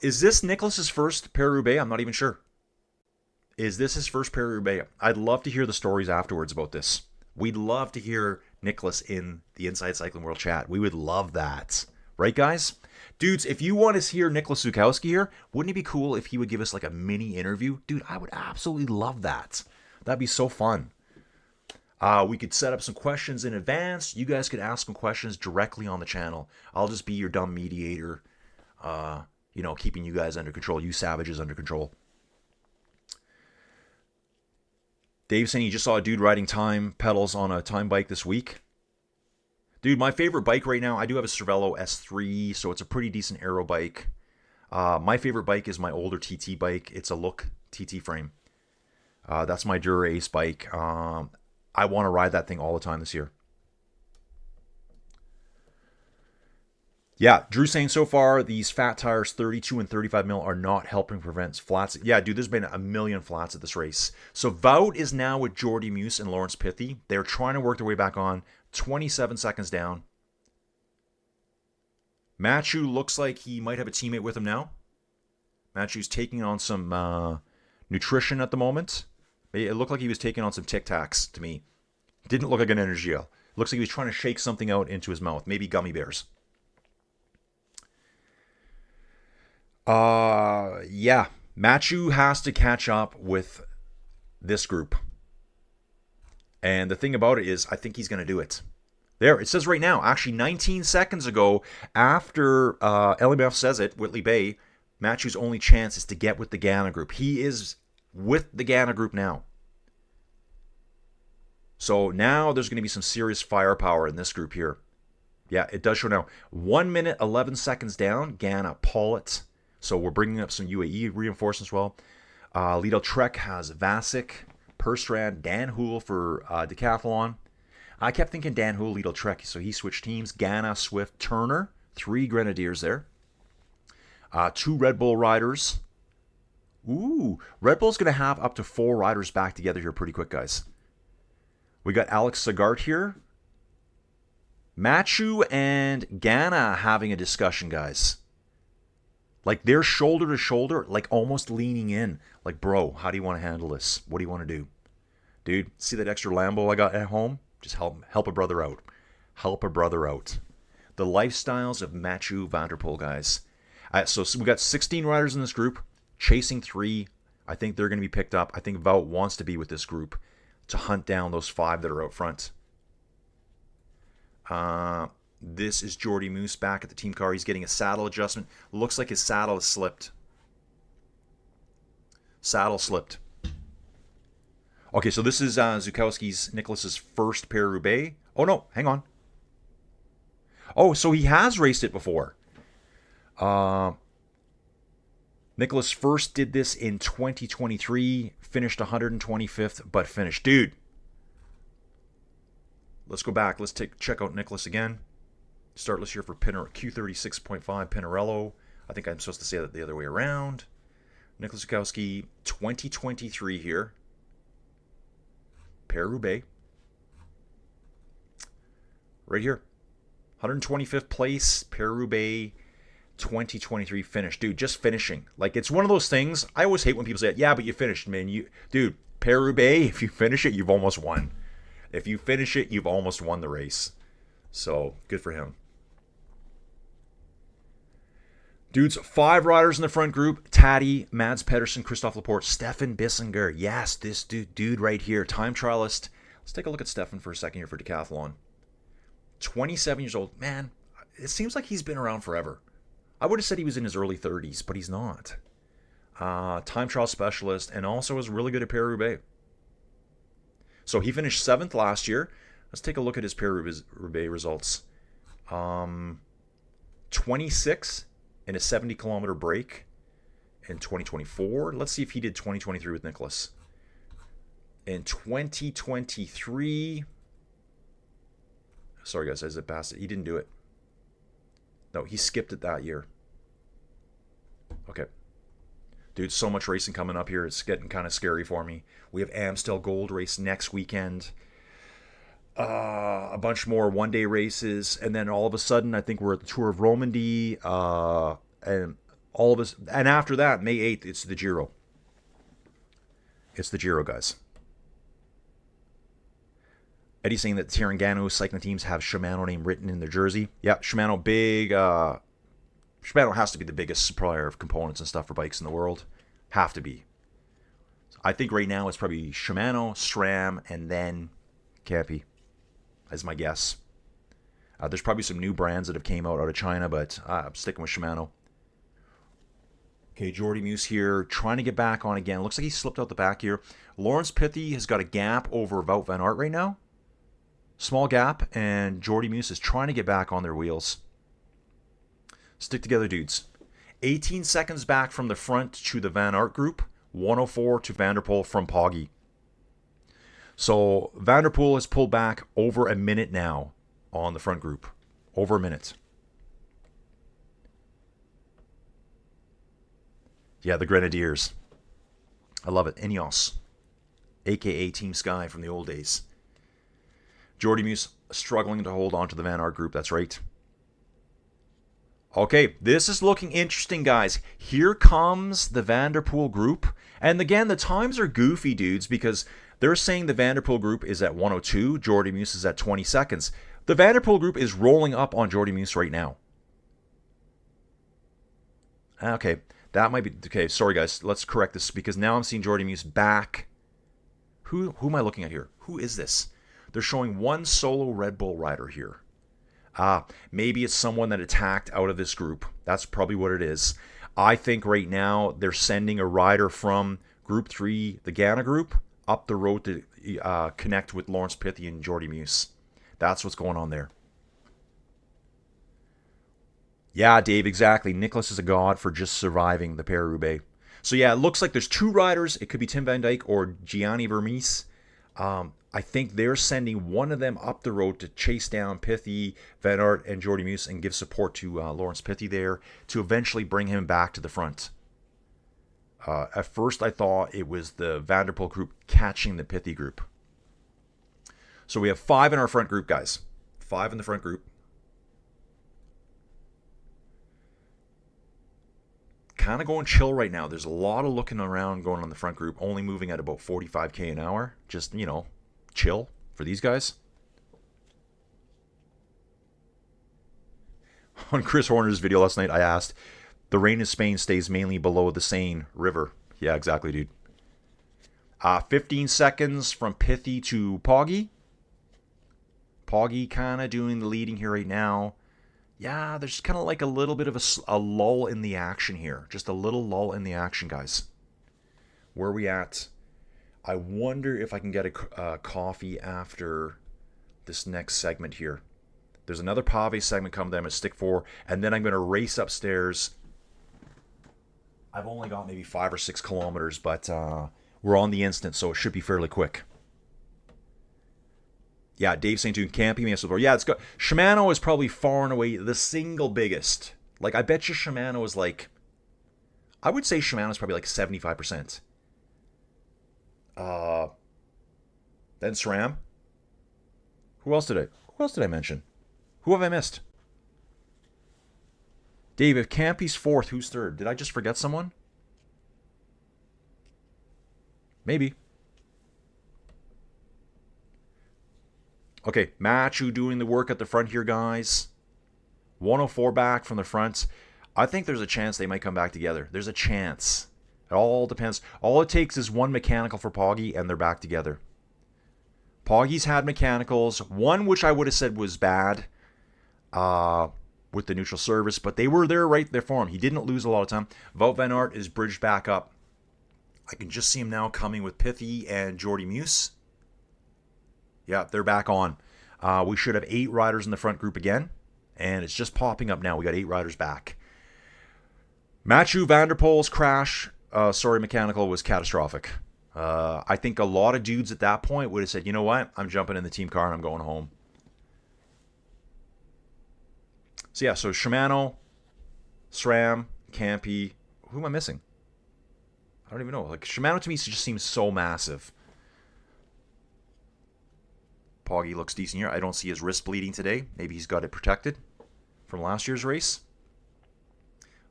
Is this Nicholas's first Paris-Roubaix? I'm not even sure. Is this his first Paris-Roubaix? I'd love to hear the stories afterwards about this. We'd love to hear Nicholas in the Inside Cycling World chat. We would love that. Right, guys? Dudes, if you want to hear Nicholas Zukowski here, wouldn't it be cool if he would give us like a mini interview? Dude, I would absolutely love that. That'd be so fun. We could set up some questions in advance. You guys could ask some questions directly on the channel. I'll just be your dumb mediator, keeping you guys under control, you savages under control. Dave saying he just saw a dude riding time pedals on a time bike this week. Dude, my favorite bike right now, I do have a Cervelo S3, so it's a pretty decent aero bike. My favorite bike is my older TT bike. It's a Look TT frame. That's my Dura Ace bike. I want to ride that thing all the time this year. Yeah, Drew saying so far, these fat tires, 32 and 35 mil, are not helping prevent flats. Yeah, dude, there's been a million flats at this race. So Wout is now with Jordy Muse and Lawrence Pithy. They're trying to work their way back on. 27 seconds down. Matthew looks like he might have a teammate with him now. Matthew's taking on some nutrition at the moment. It looked like he was taking on some Tic Tacs to me. Didn't look like an energy gel. Looks like he was trying to shake something out into his mouth. Maybe gummy bears. Yeah. Matthew has to catch up with this group. And the thing about it is, I think he's going to do it. There, it says right now, actually 19 seconds ago, after LMF says it, Whitley Bay, Matthew's only chance is to get with the Ghana group. He is with the Ghana group now. So now there's going to be some serious firepower in this group here. Yeah, it does show now. 1 minute, 11 seconds down. Ghana, Pollitt. So we're bringing up some UAE reinforcements as well. Lido Trek has Vasic, Perstrand, Dan Houle for decathlon. I kept thinking Dan Houle, Lido Trek, so he switched teams. Ghana, Swift, Turner. 3 Grenadiers there. 2 Red Bull riders. Ooh, Red Bull's going to have up to 4 riders back together here pretty quick, guys. We got Alex Sagart here. Machu and Ghana having a discussion, guys. Like, they're shoulder to shoulder, like almost leaning in. Like, bro, how do you want to handle this? What do you want to do? Dude, see that extra Lambo I got at home? Just help a brother out. Help a brother out. The lifestyles of Machu Van der Poel, guys. So we got 16 riders in this group, chasing 3. I think they're going to be picked up. I think Wout wants to be with this group to hunt down those 5 that are out front. This is Jordy Moose back at the team car. He's getting a saddle adjustment. Looks like his saddle has slipped. Saddle slipped. Okay, so this is Zukowski's, Nicholas's first Paris-Roubaix. Oh, no, hang on. Oh, so he has raced it before. Nicholas first did this in 2023, finished 125th, but finished. Dude, let's go back. Let's check out Nicholas again. Start list here for Q36.5 Pinarello. I think I'm supposed to say that the other way around. Nicholas Zukowski, 2023 here. Paris-Roubaix. Right here. 125th place, Paris-Roubaix, 2023 finish. Dude, just finishing. Like, it's one of those things. I always hate when people say, yeah, but you finished, man. Dude, Paris-Roubaix, if you finish it, you've almost won. If you finish it, you've almost won the race. So, good for him. Dudes, 5 riders in the front group. Taddy, Mads Pedersen, Christophe Laporte, Stefan Bissinger. Yes, this dude right here. Time trialist. Let's take a look at Stefan for a second here for decathlon. 27 years old. Man, it seems like he's been around forever. I would have said he was in his early 30s, but he's not. Time trial specialist, and also is really good at Paris-Roubaix. So he finished 7th last year. Let's take a look at his Paris-Roubaix results. 26 in a 70-kilometer break in 2024. Let's see if he did 2023 with Nicholas. In 2023... Sorry, guys, I zipped past it. He didn't do it. No, he skipped it that year. Okay. Dude, so much racing coming up here. It's getting kind of scary for me. We have Amstel Gold race next weekend. A bunch more one-day races. And then all of a sudden, I think we're at the Tour of Romandy. And all of us. And after that, May 8th, it's the Giro. It's the Giro, guys. Eddie's saying that Tirangano cycling teams have Shimano name written in their jersey. Yeah, Shimano big. Shimano has to be the biggest supplier of components and stuff for bikes in the world. Have to be. I think right now it's probably Shimano, SRAM, and then Campy, as my guess. There's probably some new brands that have came out of China, but I'm sticking with Shimano. Okay, Jordy Muse here, trying to get back on again. Looks like he slipped out the back here. Lawrence Pithy has got a gap over Wout van Aert right now. Small gap, and Jordy Muse is trying to get back on their wheels. Stick together, dudes. 18 seconds back from the front to the Van Aert group. 104 to Van der Poel from Poggy. So Van der Poel has pulled back over a minute now on the front group. Over a minute. Yeah, the Grenadiers. I love it. Ineos. A.K.A. Team Sky from the old days. Jordy Muse struggling to hold on to the Van Aert group. That's right. Okay, this is looking interesting, guys. Here comes the Van der Poel group. And again, the times are goofy, dudes, because they're saying the Van der Poel group is at 102. Jordy Muse is at 20 seconds. The Van der Poel group is rolling up on Jordy Muse right now. Okay, that might be... Okay, sorry, guys. Let's correct this, because now I'm seeing Jordy Muse back. Who am I looking at here? Who is this? They're showing one solo Red Bull rider here. Maybe it's someone that attacked out of this group. That's probably what it is. I think right now they're sending a rider from Group 3, the Ghana group, up the road to connect with Lawrence Pithy and Jordy Muse. That's what's going on there. Yeah, Dave, exactly. Nicholas is a god for just surviving the Paris-Roubaix. So yeah, it looks like there's 2 riders. It could be Tim Van Dijk or Gianni Vermees. I think they're sending one of them up the road to chase down Pithy, Van Aert, and Jordy Muse and give support to Lawrence Pithy there to eventually bring him back to the front. At first, I thought it was the Van der Poel group catching the Pithy group. So we have 5 in our front group, guys. 5 in the front group. Kind of going chill right now. There's a lot of looking around going on the front group, only moving at about 45k an hour. Just, you know, chill for these guys. On Chris Horner's video last night, I asked, the rain in Spain stays mainly below the Seine River. Yeah, exactly, dude. 15 seconds from Pithy to Poggy. Poggy kind of doing the leading here right now. Yeah, there's kind of like a little bit of a lull in the action here. Just a little lull in the action, guys. Where are we at? I wonder if I can get a coffee after this next segment here. There's another Pave segment coming that I'm going to stick for, and then I'm going to race upstairs. I've only got maybe 5 or 6 kilometers, but we're on the instant, so it should be fairly quick. Yeah, Dave St. Tune, Campy, Master. Yeah, it's got Shimano is probably far and away the single biggest. Like, I bet you Shimano is like, I would say Shimano is probably like 75%. Then SRAM. Who else did I mention? Who have I missed? Dave, if Campy's 4th, who's 3rd? Did I just forget someone? Maybe. Okay, Machu doing the work at the front here, guys. 104 back from the front. I think there's a chance they might come back together. There's a chance. It all depends. All it takes is one mechanical for Poggy, and they're back together. Poggy's had mechanicals. One which I would have said was bad with the neutral service, but they were there right there for him. He didn't lose a lot of time. Wout van Aert is bridged back up. I can just see him now coming with Pithy and Jordy Muse. Yeah, they're back on. We should have 8 riders in the front group again. And it's just popping up now. We got 8 riders back. Mathieu van der Poel's crash, mechanical, was catastrophic. I think a lot of dudes at that point would have said, you know what? I'm jumping in the team car and I'm going home. So yeah, so Shimano, SRAM, Campy. Who am I missing? I don't even know. Like, Shimano to me just seems so massive. Poggy looks decent here. I don't see his wrist bleeding today. Maybe he's got it protected from last year's race.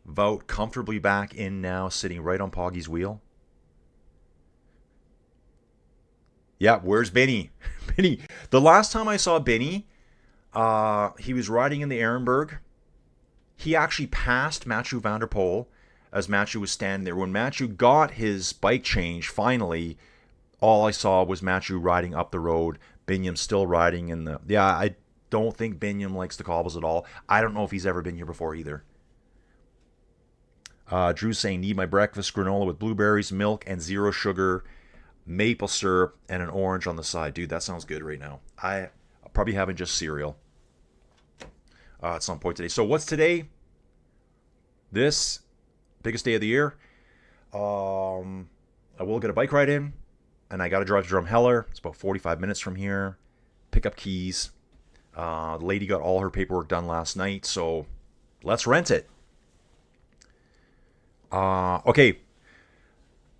Wout comfortably back in now, sitting right on Poggy's wheel. Yeah, where's Benny? Benny. The last time I saw Benny, he was riding in the Arrenberg. He actually passed Mathieu van der Poel as Mathieu was standing there. When Mathieu got his bike change, finally, all I saw was Mathieu riding up the road. Binyam still riding in the... Yeah, I don't think Binyam likes the cobbles at all. I don't know if he's ever been here before either. Drew's saying, need my breakfast granola with blueberries, milk, and 0 sugar, maple syrup, and an orange on the side. Dude, that sounds good right now. I'm probably having just cereal at some point today. So what's today? This biggest day of the year. I will get a bike ride in. And I got to drive to Drumheller. It's about 45 minutes from here. Pick up keys. The lady got all her paperwork done last night, so let's rent it. Okay.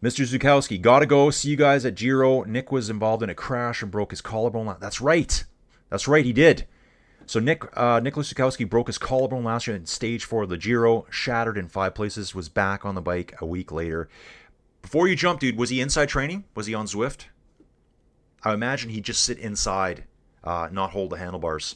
Mr. Zukowski, gotta go. See you guys at Giro. Nick was involved in a crash and broke his collarbone. That's right. That's right, he did. So Nicholas Zukowski broke his collarbone last year in stage 4 of the Giro. Shattered in 5 places. Was back on the bike a week later. Before you jump, dude, was he inside training? Was he on Zwift? I imagine he'd just sit inside, not hold the handlebars.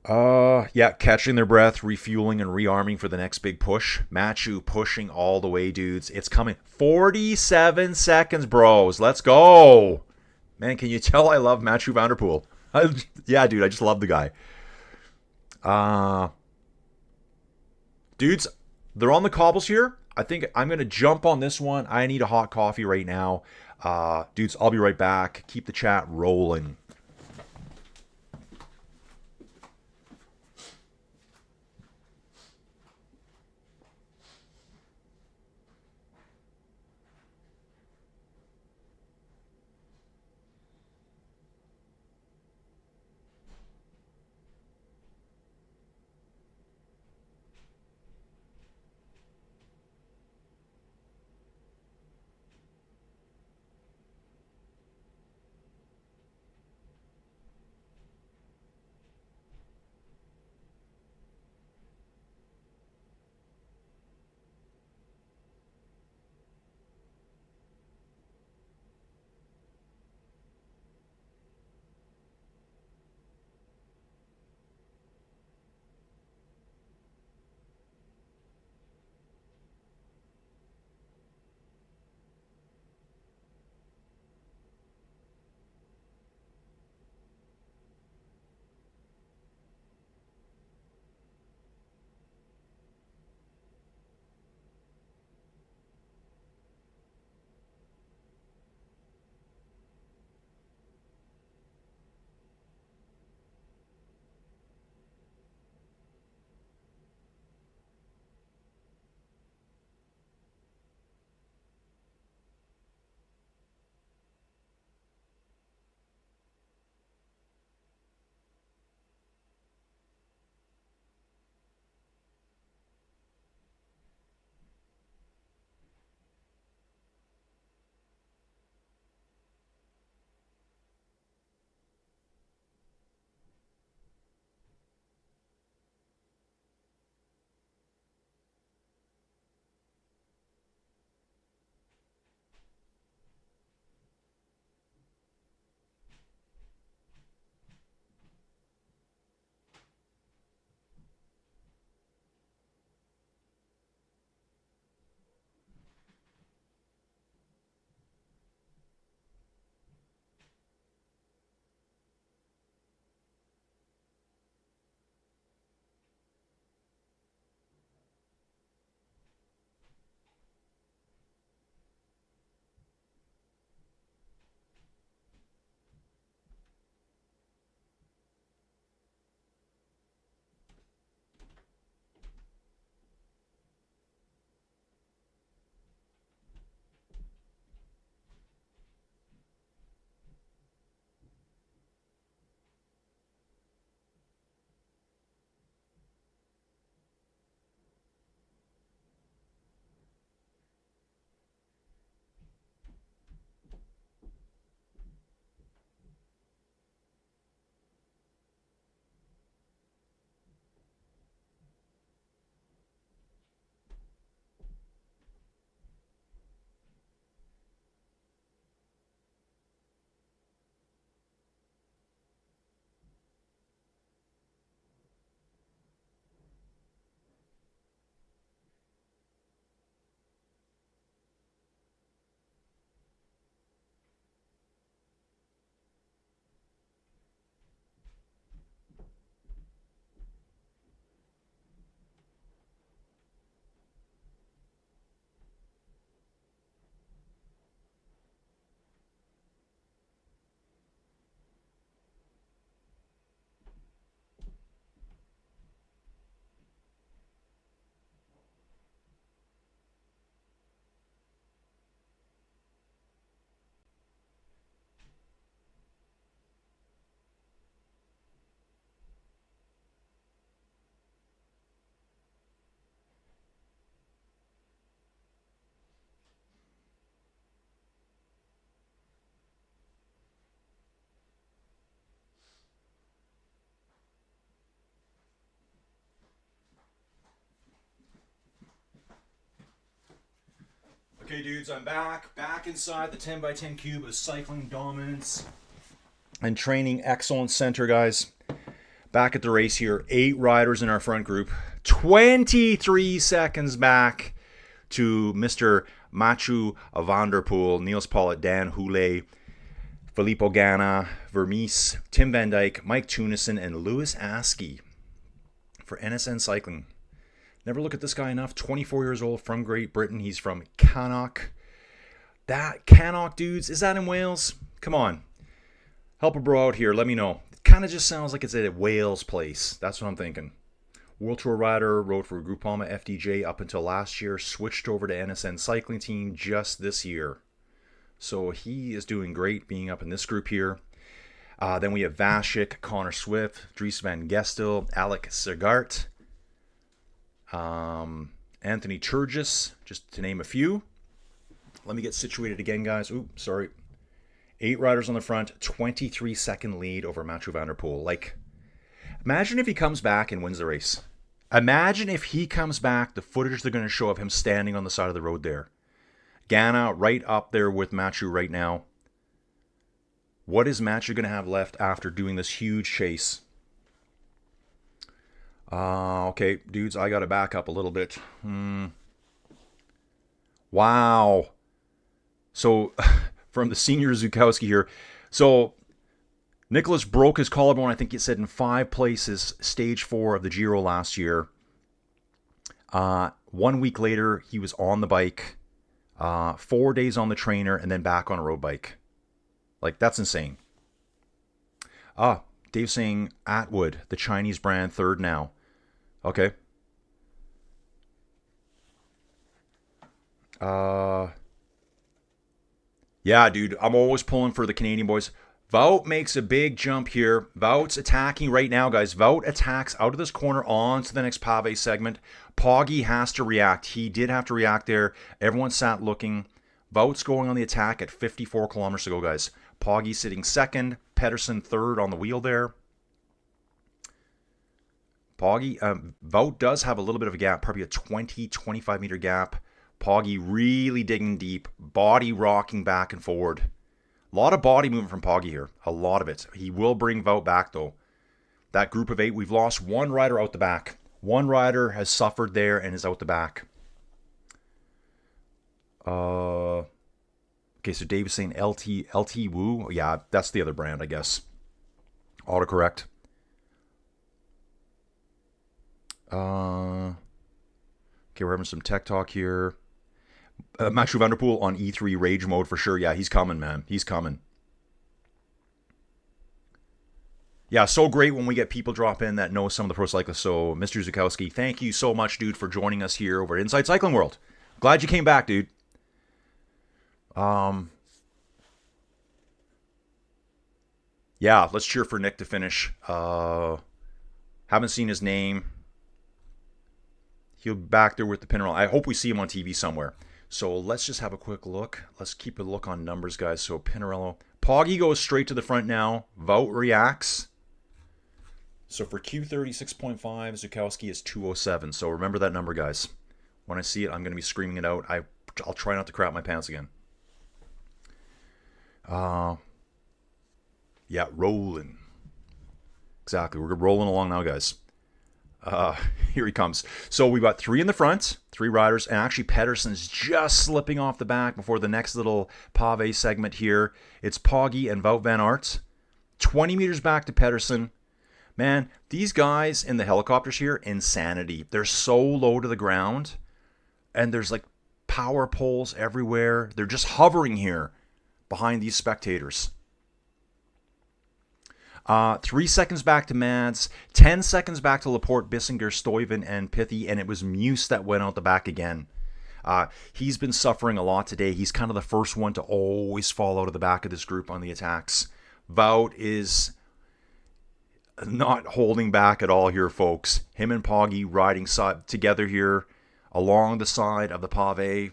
Yeah, catching their breath, refueling, and rearming for the next big push. Mathieu pushing all the way, dudes. It's coming. 47 seconds, bros. Let's go. Man, can you tell I love Mathieu van der Poel? Yeah, dude, I just love the guy. Dudes... They're on the cobbles here. I think I'm going to jump on this one. I need a hot coffee right now. Dudes, I'll be right back. Keep the chat rolling. Okay, dudes, I'm back inside the 10 by 10 cube of cycling dominance and training excellence center, guys. Back at the race here, 8 riders in our front group, 23 seconds back to Mr. Mathieu van der Poel, Niels Pollitt, Dan Houlet, Filippo Ganna, Vermees, Tim Van Dijk, Mike Tunison, and Lewis Askey for NSN Cycling. Never look at this guy enough. 24 years old, from Great Britain. He's from Cannock. That Cannock, dudes, is that in Wales? Come on. Help a bro out here. Let me know. It kind of just sounds like it's at a Wales place. That's what I'm thinking. World Tour rider, rode for Groupama FDJ up until last year. Switched over to NSN cycling team just this year. So he is doing great being up in this group here. Then we have Vashik, Connor Swift, Dries van Gestel, Alec Segart, Anthony Turgis, just to name a few. Let me get situated again, guys. Oops, sorry. 8 riders on the front, 23-second lead over Mathieu van der Poel. Like, imagine if he comes back and wins the race. Imagine if he comes back, the footage they're going to show of him standing on the side of the road there. Ghana right up there with Mathieu right now. What is Mathieu going to have left after doing this huge chase? Okay, dudes, I got to back up a little bit. Wow. So, from the senior Zukowski here. So, Nicholas broke his collarbone, I think it said, in 5 places, stage 4 of the Giro last year. 1 week later, he was on the bike. 4 days on the trainer, and then back on a road bike. Like, that's insane. Dave's saying Atwood, the Chinese brand, 3rd now. Okay. Yeah, dude, I'm always pulling for the Canadian boys. Wout makes a big jump here. Wout's attacking right now, guys. Wout attacks out of this corner onto the next pave segment. Poggy has to react. He did have to react there. Everyone sat looking. Wout's going on the attack at 54 kilometers to go, guys. Poggy sitting 2nd. Pedersen 3rd on the wheel there. Poggy, Wout does have a little bit of a gap, probably a 20-25 meter gap. Poggy really digging deep, body rocking back and forward. A lot of body movement from Poggy here. A lot of it. He will bring Wout back, though. That group of 8, we've lost 1 rider out the back. 1 rider has suffered there and is out the back. Okay, so Dave is saying LT Woo. Yeah, that's the other brand, I guess. Autocorrect. Okay, we're having some tech talk here. Mathieu van der Poel on E3 rage mode for sure. Yeah, he's coming, man. He's coming. Yeah, so great when we get people drop in that know some of the pro cyclists. So, Mr. Zukowski, thank you so much, dude, for joining us here over at Inside Cycling World. Glad you came back, dude. Yeah, let's cheer for Nick to finish. Haven't seen his name. He'll be back there with the pin roll. I hope we see him on TV somewhere. So let's just have a quick look. Let's keep a look on numbers, guys. So Pinarello. Poggy goes straight to the front now. Wout reacts. So for Q36.5, Zukowski is 207. So remember that number, guys. When I see it, I'm going to be screaming it out. I'll try not to crap my pants again. Yeah, rolling. Exactly. We're rolling along now, guys. Here he comes. So we've got 3 in the front, 3 riders, and actually Pedersen's just slipping off the back before the next little pave segment here. It's Poggy and Wout van Aert. 20 meters back to Pedersen. Man, these guys in the helicopters here, insanity. They're so low to the ground, and there's like power poles everywhere. They're just hovering here behind these spectators. 3 seconds back to Mads, 10 seconds back to Laporte, Bissinger, Stuyven, and Pithy, and it was Muse that went out the back again. He's been suffering a lot today. He's kind of the first one to always fall out of the back of this group on the attacks. Wout is not holding back at all here, folks. Him and Poggy riding together here along the side of the pave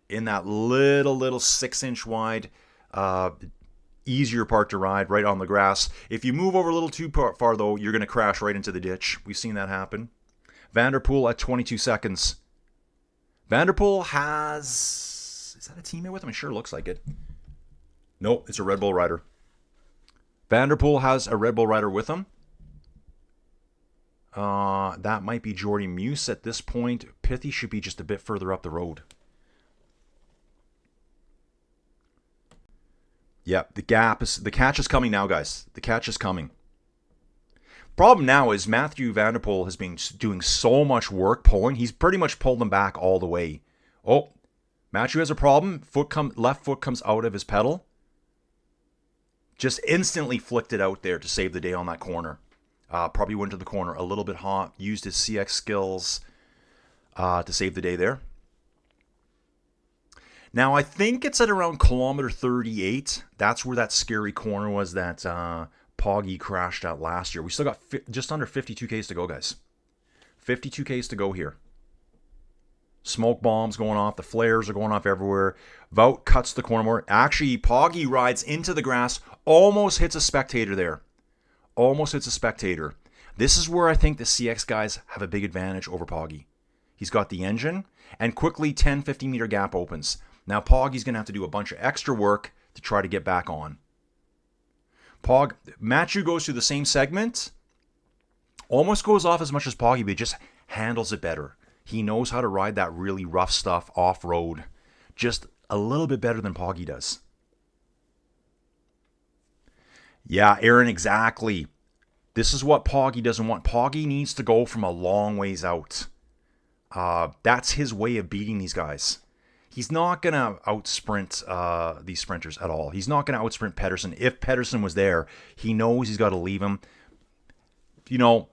in that little 6-inch wide easier part to ride right on the grass. If you move over a little too far, though, you're going to crash right into the ditch. We've seen that happen. Van der Poel at 22 seconds. Van der Poel has... Is that a teammate with him? It sure looks like it. Nope, it's a Red Bull rider. Van der Poel has a Red Bull rider with him. That might be Jordy Muse at this point. Pithy should be just a bit further up the road. Yeah, the catch is coming now, guys. The catch is coming. Problem now is Matthew Van Der Poel has been doing so much work pulling. He's pretty much pulled them back all the way. Oh, Matthew has a problem. Left foot comes out of his pedal. Just instantly flicked it out there to save the day on that corner. Probably went to the corner a little bit hot. Used his CX skills to save the day there. Now, I think it's at around kilometer 38. That's where that scary corner was that Poggy crashed at last year. We still got just under 52Ks to go, guys. 52Ks to go here. Smoke bombs going off. The flares are going off everywhere. Wout cuts the corner more. Actually, Poggy rides into the grass. Almost hits a spectator there. Almost hits a spectator. This is where I think the CX guys have a big advantage over Poggy. He's got the engine, and quickly 10-15 meter gap opens. Now Poggy's going to have to do a bunch of extra work to try to get back on. Matthew goes through the same segment. Almost goes off as much as Poggy, but just handles it better. He knows how to ride that really rough stuff off-road just a little bit better than Poggy does. Yeah, Aaron, exactly. This is what Poggy doesn't want. Poggy needs to go from a long ways out. That's his way of beating these guys. He's not going to out-sprint these sprinters at all. He's not going to out-sprint Pedersen. If Pedersen was there, he knows he's got to leave him. You know,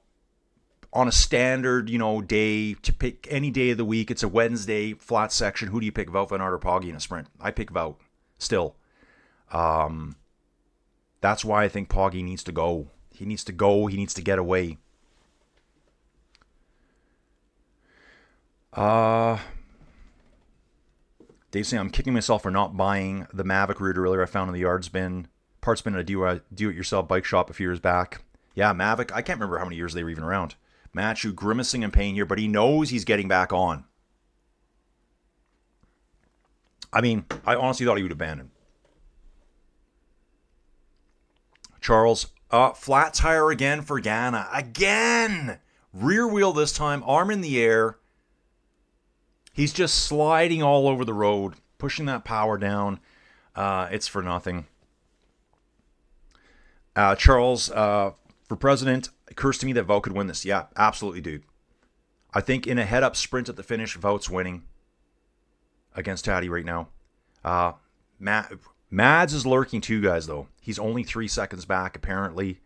on a standard, day, to pick any day of the week, it's a Wednesday, flat section. Who do you pick, Wout van Aert or Poggy in a sprint? I pick Wout, still. That's why I think Poggy needs to go. He needs to go. He needs to get away. Dave saying, I'm kicking myself for not buying the Mavic rear derailleur I found in the yards bin. Parts bin at a do-it-yourself bike shop a few years back. Yeah, Mavic, I can't remember how many years they were even around. Matthew grimacing in pain here, but he knows he's getting back on. I mean, I honestly thought he would abandon. Charles, flat tire again for Ghana. Again! Rear wheel this time, arm in the air. He's just sliding all over the road, pushing that power down. It's for nothing. Charles, for president, it occurs to me that Wout could win this. Yeah, absolutely, dude. I think in a head-up sprint at the finish, Wout's winning against Taddy right now. Mads is lurking too, guys, though. He's only 3 seconds back, apparently.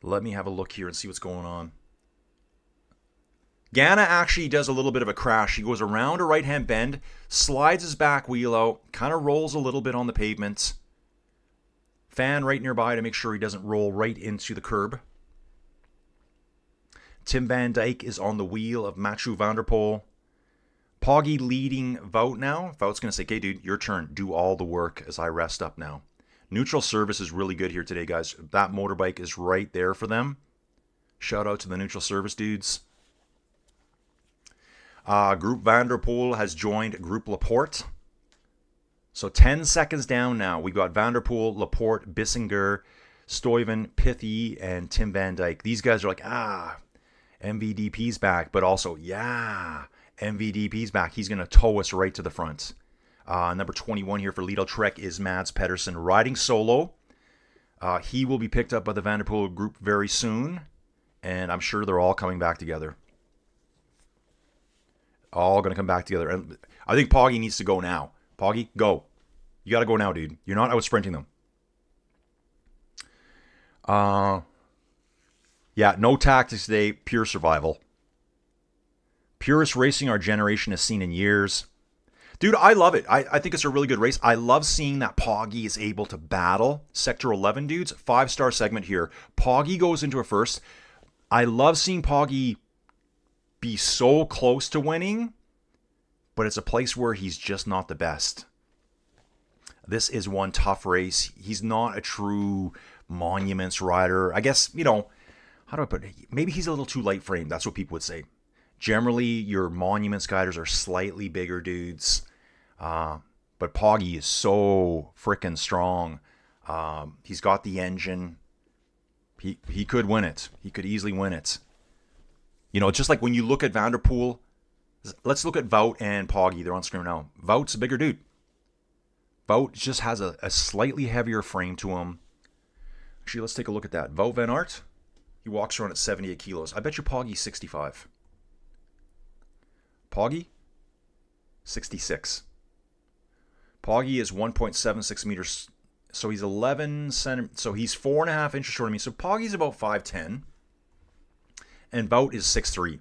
Let me have a look here and see what's going on. Ghana actually does a little bit of a crash. He goes around a right-hand bend, slides his back wheel out, kind of rolls a little bit on the pavement. Fan right nearby to make sure he doesn't roll right into the curb. Tim Van Dijk is on the wheel of Mathieu van der Poel. Poggy leading Wout now. Wout's going to say, okay, dude, your turn. Do all the work as I rest up now. Neutral service is really good here today, guys. That motorbike is right there for them. Shout out to the neutral service dudes. Group Van der Poel has joined Group Laporte. So 10 seconds down now. We've got Van der Poel, Laporte, Bissinger, Stuyven, Pithy, and Tim Van Dijk. These guys are like, MVDP's back. But also, MVDP's back. He's going to tow us right to the front. Number 21 here for Lidl Trek is Mads Pedersen riding solo. He will be picked up by the Van der Poel group very soon. And I'm sure they're all coming back together. All going to come back together. And I think Poggy needs to go now. Poggy, go. You got to go now, dude. You're not out sprinting them. Yeah, no tactics today. Pure survival. Purest racing our generation has seen in years. Dude, I love it. I think it's a really good race. I love seeing that Poggy is able to battle Sector 11 dudes. 5-star segment here. Poggy goes into a first. I love seeing Poggy be so close to winning, but it's a place where he's just not the best. This is one tough race. He's not a true monuments rider. I guess, how do I put it? Maybe he's a little too light framed. That's what people would say. Generally, your monuments guiders are slightly bigger dudes. But Poggy is so freaking strong. He's got the engine. He could win it. He could easily win it. Just like when you look at Van der Poel, let's look at Wout and Poggy. They're on screen now. Wout's a bigger dude. Wout just has a slightly heavier frame to him. Actually, let's take a look at that. Wout van Aert. He walks around at 78 kilos. I bet you Poggy's 65. Poggy? 66. Poggy is 1.76 meters. So he's 11 centimeters. So he's 4.5 inches shorter than me. So Poggy's about 5'10". And Wout is 6'3".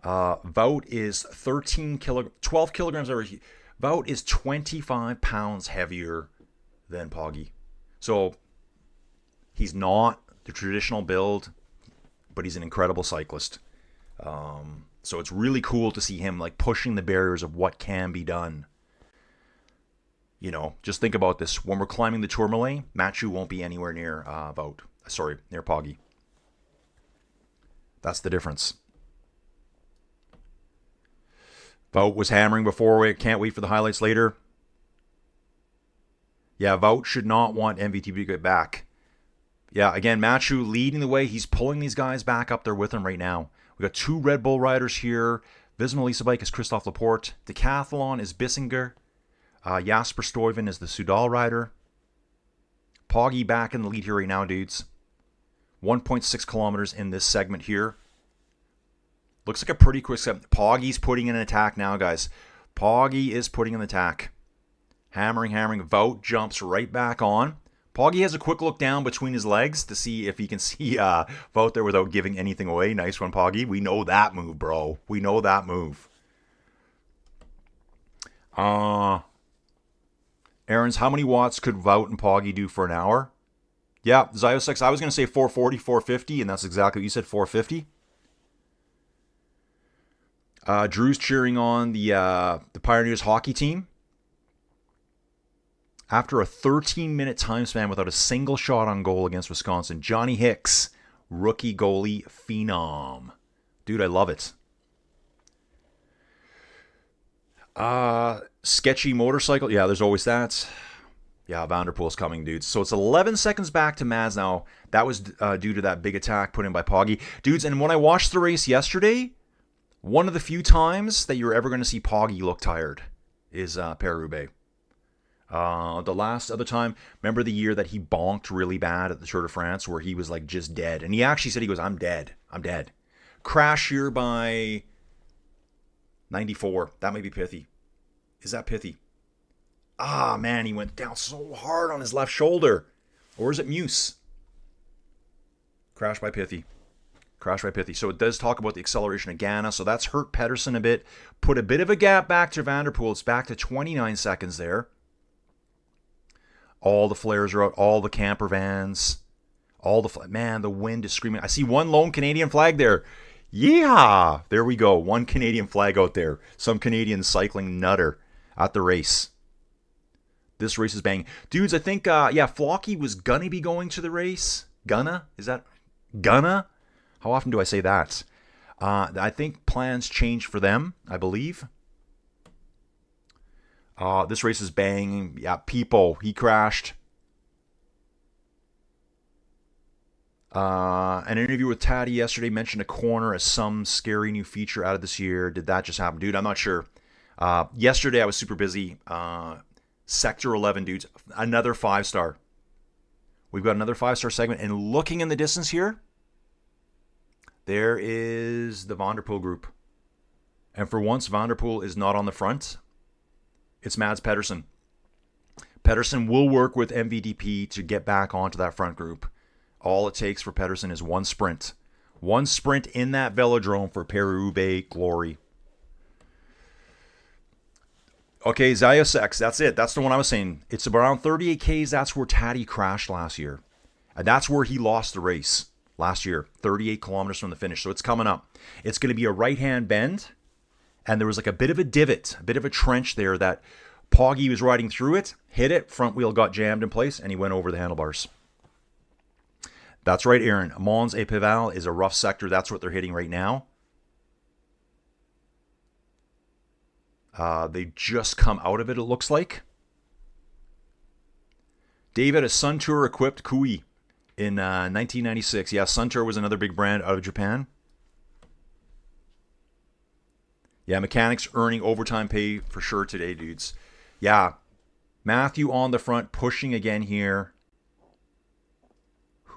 Wout is 12 kilograms over. Wout is 25 pounds heavier than Poggy. So he's not the traditional build, but he's an incredible cyclist. So it's really cool to see him like pushing the barriers of what can be done. You know, just think about this. When we're climbing the Tourmalet, Mathieu won't be anywhere near Wout. Sorry, near Poggy. That's the difference. Wout was hammering before. We can't wait for the highlights later. Yeah, Wout should not want MVTB to get back. Yeah, again, Mathieu leading the way. He's pulling these guys back up there with him right now. We got 2 Red Bull riders here. Visma Lisa Bike is Christophe Laporte. Decathlon is Bissinger. Jasper Stuyven is the Soudal rider. Poggy back in the lead here right now, dudes. 1.6 kilometers in this segment here. Looks like a pretty quick segment. Poggy's putting in an attack now, guys. Poggy is putting in the attack. Hammering. Wout jumps right back on. Poggy has a quick look down between his legs to see if he can see Wout there without giving anything away. Nice one, Poggy. We know that move, bro. We know that move. Aaron's, how many watts could Wout and Poggy do for an hour? Yeah, Ziosex, I was going to say 440, 450, and that's exactly what you said, 450. Drew's cheering on the Pioneers hockey team. After a 13-minute time span without a single shot on goal against Wisconsin, Johnny Hicks, rookie goalie phenom. Dude, I love it. Sketchy motorcycle. Yeah, there's always that. Yeah, Vanderpool's coming, dudes. So it's 11 seconds back to Mads now. That was due to that big attack put in by Poggy. Dudes, and when I watched the race yesterday, one of the few times that you're ever going to see Poggy look tired is Paris-Roubaix. The last other time, remember the year that he bonked really bad at the Tour de France where he was like just dead. And he actually said, he goes, I'm dead. Crash here by 94. That might be pithy. Is that pithy? Ah, man, he went down so hard on his left shoulder. Or is it Muse? Crash by pithy. So it does talk about the acceleration of Ghana. So that's hurt Pedersen a bit. Put a bit of a gap back to Vanderpool. It's back to 29 seconds there. All the flares are out. All the camper vans. Man, the wind is screaming. I see one lone Canadian flag there. Yeah, there we go. One Canadian flag out there. Some Canadian cycling nutter at the race. This race is banging. Dudes, I think, Flocky was gonna be going to the race. Gonna? Is that gonna? How often do I say that? I think plans changed for them, I believe. This race is banging. Yeah, Peepo, he crashed. An interview with Taddy yesterday mentioned a corner as some scary new feature added this year. Did that just happen? Dude, I'm not sure. Yesterday I was super busy. Sector 11, dudes. Another 5-star. We've got another 5-star segment. And looking in the distance here, there is the Vanderpool group. And for once, Vanderpool is not on the front. It's Mads Pedersen. Pedersen will work with MVDP to get back onto that front group. All it takes for Pedersen is one sprint. One sprint in that Velodrome for Paris-Roubaix glory. Okay, Ziosex, that's it. That's the one I was saying. It's around 38 Ks. That's where Taddy crashed last year. And that's where he lost the race last year. 38 kilometers from the finish. So it's coming up. It's going to be a right-hand bend. And there was like a bit of a divot, a bit of a trench there that Poggy was riding through it, hit it, front wheel got jammed in place, and he went over the handlebars. That's right, Aaron. Mons et Pival is a rough sector. That's what they're hitting right now. They just come out of it, it looks like. David, a Sun Tour equipped Kui in 1996. Yeah, Sun Tour was another big brand out of Japan. Yeah, mechanics earning overtime pay for sure today, dudes. Yeah, Matthew on the front, pushing again here.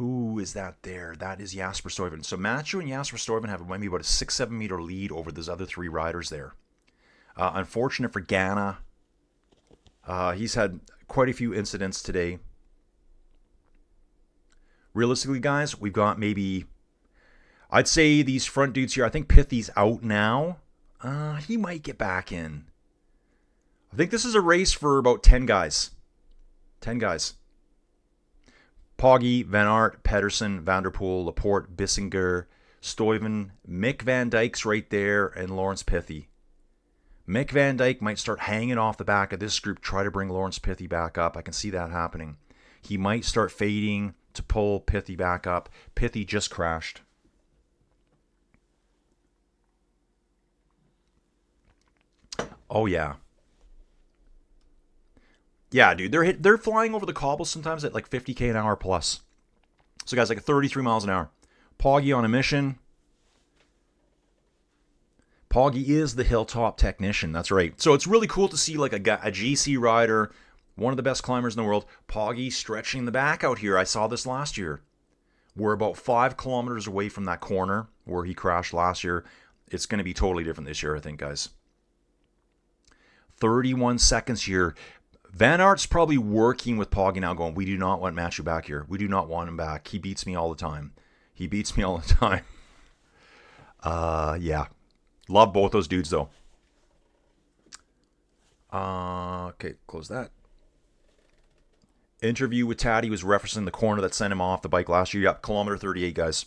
Who is that there? That is Jasper Stuyven. So Matthew and Jasper Stuyven have maybe about a 6-7 meter lead over those other 3 riders there. Unfortunate for Ganna. He's had quite a few incidents today. Realistically, guys, we've got maybe... I'd say these front dudes here, I think Pithy's out now. He might get back in. I think this is a race for about 10 guys. 10 guys. Poggi, Van Aert, Pedersen, Van der Poel, Laporte, Bissinger, Stuyven, Mick Van Dijk's right there, and Lawrence Pithy. Mick Van Dijk might start hanging off the back of this group, try to bring Lawrence Pithy back up. I can see that happening. He might start fading to pull Pithy back up. Pithy just crashed. Oh, yeah. Yeah, dude, they're flying over the cobbles sometimes at like 50k an hour plus. So, guys, like 33 miles an hour. Poggi on a mission. Poggi is the hilltop technician. That's right. So it's really cool to see like a GC rider, one of the best climbers in the world, Poggi stretching the back out here. I saw this last year. We're about 5 kilometers away from that corner where he crashed last year. It's going to be totally different this year, I think, guys. 31 seconds here. Van Aert's probably working with Poggi now going, we do not want Matthew back here. We do not want him back. He beats me all the time. He beats me all the time. Yeah. Love both those dudes, though. Okay, close that. Interview with Taddy was referencing the corner that sent him off the bike last year. Yep, kilometer 38, guys.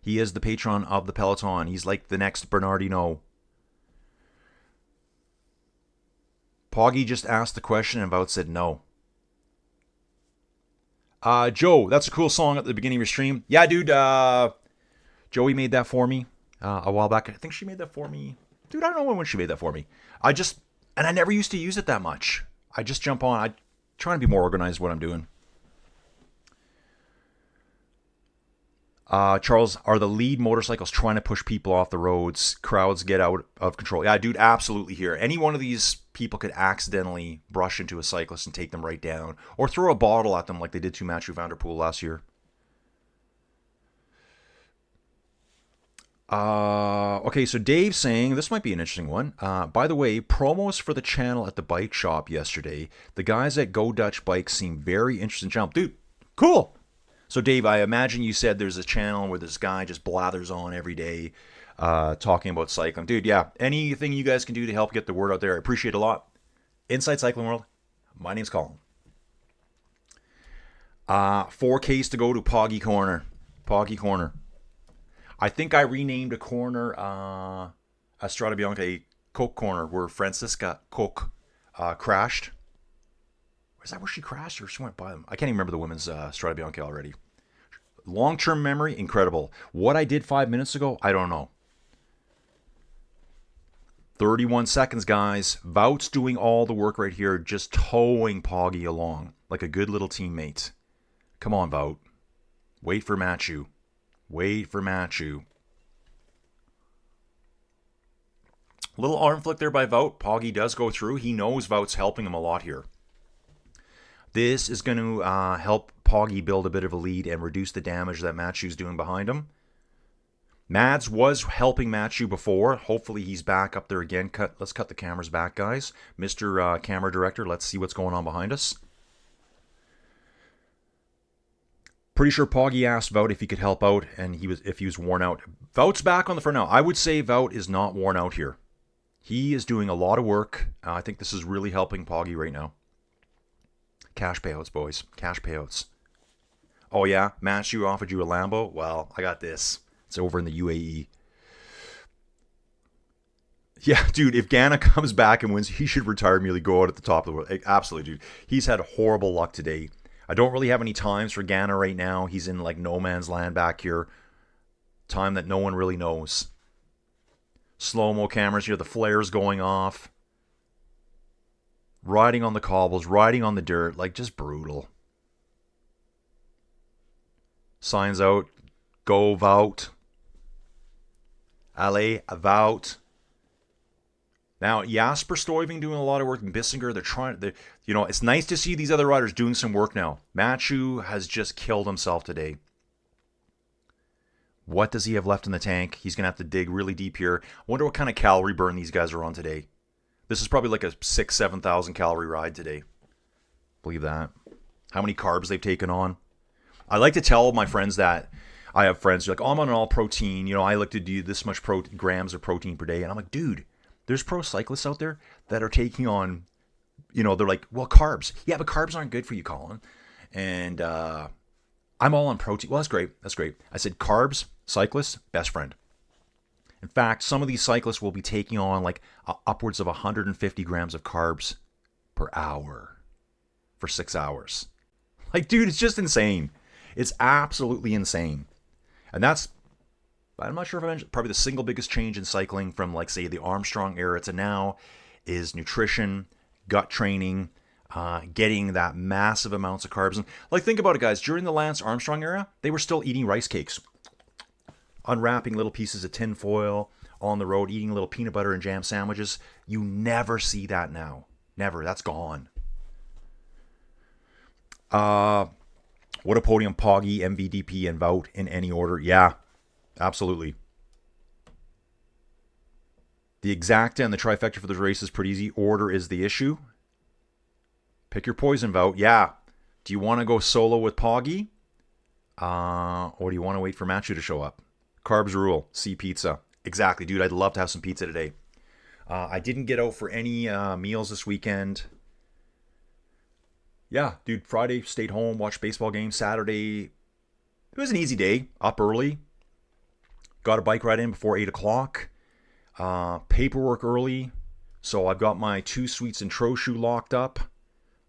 He is the patron of the peloton. He's like the next Bernardino. Poggi just asked the question and Wout said no. Joe, that's a cool song at the beginning of your stream. Yeah, dude, Joey made that for me a while back. I think she made that for me. Dude, I don't know when she made that for me. And I never used to use it that much. I just jump on. I try to be more organized what I'm doing. Charles, are the lead motorcycles trying to push people off the roads? Crowds get out of control. Yeah, dude, absolutely here. Any one of these people could accidentally brush into a cyclist and take them right down. Or throw a bottle at them like they did to Mathieu van der Poel last year. Okay, so Dave's saying, this might be an interesting one. By the way, promos for the channel at the bike shop yesterday. The guys at Go Dutch Bikes seem very interested in channel. Dude, cool. So, Dave, I imagine you said there's a channel where this guy just blathers on every day talking about cycling. Dude, yeah, anything you guys can do to help get the word out there, I appreciate it a lot. Inside Cycling World, my name's Colin. 4Ks to go to Poggi Corner. Poggi Corner. I think I renamed a corner a Strada Bianca a Coke Corner where Francisca Coke crashed. Is that where she crashed or she went by them? I can't even remember the women's Strada Bianca already. Long-term memory, incredible. What I did 5 minutes ago, I don't know. 31 seconds, guys. Wout's doing all the work right here, just towing Poggi along like a good little teammate. Come on, Wout. Wait for Mathieu. Wait for Mathieu. Little arm flick there by Wout. Poggi does go through. He knows Wout's helping him a lot here. This is going to help Poggi build a bit of a lead and reduce the damage that Mathieu's doing behind him. Mads was helping Mathieu before. Hopefully he's back up there again. Let's cut the cameras back, guys. Mr. Camera Director, let's see what's going on behind us. Pretty sure Poggi asked Wout if he could help out and if he was worn out. Wout's back on the front now. I would say Wout is not worn out here. He is doing a lot of work. I think this is really helping Poggi right now. Cash payouts, boys. Cash payouts. Oh, yeah? Mathieu offered you a Lambo? Well, I got this. It's over in the UAE. Yeah, dude, if Ganna comes back and wins, he should retire immediately, go out at the top of the world. Absolutely, dude. He's had horrible luck today. I don't really have any times for Ganna right now. He's in like no man's land back here. Time that no one really knows. Slow-mo cameras here. The flares going off. Riding on the cobbles, riding on the dirt, like just brutal. Signs out, go Wout. Allez, Wout. Now, Jasper Stuyvesant doing a lot of work, and Bissinger, it's nice to see these other riders doing some work now. Mathieu has just killed himself today. What does he have left in the tank? He's going to have to dig really deep here. I wonder what kind of calorie burn these guys are on today. This is probably like a 6,000, 7,000 calorie ride today. Believe that. How many carbs they've taken on. I like to tell my friends that. I have friends who are like, oh, I'm on an all protein. I like to do this much grams of protein per day. And I'm like, dude, there's pro cyclists out there that are taking on, they're like, well, carbs. Yeah, but carbs aren't good for you, Colin. And I'm all on protein. Well, that's great. That's great. I said carbs, cyclists, best friend. In fact, some of these cyclists will be taking on like upwards of 150 grams of carbs per hour for 6 hours. Like, dude, it's just insane. It's absolutely insane. And I'm not sure if I mentioned, probably the single biggest change in cycling from, like, say, the Armstrong era to now is nutrition, gut training, getting that massive amounts of carbs. And, like, think about it, guys. During the Lance Armstrong era, they were still eating rice cakes, unwrapping little pieces of tin foil on the road, eating little peanut butter and jam sandwiches. You never see that now. Never. That's gone. What a podium. Poggy, MVDP, and Vout in any order. Yeah, absolutely. The exacta and the trifecta for the race is pretty easy. Order is the issue. Pick your poison, Vout. Yeah. Do you want to go solo with Poggy? Or do you want to wait for Mathieu to show up? Carbs rule. See pizza. Exactly, dude. I'd love to have some pizza today. I didn't get out for any meals this weekend. Yeah, dude, Friday, stayed home, watched baseball games. Saturday, it was an easy day. Up early. Got a bike ride in before 8 o'clock. Paperwork early. So I've got my 2 suites in Trochu locked up.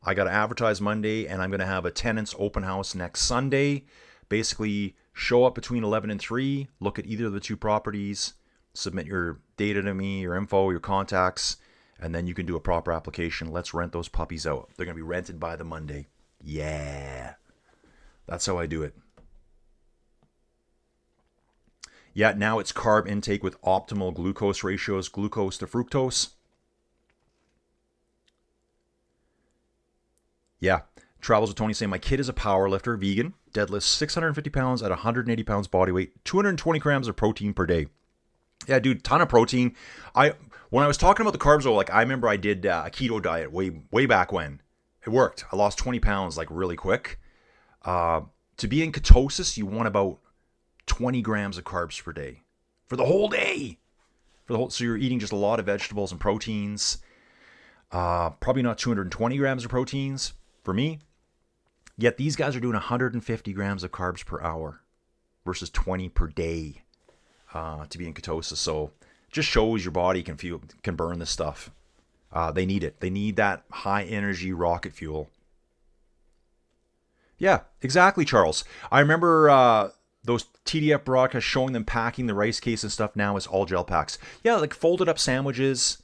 I got to advertise Monday, and I'm going to have a tenants open house next Sunday. Basically, show up between 11 and 3, look at either of the 2 properties, submit your data to me, your info, your contacts, and then you can do a proper application. Let's rent those puppies out. They're going to be rented by the Monday. Yeah. That's how I do it. Yeah, now it's carb intake with optimal glucose ratios, glucose to fructose. Yeah. Travels with Tony saying, my kid is a power lifter, vegan, deadlifts 650 pounds at 180 pounds body weight, 220 grams of protein per day. Yeah, dude, ton of protein. When I was talking about the carbs, though, like, I remember I did a keto diet way back when. It worked. I lost 20 pounds, like, really quick. To be in ketosis, you want about 20 grams of carbs per day. For the whole day. So you're eating just a lot of vegetables and proteins. Probably not 220 grams of proteins for me. Yet these guys are doing 150 grams of carbs per hour versus 20 per day to be in ketosis. So just shows your body can burn this stuff. They need it. They need that high energy rocket fuel. Yeah, exactly, Charles. I remember those TDF broadcasts showing them packing the rice case and stuff. Now it's all gel packs. Yeah, like folded up sandwiches.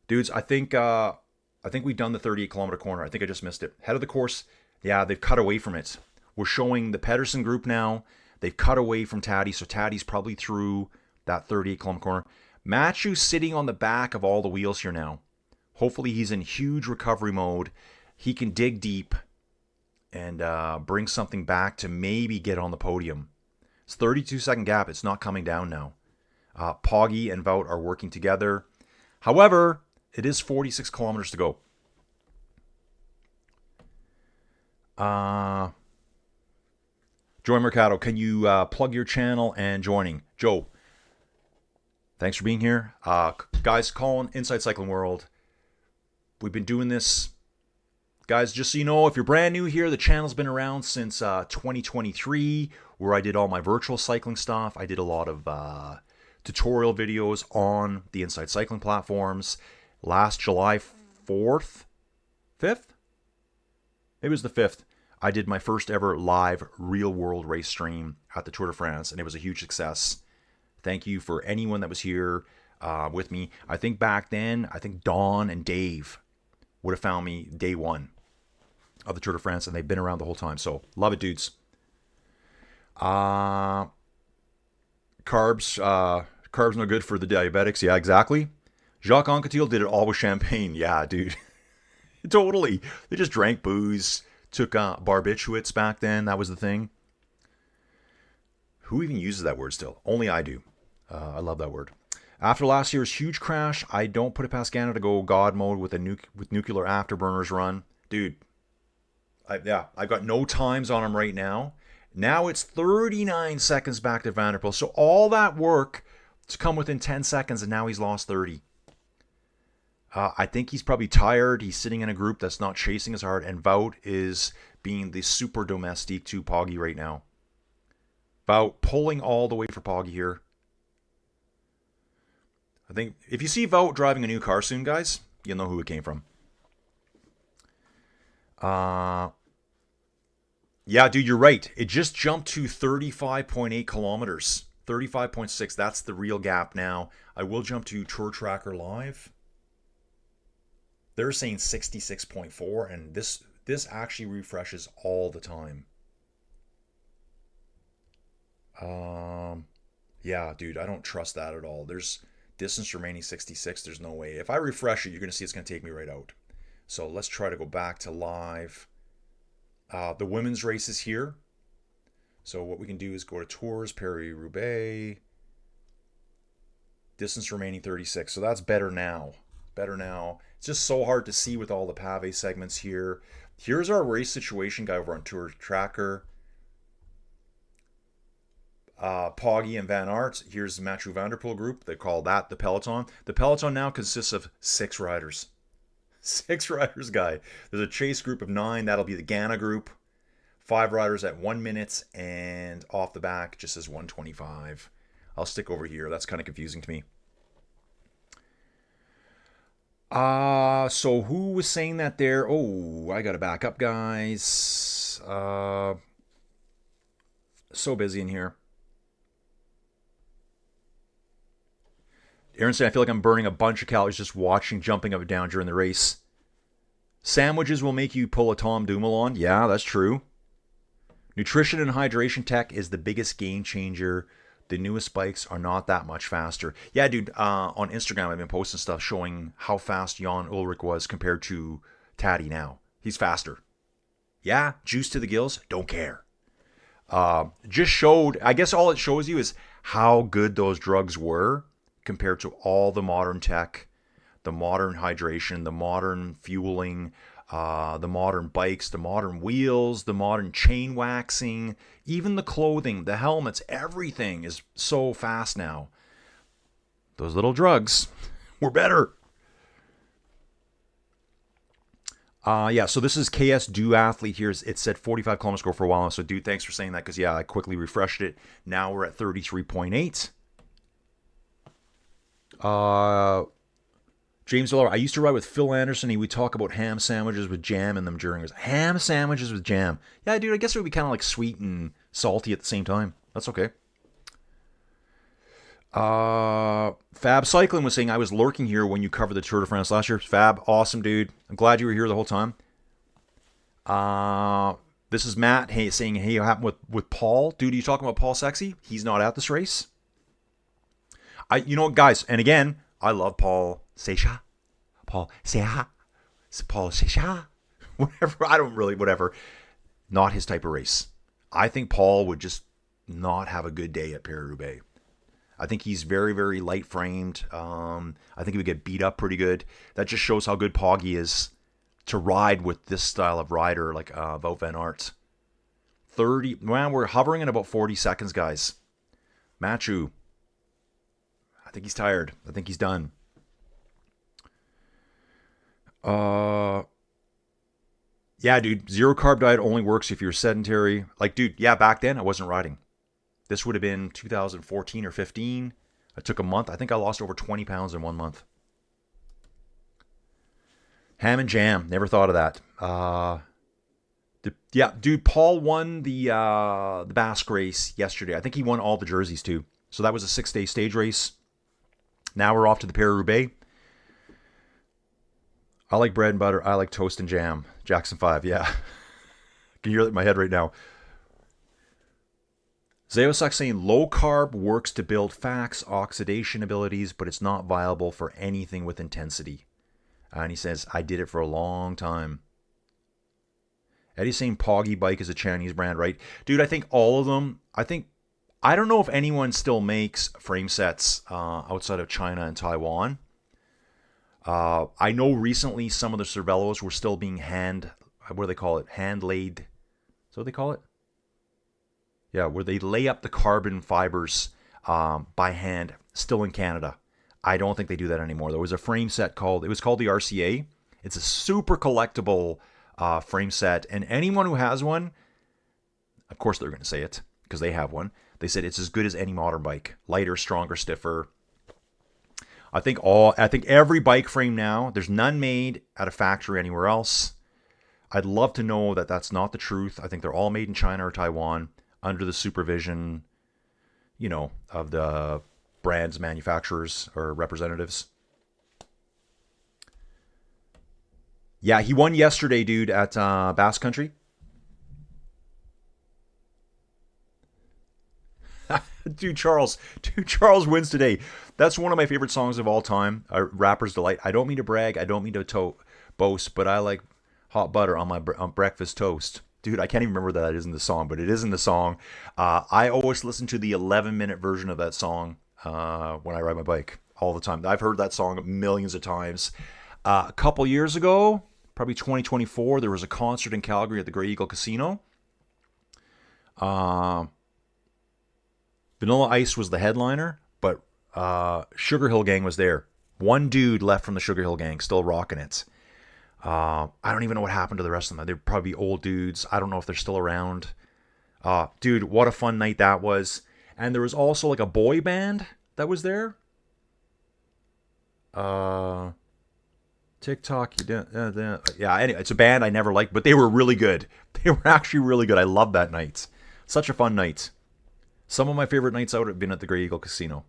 Dudes, I think we've done the 38-kilometer corner. I think I just missed it. Head of the course, yeah, they've cut away from it. We're showing the Pedersen group now. They've cut away from Taddy, so Taddy's probably through that 38-kilometer corner. Mathieu's sitting on the back of all the wheels here now. Hopefully he's in huge recovery mode. He can dig deep and bring something back to maybe get on the podium. It's 32-second gap. It's not coming down now. Poggy and Vout are working together. However, it is 46 kilometers to go. Joy Mercado, can you plug your channel and joining? Joe, thanks for being here. Guys, Colin, Inside Cycling World. We've been doing this. Guys, just so you know, if you're brand new here, the channel's been around since 2023, where I did all my virtual cycling stuff. I did a lot of tutorial videos on the Inside Cycling platforms. Last July 4th? 5th? Maybe it was the 5th. I did my first ever live real-world race stream at the Tour de France, and it was a huge success. Thank you for anyone that was here with me. I think back then, Dawn and Dave would have found me day one of the Tour de France, and they've been around the whole time. So, love it, dudes. Carbs no good for the diabetics. Yeah, exactly. Jacques Anquetil did it all with champagne. Yeah, dude. Totally. They just drank booze, took barbiturates back then. That was the thing. Who even uses that word still? Only I do. I love that word. After last year's huge crash, I don't put it past Canada to go God mode with with nuclear afterburners run. Dude, I've got no times on him right now. Now it's 39 seconds back to Van der Poel. So all that work to come within 10 seconds, and now he's lost 30. I think he's probably tired. He's sitting in a group that's not chasing as hard, and Wout is being the super domestique to Poggy right now. Wout pulling all the way for Poggy here. I think if you see Wout driving a new car soon, guys, you'll know who it came from. Yeah, dude, you're right. It just jumped to 35.8 kilometers. 35.6. That's the real gap now. I will jump to Tour Tracker Live. They're saying 66.4, and this actually refreshes all the time. Yeah, dude, I don't trust that at all. There's distance remaining 66. There's no way. If I refresh it, you're going to see it's going to take me right out. So let's try to go back to live. The women's race is here. So what we can do is go to Tours, Paris-Roubaix. Distance remaining 36. So that's better now. Better now. It's just so hard to see with all the pave segments here. Here's our race situation guy over on Tour Tracker. Poggy and Van Aert. Here's the Mathieu Van der Poel group. They call that the Peloton. The Peloton now consists of 6 riders. 6 riders, guy. There's a chase group of 9. That'll be the Ghana group. 5 riders at 1 minute, and off the back just says 125. I'll stick over here. That's kind of confusing to me. So who was saying that there? Oh, I gotta back up, guys. So busy in here. Aaron said, I feel like I'm burning a bunch of calories just watching jumping up and down during the race. Sandwiches will make you pull a Tom Dumoulin. Yeah, that's true. Nutrition and hydration tech is the biggest game changer. The newest bikes are not that much faster. Yeah, dude, on Instagram I've been posting stuff showing how fast Jan Ullrich was compared to Taddy now. He's faster. Yeah, juice to the gills, don't care. Just showed, I guess all it shows you is how good those drugs were compared to all the modern tech, the modern hydration, the modern fueling, the modern bikes, the modern wheels, the modern chain waxing, even the clothing, the helmets, everything is so fast now. Those little drugs were better. Yeah, so this is KS Do Athlete here. It said 45 kilometers ago for a while now. So, dude, thanks for saying that because, yeah, I quickly refreshed it. Now we're at 33.8. James Miller, I used to ride with Phil Anderson. He would talk about ham sandwiches with jam in them during his ham sandwiches with jam. Yeah, dude, I guess it would be kind of like sweet and salty at the same time. That's okay. Fab Cycling was saying I was lurking here when you covered the Tour de France last year. Fab, awesome, dude. I'm glad you were here the whole time. This is Matt saying, hey, what happened with Paul? Dude, are you talking about Paul Sexy? He's not at this race. You know what, guys, and again, I love Paul Secha. Paul Secha. Paul Secha. Whatever. I don't really, whatever. Not his type of race. I think Paul would just not have a good day at Paris-Roubaix. I think he's very, very light framed. I think he would get beat up pretty good. That just shows how good Poggy is to ride with this style of rider like Wout van Aert. 30, man, we're hovering at about 40 seconds, guys. Mathieu. I think he's tired. I think he's done. Yeah, dude, zero carb diet only works if you're sedentary. Like, dude, yeah, back then I wasn't riding. This would have been 2014 or 15. I took a month. I think I lost over 20 pounds in 1 month. Ham and jam. Never thought of that. Yeah, dude, Paul won the Basque race yesterday. I think he won all the jerseys too. So that was a 6-day stage race. Now we're off to the Paris-Roubaix. I like bread and butter. I like toast and jam. Jackson 5, yeah. I can hear that in my head right now. Zeosak saying low carb works to build facts, oxidation abilities, but it's not viable for anything with intensity. And he says, I did it for a long time. Eddie's saying Poggy Bike is a Chinese brand, right? Dude, I think all of them, I don't know if anyone still makes frame sets outside of China and Taiwan. I know recently some of the Cervelos were still being hand laid. Is that what they call it? Yeah, where they lay up the carbon fibers by hand, still in Canada. I don't think they do that anymore. There was a frame set called the RCA. It's a super collectible frame set, and anyone who has one, of course they're going to say it because they have one. They said it's as good as any modern bike, lighter, stronger, stiffer. I think every bike frame now, there's none made at a factory anywhere else. I'd love to know that that's not the truth. I think they're all made in China or Taiwan under the supervision, of the brand's manufacturers or representatives. Yeah, he won yesterday, dude, at Basque Country. Dude, Charles wins today. That's one of my favorite songs of all time. Rapper's Delight. I don't mean to brag. I don't mean to boast, but I like hot butter on my breakfast toast. Dude, I can't even remember that is in the song, but it is in the song. I always listen to the 11-minute version of that song when I ride my bike all the time. I've heard that song millions of times. A couple years ago, probably 2024, there was a concert in Calgary at the Grey Eagle Casino. Vanilla Ice was the headliner, but Sugar Hill Gang was there. One dude left from the Sugar Hill Gang, still rocking it. I don't even know what happened to the rest of them. They're probably old dudes. I don't know if they're still around. Dude, what a fun night that was. And there was also like a boy band that was there. TikTok. Yeah, anyway, it's a band I never liked, but they were really good. They were actually really good. I loved that night. Such a fun night. Some of my favorite nights out have been at the Grey Eagle Casino.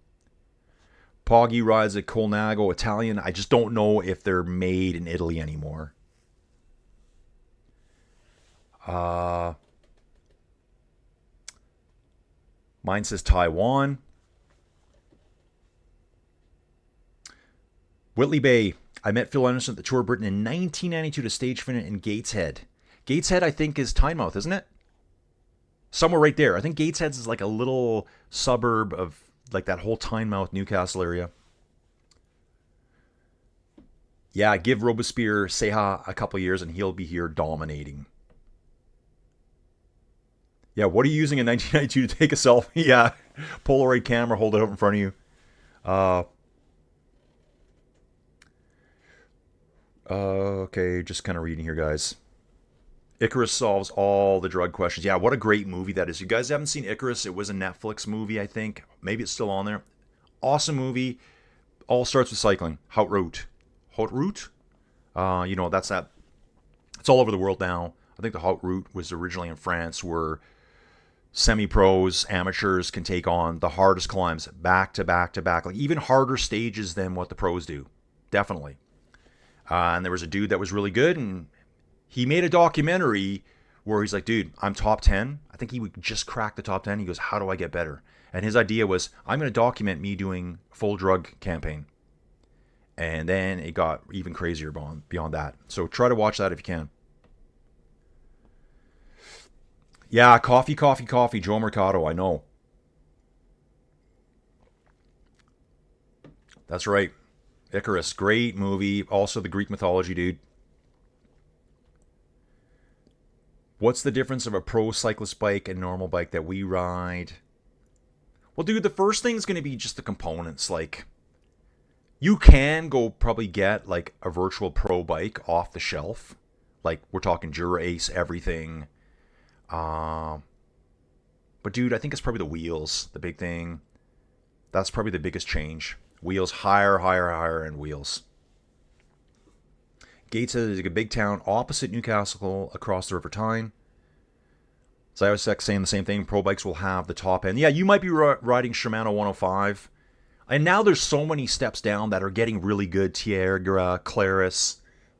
Poggy rides at Colnago Italian. I just don't know if they're made in Italy anymore. Mine says Taiwan. Whitley Bay. I met Phil Anderson at the Tour of Britain in 1992 to stage finish in Gateshead. Gateshead, I think, is Tynemouth, isn't it? Somewhere right there. I think Gateshead is like a little suburb of like that whole Tynemouth, Newcastle area. Yeah, give Robespierre Seha a couple years and he'll be here dominating. Yeah, what are you using in 1992 to take a selfie? Yeah, Polaroid camera, hold it up in front of you. Okay, just kind of reading here, guys. Icarus solves all the drug questions. Yeah, what a great movie that is. You guys haven't seen Icarus? It was a Netflix movie, I think. Maybe it's still on there. Awesome movie. All starts with cycling. Haute route. Haute route? That's that. It's all over the world now. I think the Haute route was originally in France, where semi-pros, amateurs can take on the hardest climbs back to back to back. Like even harder stages than what the pros do. Definitely. And there was a dude that was really good, and he made a documentary where he's like, dude, I'm top 10. I think he would just crack the top 10. He goes, how do I get better? And his idea was, I'm going to document me doing full drug campaign. And then it got even crazier beyond that. So try to watch that if you can. Yeah, coffee, Joe Mercado, I know. That's right. Icarus, great movie. Also the Greek mythology, dude. What's the difference of a pro cyclist bike and normal bike that we ride? Well, dude, the first thing's going to be just the components. Like, you can go probably get like a virtual pro bike off the shelf. Like, we're talking Dura Ace, everything. But dude, I think it's probably the wheels, the big thing. That's probably the biggest change. Wheels higher, and wheels. Gateshead is a big town opposite Newcastle across the River Tyne. Zyosek saying the same thing. Pro bikes will have the top end. Yeah, you might be riding Shimano 105. And now there's so many steps down that are getting really good. Tierra, Claris.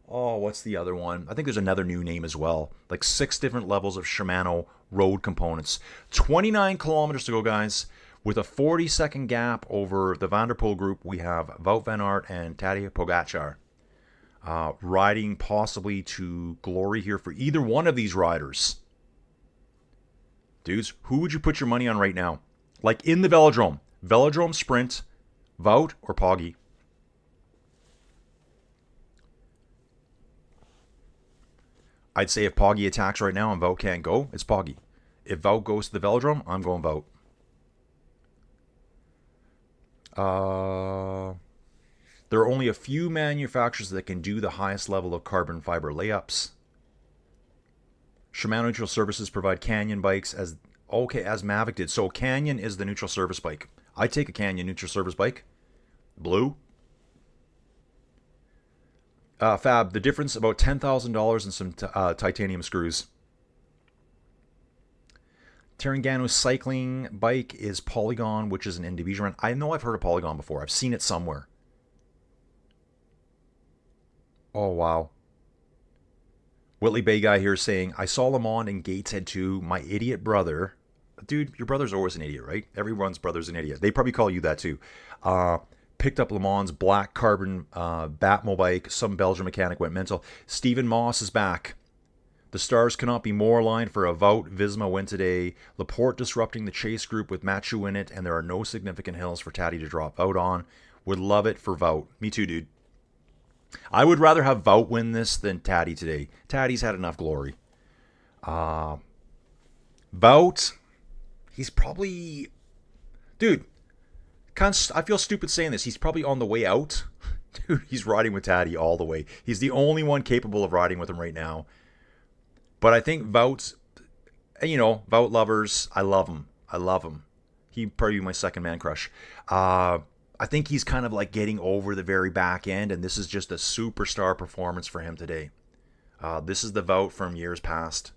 Oh, what's the other one? I think there's another new name as well. Like 6 different levels of Shimano road components. 29 kilometers to go, guys. With a 40-second gap over the Van der Poel group, we have Wout van Aert and Tadej Pogacar. Riding possibly to glory here for either one of these riders. Dudes, who would you put your money on right now? Like in the Velodrome. Velodrome sprint, Wout or Poggy? I'd say if Poggy attacks right now and Wout can't go, it's Poggy. If Wout goes to the Velodrome, I'm going Wout. There are only a few manufacturers that can do the highest level of carbon fiber layups. Shimano Neutral Services provide Canyon bikes as Mavic did. So Canyon is the neutral service bike. I'd take a Canyon neutral service bike. Blue. Fab, the difference about $10,000 in some titanium screws. Terangano's cycling bike is Polygon, which is an Indivision. I know I've heard of Polygon before. I've seen it somewhere. Oh, wow. Whitley Bay guy here saying, I saw Le Mans in Gateshead too. My idiot brother. Dude, your brother's always an idiot, right? Everyone's brother's an idiot. They probably call you that too. Picked up Le Mans' black carbon Batmo bike. Some Belgian mechanic went mental. Stephen Moss is back. The stars cannot be more aligned for a Wout Visma win today. Laporte disrupting the chase group with Mathieu in it, and there are no significant hills for Taddy to drop out on. Would love it for Wout. Me too, dude. I would rather have Wout win this than Taddy today. Taddy's had enough glory. Wout, he's probably... Dude, I feel stupid saying this. He's probably on the way out. Dude, he's riding with Taddy all the way. He's the only one capable of riding with him right now. But I think Wout's... Wout lovers, I love him. I love him. He'd probably be my second man crush. I think he's kind of like getting over the very back end, and this is just a superstar performance for him today. This is the Wout from years past.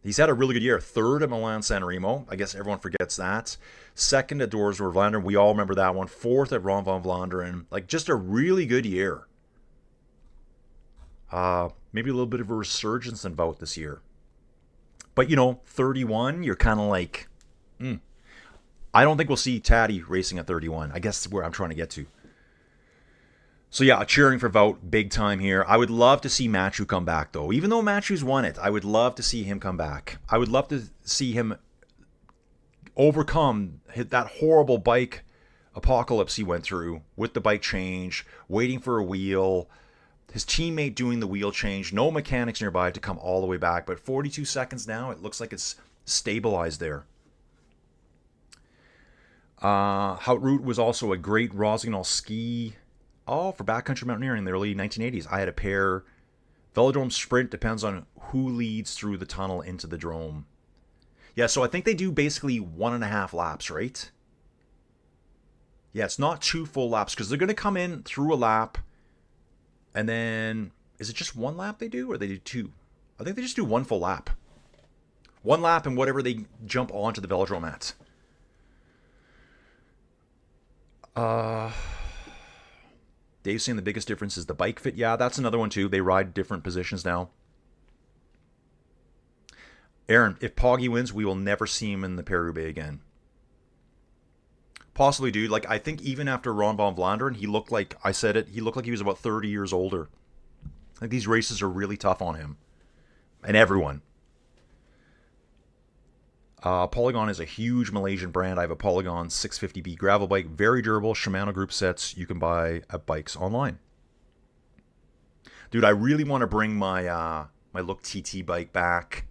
He's had a really good year. Third at Milan-San Remo. I guess everyone forgets that. Second at Doors of Vlaanderen. We all remember that one. Fourth at Ron van Vlaanderen. Like, just a really good year. Maybe a little bit of a resurgence in Wout this year. But, 31, you're kind of like... I don't think we'll see Taddy racing at 31. I guess that's where I'm trying to get to. So yeah, cheering for Wout big time here. I would love to see Mathieu come back though. Even though Mathieu's won it, I would love to see him come back. I would love to see him overcome that horrible bike apocalypse he went through with the bike change, waiting for a wheel, his teammate doing the wheel change, no mechanics nearby to come all the way back. But 42 seconds now, it looks like it's stabilized there. Houtroute was also a great Rossignol ski. Oh, for backcountry mountaineering in the early 1980s. I had a pair. Velodrome sprint depends on who leads through the tunnel into the drome. Yeah, so I think they do basically 1.5 laps, right? Yeah, it's not 2 full laps because they're going to come in through a lap. And then, is it just 1 lap they do or they do 2? I think they just do 1 full lap. 1 lap and whatever they jump onto the Velodrome at. Dave's saying the biggest difference is the bike fit. Yeah, that's another one too. They ride different positions now. Aaron, if Poggy wins, we will never see him in the Paris-Roubaix again. Possibly, dude. Like, I think even after Ron van Vlaanderen, he looked like, I said it, he looked like he was about 30 years older. Like, these races are really tough on him. And everyone. Polygon is a huge Malaysian brand. I have a Polygon 650B gravel bike. Very durable. Shimano group sets you can buy at bikes online. Dude, I really want to bring my my Look TT bike back.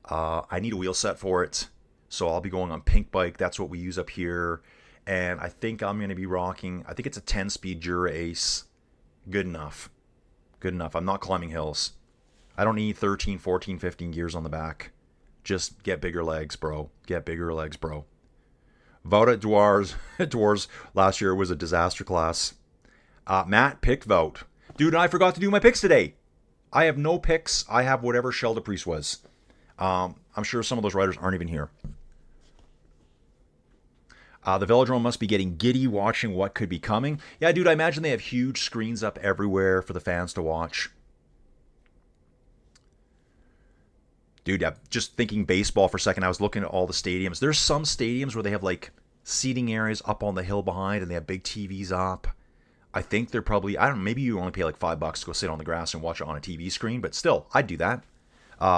I need a wheel set for it. So I'll be going on Pink Bike. That's what we use up here. And I think I'm going to be rocking, I think it's a 10-speed Dura Ace. Good enough. Good enough. I'm not climbing hills. I don't need 13, 14, 15 gears on the back. Just get bigger legs, bro. Get bigger legs, bro. Wout at Dwarves last year was a disaster class. Matt picked Wout. Dude, I forgot to do my picks today. I have no picks. I have whatever Shell de Priest was. I'm sure some of those riders aren't even here. The Velodrome must be getting giddy watching what could be coming. Yeah, dude, I imagine they have huge screens up everywhere for the fans to watch. Dude, just thinking baseball for a second, I was looking at all the stadiums. There's some stadiums where they have like seating areas up on the hill behind and they have big TVs up. I think they're probably, I don't know, maybe you only pay like $5 to go sit on the grass and watch it on a TV screen, but still, I'd do that.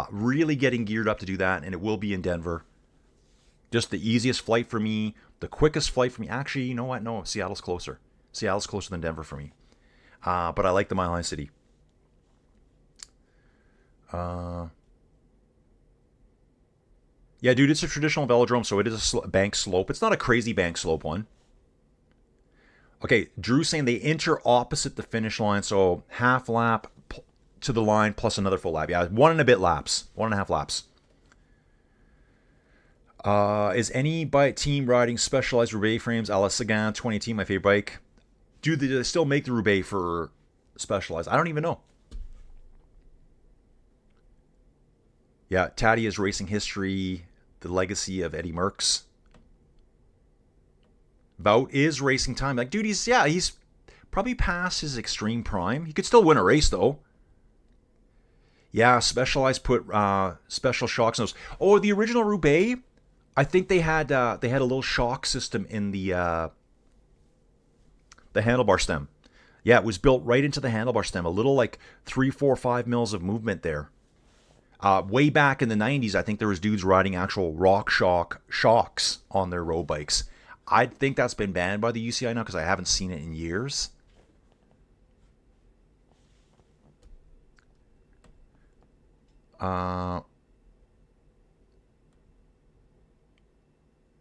Really getting geared up to do that, and it will be in Denver. Just the easiest flight for me, the quickest flight for me. Actually, you know what? No, Seattle's closer. Seattle's closer than Denver for me. But I like the Mile High City. Yeah, dude, it's a traditional velodrome, so it is a bank slope. It's not a crazy bank slope one. Okay, Drew's saying they enter opposite the finish line, so half lap to the line plus another full lap. Yeah, 1 and a bit laps. 1.5 laps. Is any bike team riding specialized Roubaix frames a la Sagan 2018, my favorite bike? Do they still make the Roubaix for specialized? I don't even know. Yeah, Taddy's racing history, the legacy of Eddie Merckx. Wout is racing time. Like, dude, he's probably past his extreme prime. He could still win a race, though. Yeah, Specialized put special shocks nose. Oh, the original Roubaix, I think they had a little shock system in the handlebar stem. Yeah, it was built right into the handlebar stem. A little like 3, 4, 5 mils of movement there. Way back in the 90s, I think there was dudes riding actual rock shocks on their road bikes. I think that's been banned by the UCI now because I haven't seen it in years.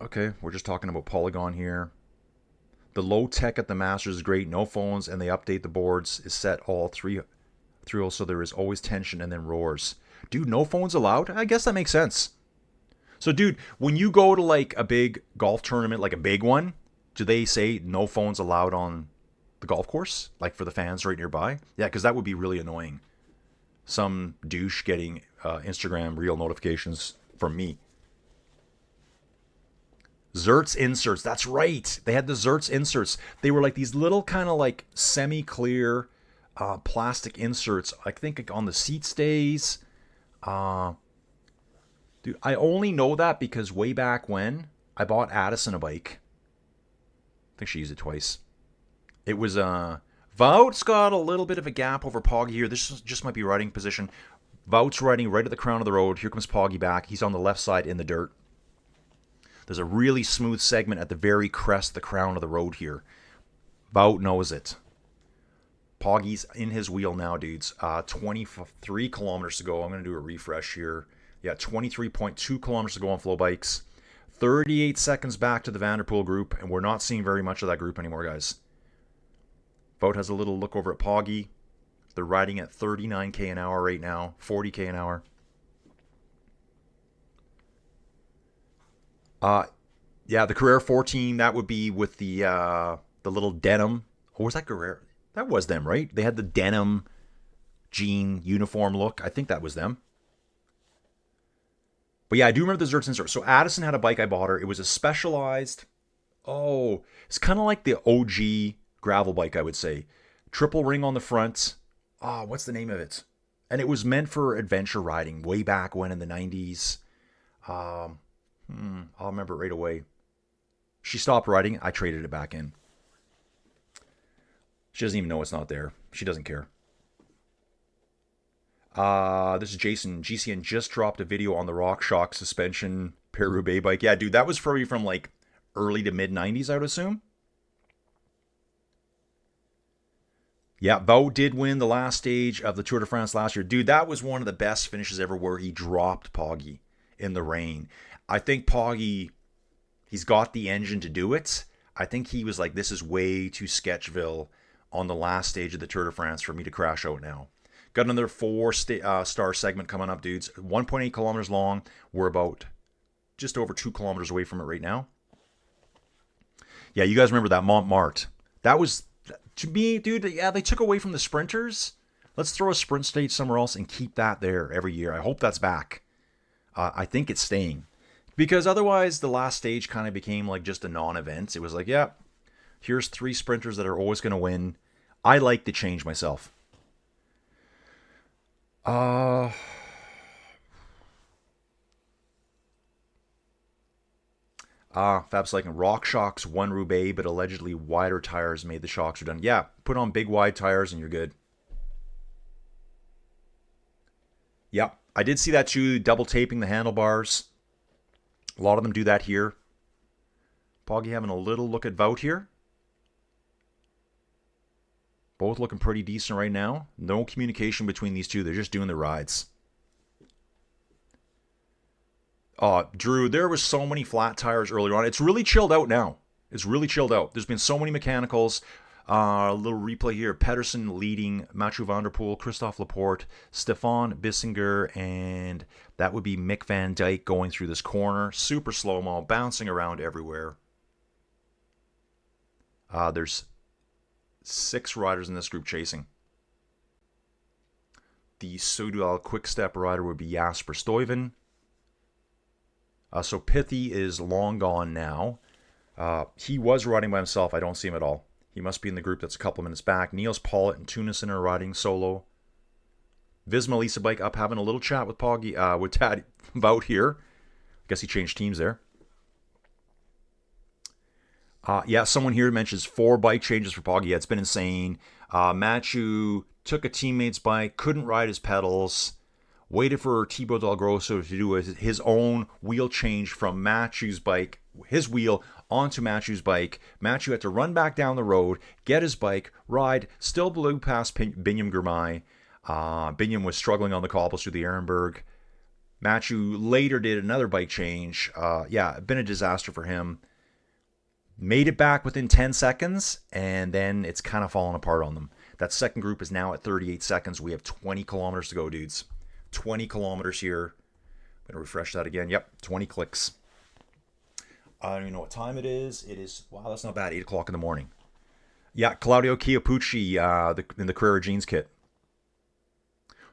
Okay, we're just talking about Polygon here. The low tech at the Masters is great. No phones, and they update the boards. Is set all three holes, so there is always tension and then roars. Dude, no phones allowed? I guess that makes sense. So, dude, when you go to like a big golf tournament, like a big one, do they say no phones allowed on the golf course? Like for the fans right nearby? Yeah, because that would be really annoying. Some douche getting Instagram reel notifications from me. Zertz inserts. That's right. They had the Zertz inserts. They were like these little kind of like semi-clear plastic inserts. I think on the seat stays. Dude, I only know that because way back when I bought Addison a bike. I think she used it twice. It was Wout's got a little bit of a gap over Poggy here. This just might be riding position. Wout's riding right at the crown of the road. Here comes Poggy back. He's on the left side in the dirt. There's a really smooth segment at the very crest, the crown of the road here. Wout knows it. Poggy's in his wheel now, dudes. 23 kilometers to go. I'm going to do a refresh here. Yeah, 23.2 kilometers to go on flow bikes. 38 seconds back to the Vanderpool group, and we're not seeing very much of that group anymore, guys. Wout has a little look over at Poggy. They're riding at 39k an hour right now, 40k an hour. Yeah, the Carrera 14, that would be with the little denim. Or was that Carrera? That was them, right? They had the denim jean uniform look. I think that was them. But yeah, I do remember the Zertz insert. So Addison had a bike, I bought her. It was a specialized, it's kind of like the OG gravel bike, I would say. Triple ring on the front. What's the name of it? And it was meant for adventure riding way back when in the 90s. I'll remember it right away. She stopped riding. I traded it back in. She doesn't even know it's not there. She doesn't care. This is Jason. GCN just dropped a video on the RockShox suspension Paris-Roubaix bike. Yeah, dude, that was probably from like early to mid 90s, I would assume. Yeah, Wout did win the last stage of the Tour de France last year. Dude, that was one of the best finishes ever where he dropped Poggy in the rain. I think Poggy, he's got the engine to do it. I think he was like, this is way too Sketchville on the last stage of the Tour de France for me to crash out now. Got another 4-star segment coming up, dudes. 1.8 kilometers long. We're about just over 2 kilometers away from it right now. Yeah, you guys remember that Montmartre. That was, to me, dude, yeah, they took away from the sprinters. Let's throw a sprint stage somewhere else and keep that there every year. I hope that's back. I think it's staying. Because otherwise, the last stage kind of became like just a non-event. It was like, yeah, here's 3 sprinters that are always going to win. I like the change myself. Fab Cycling. Rock shocks won Roubaix, but allegedly wider tires made the shocks redundant. Yeah, put on big wide tires and you're good. Yeah, I did see that too, double taping the handlebars. A lot of them do that here. Poggy having a little look at Wout here. Both looking pretty decent right now. No communication between these two. They're just doing the rides. Drew, there was so many flat tires earlier on. It's really chilled out now. It's really chilled out. There's been so many mechanicals. A little replay here. Pedersen leading Mathieu van der Poel, Christophe Laporte, Stefan Bissinger, and that would be Mick van Dijk going through this corner. Super slow-mo, bouncing around everywhere. There's 6 riders in this group chasing. The Soudal quick-step rider would be Jasper Stuyven. So Pithy is long gone now. He was riding by himself. I don't see him at all. He must be in the group that's a couple minutes back. Niels Paulett and Tunison are riding solo. Visma Lisa Bike up having a little chat with Poggy, with Tad Wout here. I guess he changed teams there. Yeah, someone here mentions 4 bike changes for Poggy. Yeah, it's been insane. Mathieu took a teammate's bike, couldn't ride his pedals. Waited for Thibaut Del Grosso to do his own wheel change from Mathieu's bike, his wheel, onto Mathieu's bike. Mathieu had to run back down the road, get his bike, ride, still blew past Binyam Girmay. Binyam was struggling on the cobbles through the Arrenberg. Mathieu later did another bike change. Yeah, been a disaster for him. Made it back within 10 seconds, and then it's kind of fallen apart on them. That second group is now at 38 seconds. We have 20 kilometers to go, dudes. 20 kilometers here. I'm going to refresh that again. Yep, 20 clicks. I don't even know what time it is. It is, wow, that's not bad, 8 o'clock in the morning. Yeah, Claudio Chiappucci in the Carrera Jeans kit.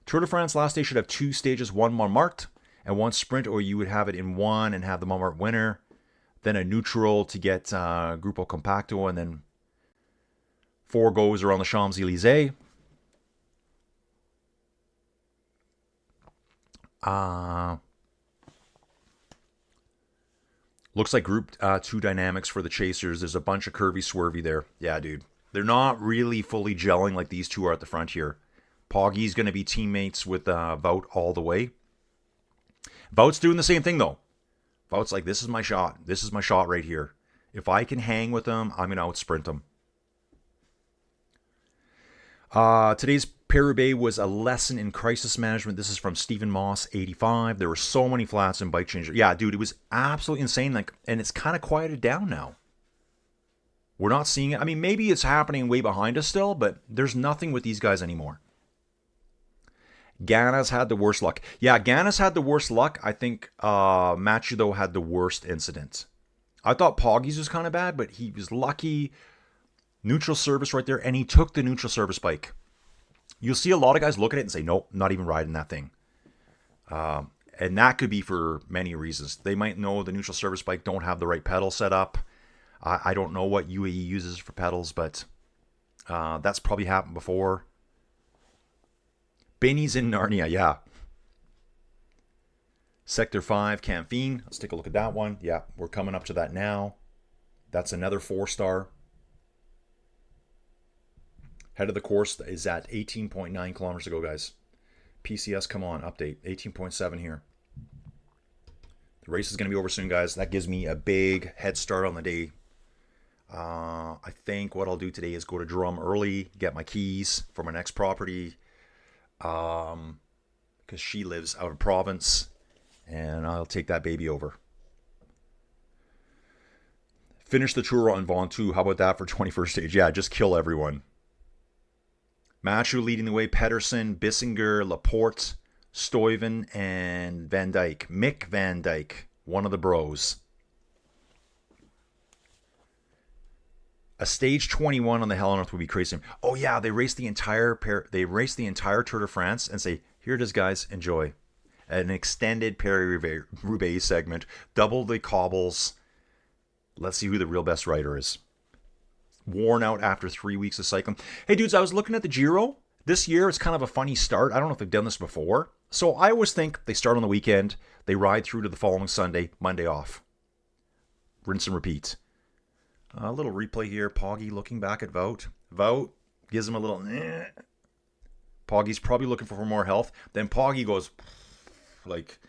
Tour de France last day should have 2 stages, 1 Montmartre and 1 sprint, or you would have it in 1 and have the Montmartre winner. Then a neutral to get Gruppo Compacto, and then 4 goes around the Champs-Élysées. Looks like Group 2 dynamics for the Chasers. There's a bunch of curvy swervy there. Yeah, dude. They're not really fully gelling like these two are at the front here. Poggy's going to be teammates with Wout all the way. Wout's doing the same thing, though. Wout's like, this is my shot. This is my shot right here. If I can hang with them, I'm going to out-sprint them. Today's Paris-Roubaix was a lesson in crisis management. This is from Stephen Moss, 85. There were so many flats and bike changes. Yeah, dude, it was absolutely insane. Like, and it's kind of quieted down now. We're not seeing it. I mean, maybe it's happening way behind us still, but there's nothing with these guys anymore. Ghana's had the worst luck. Yeah, Ghana's had the worst luck. I think Mathieu, though, had the worst incident. I thought Poggy's was kind of bad, but he was lucky. Neutral service right there, and he took the neutral service bike. You'll see a lot of guys look at it and say, nope, not even riding that thing. And that could be for many reasons. They might know the neutral service bike don't have the right pedal set up. I don't know what UAE uses for pedals, but that's probably happened before. Benny's in Narnia, yeah. Sector 5, Campine. Let's take a look at that one. Yeah, we're coming up to that now. That's another 4-star. Head of the course is at 18.9 kilometers to go, guys. PCS, come on, update. 18.7 here. The race is going to be over soon, guys. That gives me a big head start on the day. I think what I'll do today is go to Drum early, get my keys for my next property. Because she lives out of province, and I'll take that baby over. Finish the tour on Ventoux. How about that for 21st stage? Yeah, just kill everyone. Mathieu leading the way. Pedersen, Bissinger, Laporte, Stuyven, and Van Dijk. Mick Van Dijk, one of the bros. A stage 21 on the Hell on Earth would be crazy. Oh yeah, they race the entire Tour de France and say, here it is, guys, enjoy. An extended Paris-Roubaix segment, double the cobbles. Let's see who the real best rider is. Worn out after 3 weeks of cycling. Hey dudes, I was looking at the Giro. This year it's kind of a funny start. I don't know if they've done this before. So I always think they start on the weekend, they ride through to the following Sunday, Monday off. rinse and repeat. A little replay here. Poggy looking back at Vout. Vout gives him a little... Poggy's probably looking for more health. Then Poggy goes like,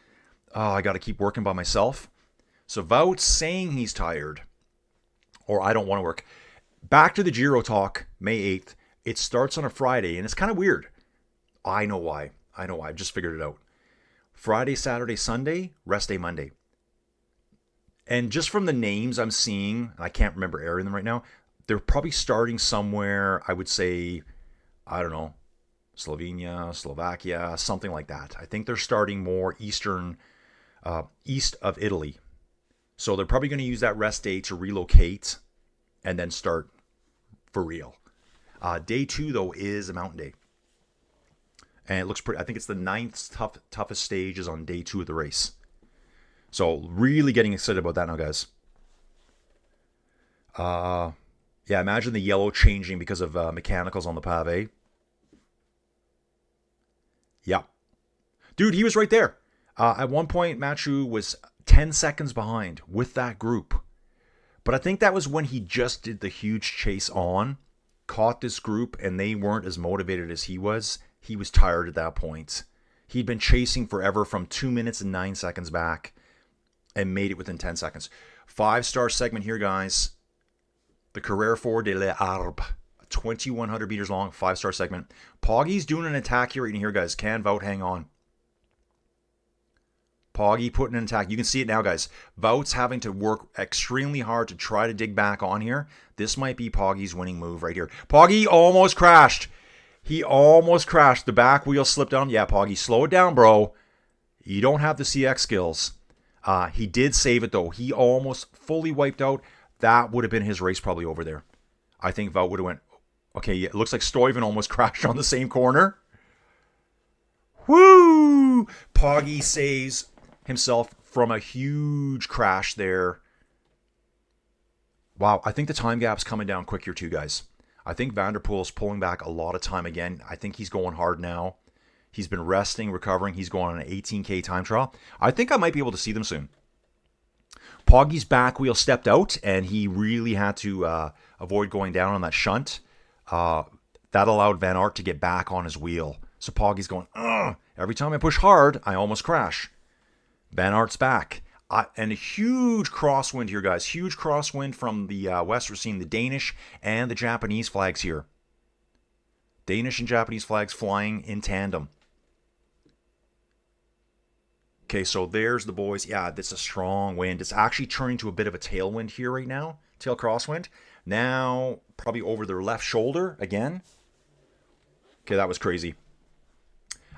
oh, I got to keep working by myself. So Vout's saying he's tired. Or I don't want to work. Back to the Giro talk, May 8th. It starts on a Friday, and it's kind of weird. I know why. I just figured it out. Friday, Saturday, Sunday, rest day Monday. And just from the names I'm seeing, I can't remember airing them right now, they're probably starting somewhere, I would say, I don't know, Slovenia, Slovakia, something like that. I think they're starting more east of Italy. So they're probably going to use that rest day to relocate and then start for real. Day 2, though, is a mountain day. And it looks pretty, I think it's the 9th toughest stage is on day 2 of the race. So really getting excited about that now, guys. Yeah, imagine the yellow changing because of mechanicals on the pave. Yeah. Dude, he was right there. At one point, Mathieu was 10 seconds behind with that group. But I think that was when he just did the huge chase on, caught this group, and they weren't as motivated as he was. He was tired at that point. He'd been chasing forever from 2 minutes and 9 seconds back and made it within 10 seconds. 5-star segment here, guys. The Carrefour de l'Arbre. 2,100 meters long, 5-star segment. Poggy's doing an attack here right here, guys. Can Vout hang on? Poggy putting an attack. You can see it now, guys. Vout's having to work extremely hard to try to dig back on here. This might be Poggy's winning move right here. Poggy almost crashed. He almost crashed. The back wheel slipped down. Yeah, Poggy, slow it down, bro. You don't have the CX skills. He did save it, though. He almost fully wiped out. That would have been his race probably over there. I think Vout would have went... Okay, yeah, it looks like Stuyven almost crashed on the same corner. Woo! Poggy saves himself from a huge crash there. Wow, I think the time gap's coming down quick here too, guys. I think Van der Poel's pulling back a lot of time again. I think he's going hard now. He's been resting, recovering. He's going on an 18K time trial. I think I might be able to see them soon. Poggy's back wheel stepped out, and he really had to avoid going down on that shunt. That allowed Van Aert to get back on his wheel. So Poggy's going, ugh. Every time I push hard, I almost crash. Van Aert's back. And a huge crosswind here, guys. Huge crosswind from the west. We're seeing the Danish and the Japanese flags here. Danish and Japanese flags flying in tandem. Okay, so there's the boys. Yeah, that's a strong wind. It's actually turning to a bit of a tailwind here right now. Tail crosswind. Now, probably over their left shoulder again. Okay, that was crazy.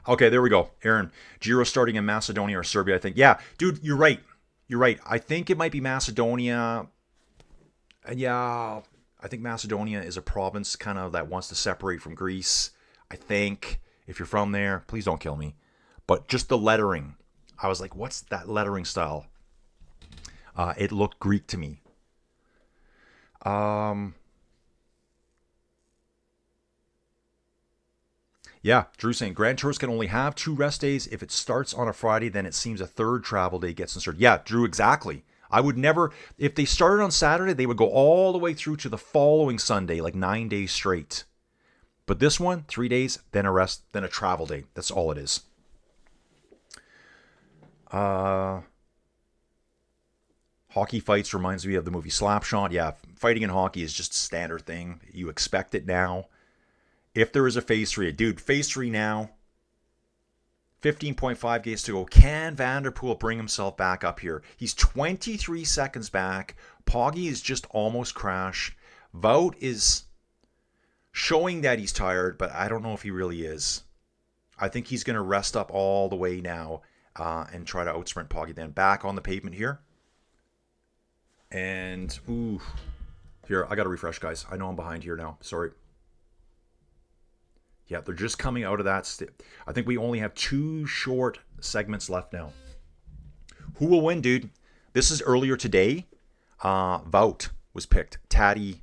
Okay, there we go. Aaron, Giro starting in Macedonia or Serbia, I think. Yeah, dude, you're right. You're right. I think it might be Macedonia. Yeah, I think Macedonia is a province kind of that wants to separate from Greece. I think, if you're from there, please don't kill me. But just the lettering. I was like, what's that lettering style? It looked Greek to me. Yeah, Drew saying Grand Tours can only have 2 rest days. If it starts on a Friday, then it seems a 3rd travel day gets inserted. Yeah, Drew, exactly. I would never, if they started on Saturday, they would go all the way through to the following Sunday, like 9 days straight. But this one, 3 days, then a rest, then a travel day. That's all it is. Hockey fights reminds me of the movie Slapshot. Yeah, fighting in hockey is just a standard thing. You expect it now. If there is a phase 3, dude, phase 3 now. 15.5 gates to go. Can Van der Poel bring himself back up here? He's 23 seconds back. Poggy is just almost crashed. Wout is showing that he's tired, but I don't know if he really is. I think he's going to rest up all the way now and try to outsprint Poggy. Then back on the pavement here. And, ooh. Here, I got to refresh, guys. I know I'm behind here now. Sorry. Yeah, they're just coming out of that. I think we only have 2 short segments left now. Who will win, dude? This is earlier today. Wout was picked. Taddy.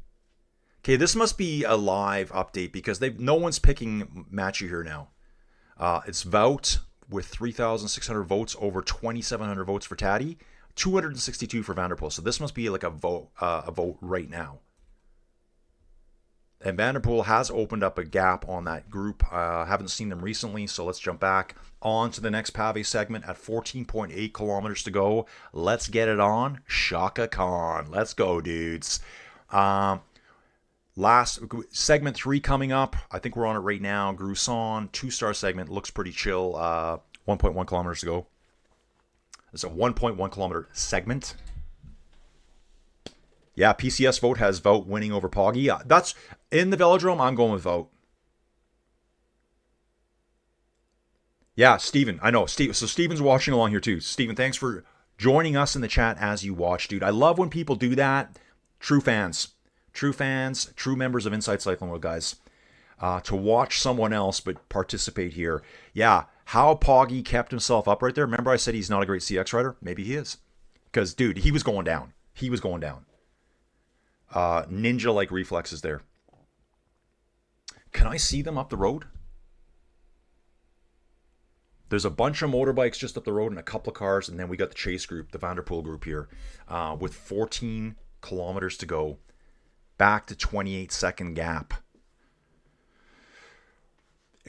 Okay, this must be a live update because no one's picking Mathieu here now. It's Wout with 3,600 votes over 2,700 votes for Taddy. 262 for Vanderpool. So this must be like a vote right now. And Vanderpool has opened up a gap on that group. Haven't seen them recently, so let's jump back on to the next Pave segment at 14.8 kilometers to go. Let's get it on. Shaka Khan. Let's go, dudes. Last segment 3 coming up. I think we're on it right now. Gruson, 2-star segment. Looks pretty chill. 1.1 kilometers to go. It's a 1.1 kilometer segment. Yeah, PCS vote has Vout winning over Poggy. That's in the Velodrome. I'm going with Vout. Yeah, Steven. I know. So Steven's watching along here too. Steven, thanks for joining us in the chat as you watch, dude. I love when people do that. True fans. True fans. True members of Inside Cycling World, guys. To watch someone else but participate here. Yeah, how Poggy kept himself up right there. Remember I said he's not a great CX rider? Maybe he is. Because, dude, he was going down. He was going down. Ninja-like reflexes there. Can I see them up the road? There's a bunch of motorbikes just up the road and a couple of cars, and then we got the chase group, the Vanderpool group here, with 14 kilometers to go. Back to 28-second gap.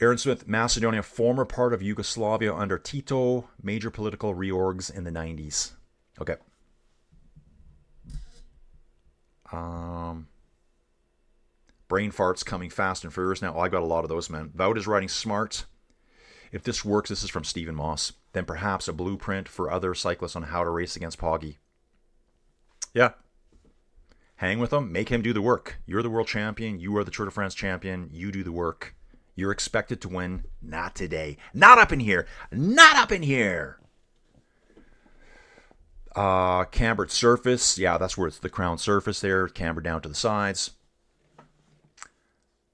Aaron Smith, Macedonia, former part of Yugoslavia under Tito, major political reorgs in the 90s. Okay. Brain farts coming fast and furious now. Oh, I got a lot of those, man. Vout is riding smart. If this works, this is from Stephen Moss. Then perhaps a blueprint for other cyclists on how to race against Poggy. Yeah. Hang with him. Make him do the work. You're the world champion. You are the Tour de France champion. You do the work. You're expected to win. Not today. Not up in here. Not up in here. Cambered surface. Yeah, that's where it's the crown surface there. Cambered down to the sides.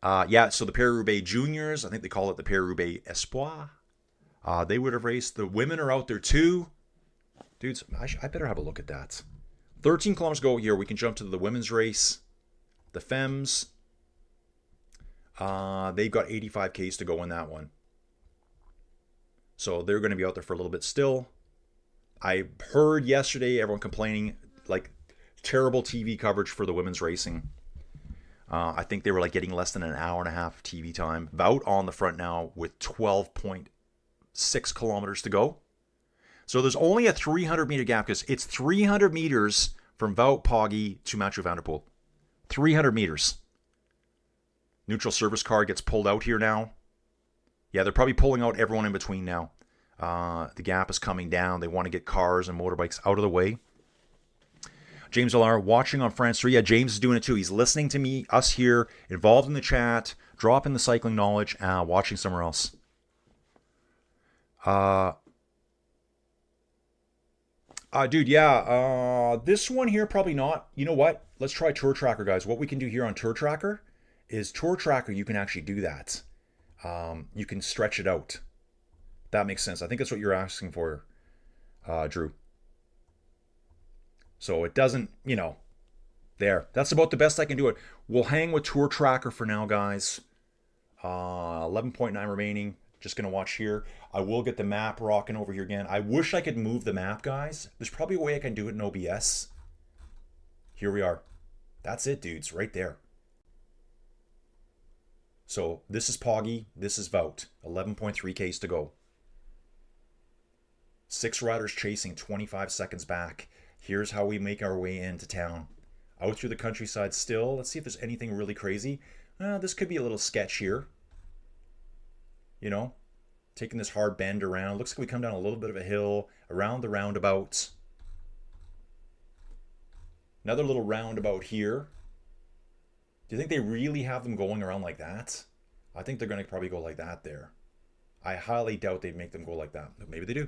Yeah, so the Paris-Roubaix Juniors, I think they call it the Paris-Roubaix Espoir. They would have raced. The women are out there too. Dudes, I better have a look at that. 13 kilometers to go here. We can jump to the women's race. The Femmes. They've got 85 Ks to go in that one. So they're going to be out there for a little bit still. I heard yesterday everyone complaining, like, terrible TV coverage for the women's racing. I think they were like getting less than an hour and a half of TV time. Vout on the front now with 12.6 kilometers to go. So there's only a 300 meter gap because it's 300 meters from Wout Poggy to Mathieu van der Poel. 300 meters. Neutral service car gets pulled out here now. Yeah, they're probably pulling out everyone in between now. The gap is coming down. They want to get cars and motorbikes out of the way. James L.R. watching on France 3. Yeah, James is doing it too. He's listening to me, us here, involved in the chat, dropping the cycling knowledge, watching somewhere else. Dude, yeah. This one here, probably not. You know what? Let's try Tour Tracker, guys. What we can do here on Tour Tracker is Tour Tracker, you can actually do that. You can stretch it out. That makes sense. I think that's what you're asking for, Drew. So it doesn't, there. That's about the best I can do it. We'll hang with Tour Tracker for now, guys. 11.9 remaining. Just going to watch here. I will get the map rocking over here again. I wish I could move the map, guys. There's probably a way I can do it in OBS. Here we are. That's it, dudes. Right there. So this is Poggy. This is Vout. 11.3 Ks to go. 6 riders chasing, 25 seconds back. Here's how we make our way into town. Out through the countryside still. Let's see if there's anything really crazy. This could be a little sketch here. Taking this hard bend around. Looks like we come down a little bit of a hill, around the roundabout. Another little roundabout here. Do you think they really have them going around like that? I think they're going to probably go like that there. I highly doubt they'd make them go like that, but maybe they do.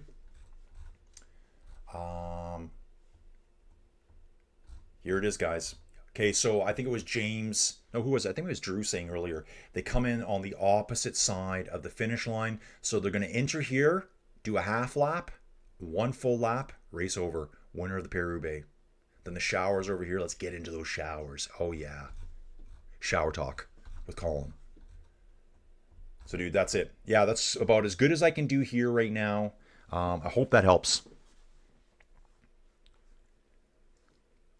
Here it is, guys. Okay, so I think it was James. No, who was it? I think it was Drew saying earlier. They come in on the opposite side of the finish line. So they're going to enter here, do a half lap, 1 full lap, race over. Winner of the Paris-Roubaix. Then the showers over here. Let's get into those showers. Oh, yeah. Shower talk with Colin. So, dude, that's it. Yeah, that's about as good as I can do here right now. I hope that helps.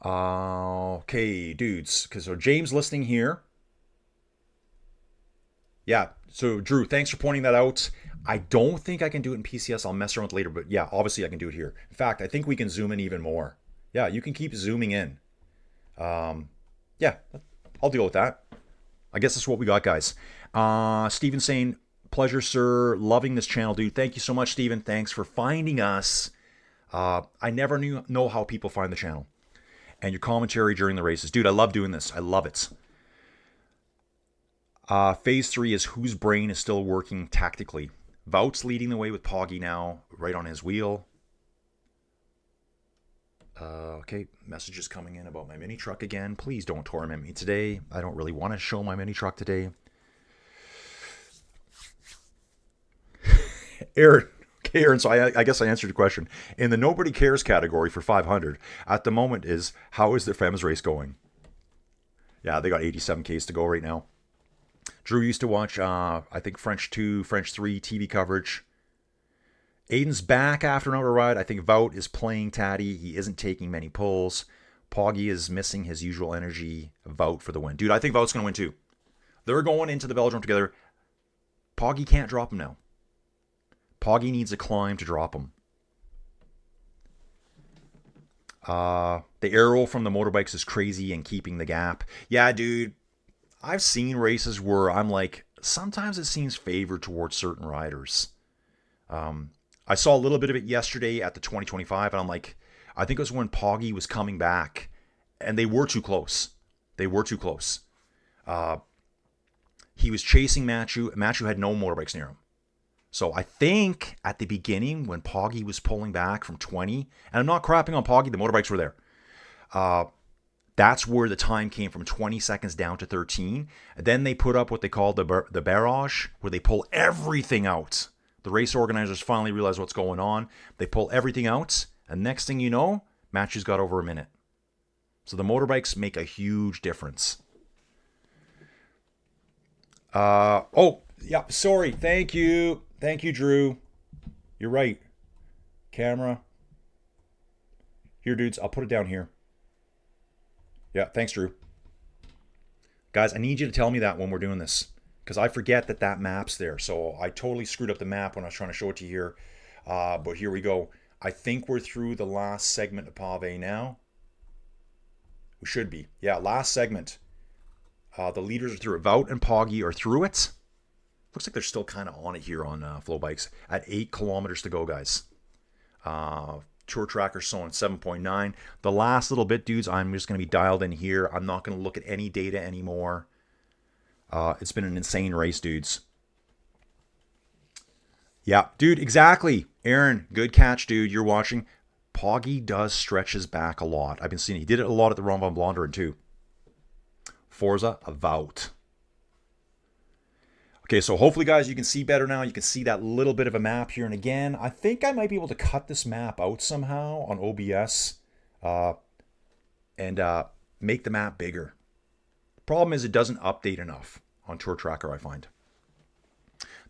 Okay, dudes. Because so James listening here. Yeah. So Drew, thanks for pointing that out. I don't think I can do it in PCS. I'll mess around with it later, but yeah, obviously I can do it here. In fact, I think we can zoom in even more. Yeah, you can keep zooming in. Yeah, I'll deal with that. I guess that's what we got, guys. Steven saying, pleasure, sir. Loving this channel, dude. Thank you so much, Steven. Thanks for finding us. I never know how people find the channel. And your commentary during the races. Dude, I love doing this. I love it. Phase 3 is whose brain is still working tactically. Wout's leading the way with Poggy now, right on his wheel. Okay, messages coming in about my mini truck again. Please don't torment me today. I don't really want to show my mini truck today. Aaron. Okay, Aaron, so I guess I answered your question. In the nobody cares category for 500, at the moment is, how is the Femmes race going? Yeah, they got 87 Ks to go right now. Drew used to watch, I think, French 2, French 3 TV coverage. Aiden's back after another ride. I think Wout is playing tatty. He isn't taking many pulls. Poggy is missing his usual energy. Wout for the win. Dude, I think Wout's going to win too. They're going into the Velodrome together. Poggy can't drop him now. Poggy needs a climb to drop him. The arrow from the motorbikes is crazy and keeping the gap. Yeah, dude. I've seen races where I'm like, sometimes it seems favored towards certain riders. I saw a little bit of it yesterday at the 2025, and I'm like, I think it was when Poggy was coming back, and they were too close. They were too close. He was chasing Matthew. Matthew had no motorbikes near him. So I think at the beginning when Poggy was pulling back from 20, and I'm not crapping on Poggy, the motorbikes were there. That's where the time came from 20 seconds down to 13. And then they put up what they called the barrage, where they pull everything out. The race organizers finally realize what's going on. They pull everything out, and next thing you know, Matthew's got over a minute. So the motorbikes make a huge difference. Oh, yeah, sorry. Thank you. Thank you, Drew. You're right. Camera. Here, dudes, I'll put it down here. Yeah, thanks, Drew. Guys, I need you to tell me that when we're doing this, because I forget that map's there. So I totally screwed up the map when I was trying to show it to you here. But here we go. I think we're through the last segment of Pave now. We should be. Yeah, last segment. The leaders are through it. Wout and Poggy are through it. Looks like they're still kind of on it here on Flow Bikes. At 8 kilometers to go, guys. Tour Tracker showing 7.9. The last little bit, dudes, I'm just going to be dialed in here. I'm not going to look at any data anymore. It's been an insane race, dudes. Yeah, dude, exactly. Aaron, good catch, dude. You're watching. Poggy does stretch his back a lot. I've been seeing he did it a lot at the Ron van Vlaanderen too. Forza, Wout. Okay, so hopefully, guys, you can see better now. You can see that little bit of a map here. And again, I think I might be able to cut this map out somehow on OBS and make the map bigger. The problem is it doesn't update enough on Tour Tracker, I find.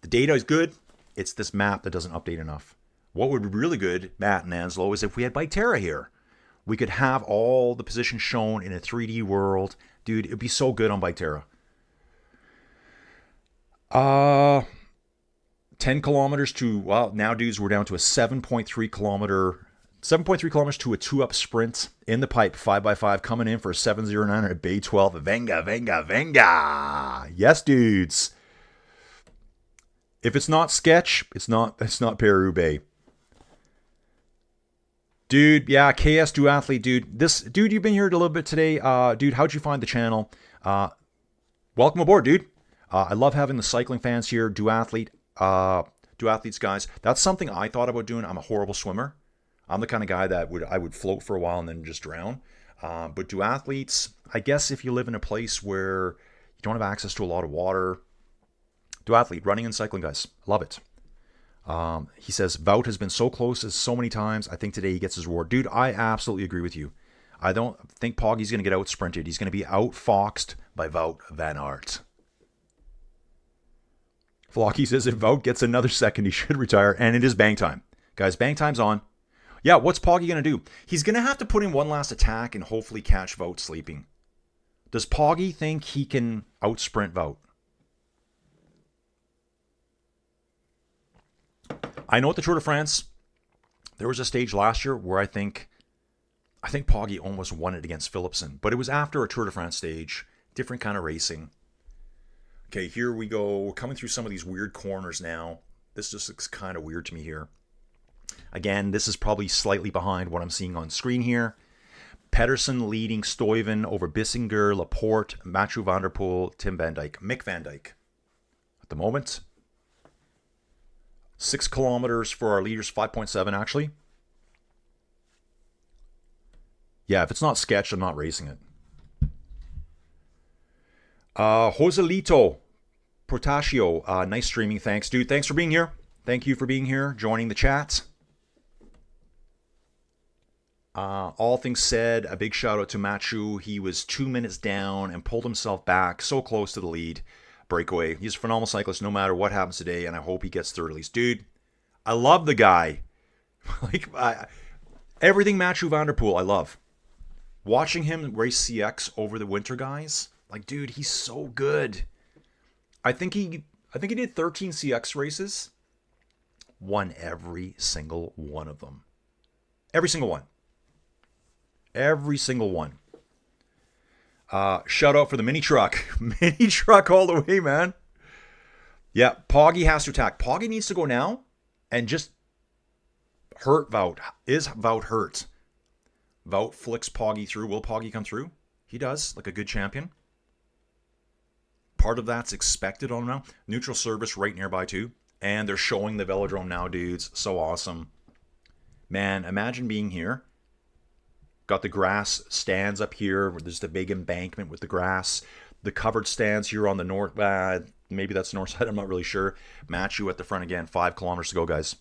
The data is good. It's this map that doesn't update enough. What would be really good, Matt and Anslo, is if we had Bike Terra here. We could have all the positions shown in a 3D world. Dude, it'd be so good on Bike Terra. 10 kilometers to, well, now, dudes, we're down to a 7.3 kilometers to a 2-up sprint in the pipe, 5x5, coming in for a 709 at Bay 12. Venga, venga, venga. Yes, dudes. If it's not sketch, it's not Paris-Roubaix. Dude, yeah, KS Duathlete, dude. Dude, you've been here a little bit today. Dude, how'd you find the channel? Welcome aboard, dude. I love having the cycling fans here. Duathletes, guys. That's something I thought about doing. I'm a horrible swimmer. I'm the kind of guy that I would float for a while and then just drown. But duathletes, I guess if you live in a place where you don't have access to a lot of water, duathlete, running and cycling, guys. Love it. He says, Wout has been so close as so many times. I think today he gets his reward. Dude, I absolutely agree with you. I don't think Poggy's going to get out sprinted. He's going to be outfoxed by Wout van Aert. Flocky says if Wout gets another second, he should retire. And it is bang time. Guys, bang time's on. Yeah, what's Poggy going to do? He's going to have to put in one last attack and hopefully catch Vout sleeping. Does Poggy think he can out-sprint Vout? I know at the Tour de France, there was a stage last year where I think Poggy almost won it against Philipsen. But it was after a Tour de France stage. Different kind of racing. Okay, here we go. We're coming through some of these weird corners now. This just looks kind of weird to me here. Again, this is probably slightly behind what I'm seeing on screen here. Pedersen leading Stuyven over Bissinger, Laporte, Mathieu van der Poel, Tim van Dijk, Mick van Dijk. At the moment, 6 kilometers for our leaders, 5.7 actually. Yeah, if it's not sketched, I'm not racing it. Joselito Portacio, nice streaming. Thanks, dude. Thanks for being here. Thank you for being here, joining the chat. All things said, a big shout out to Mathieu. He was 2 minutes down and pulled himself back so close to the lead breakaway. He's a phenomenal cyclist no matter what happens today, and I hope he gets third at least. Dude, I love the guy. Everything Mathieu van der Poel, I love. Watching him race CX over the winter, guys, like, dude, he's so good. I think he did 13 CX races. Won every single one of them. Every single one. Every single one. Shout out for the mini truck. Mini truck all the way, man. Yeah, Poggy has to attack. Poggy needs to go now and just hurt Vout. Is Vout hurt? Vout flicks Poggy through. Will Poggy come through? He does, like a good champion. Part of that's expected on him now. Neutral service right nearby too. And they're showing the Velodrome now, dudes. So awesome. Man, imagine being here. Got the grass stands up here. There's the big embankment with the grass. The covered stands here on the north. Maybe that's the north side. I'm not really sure. Mathieu at the front again. 5 kilometers to go, guys.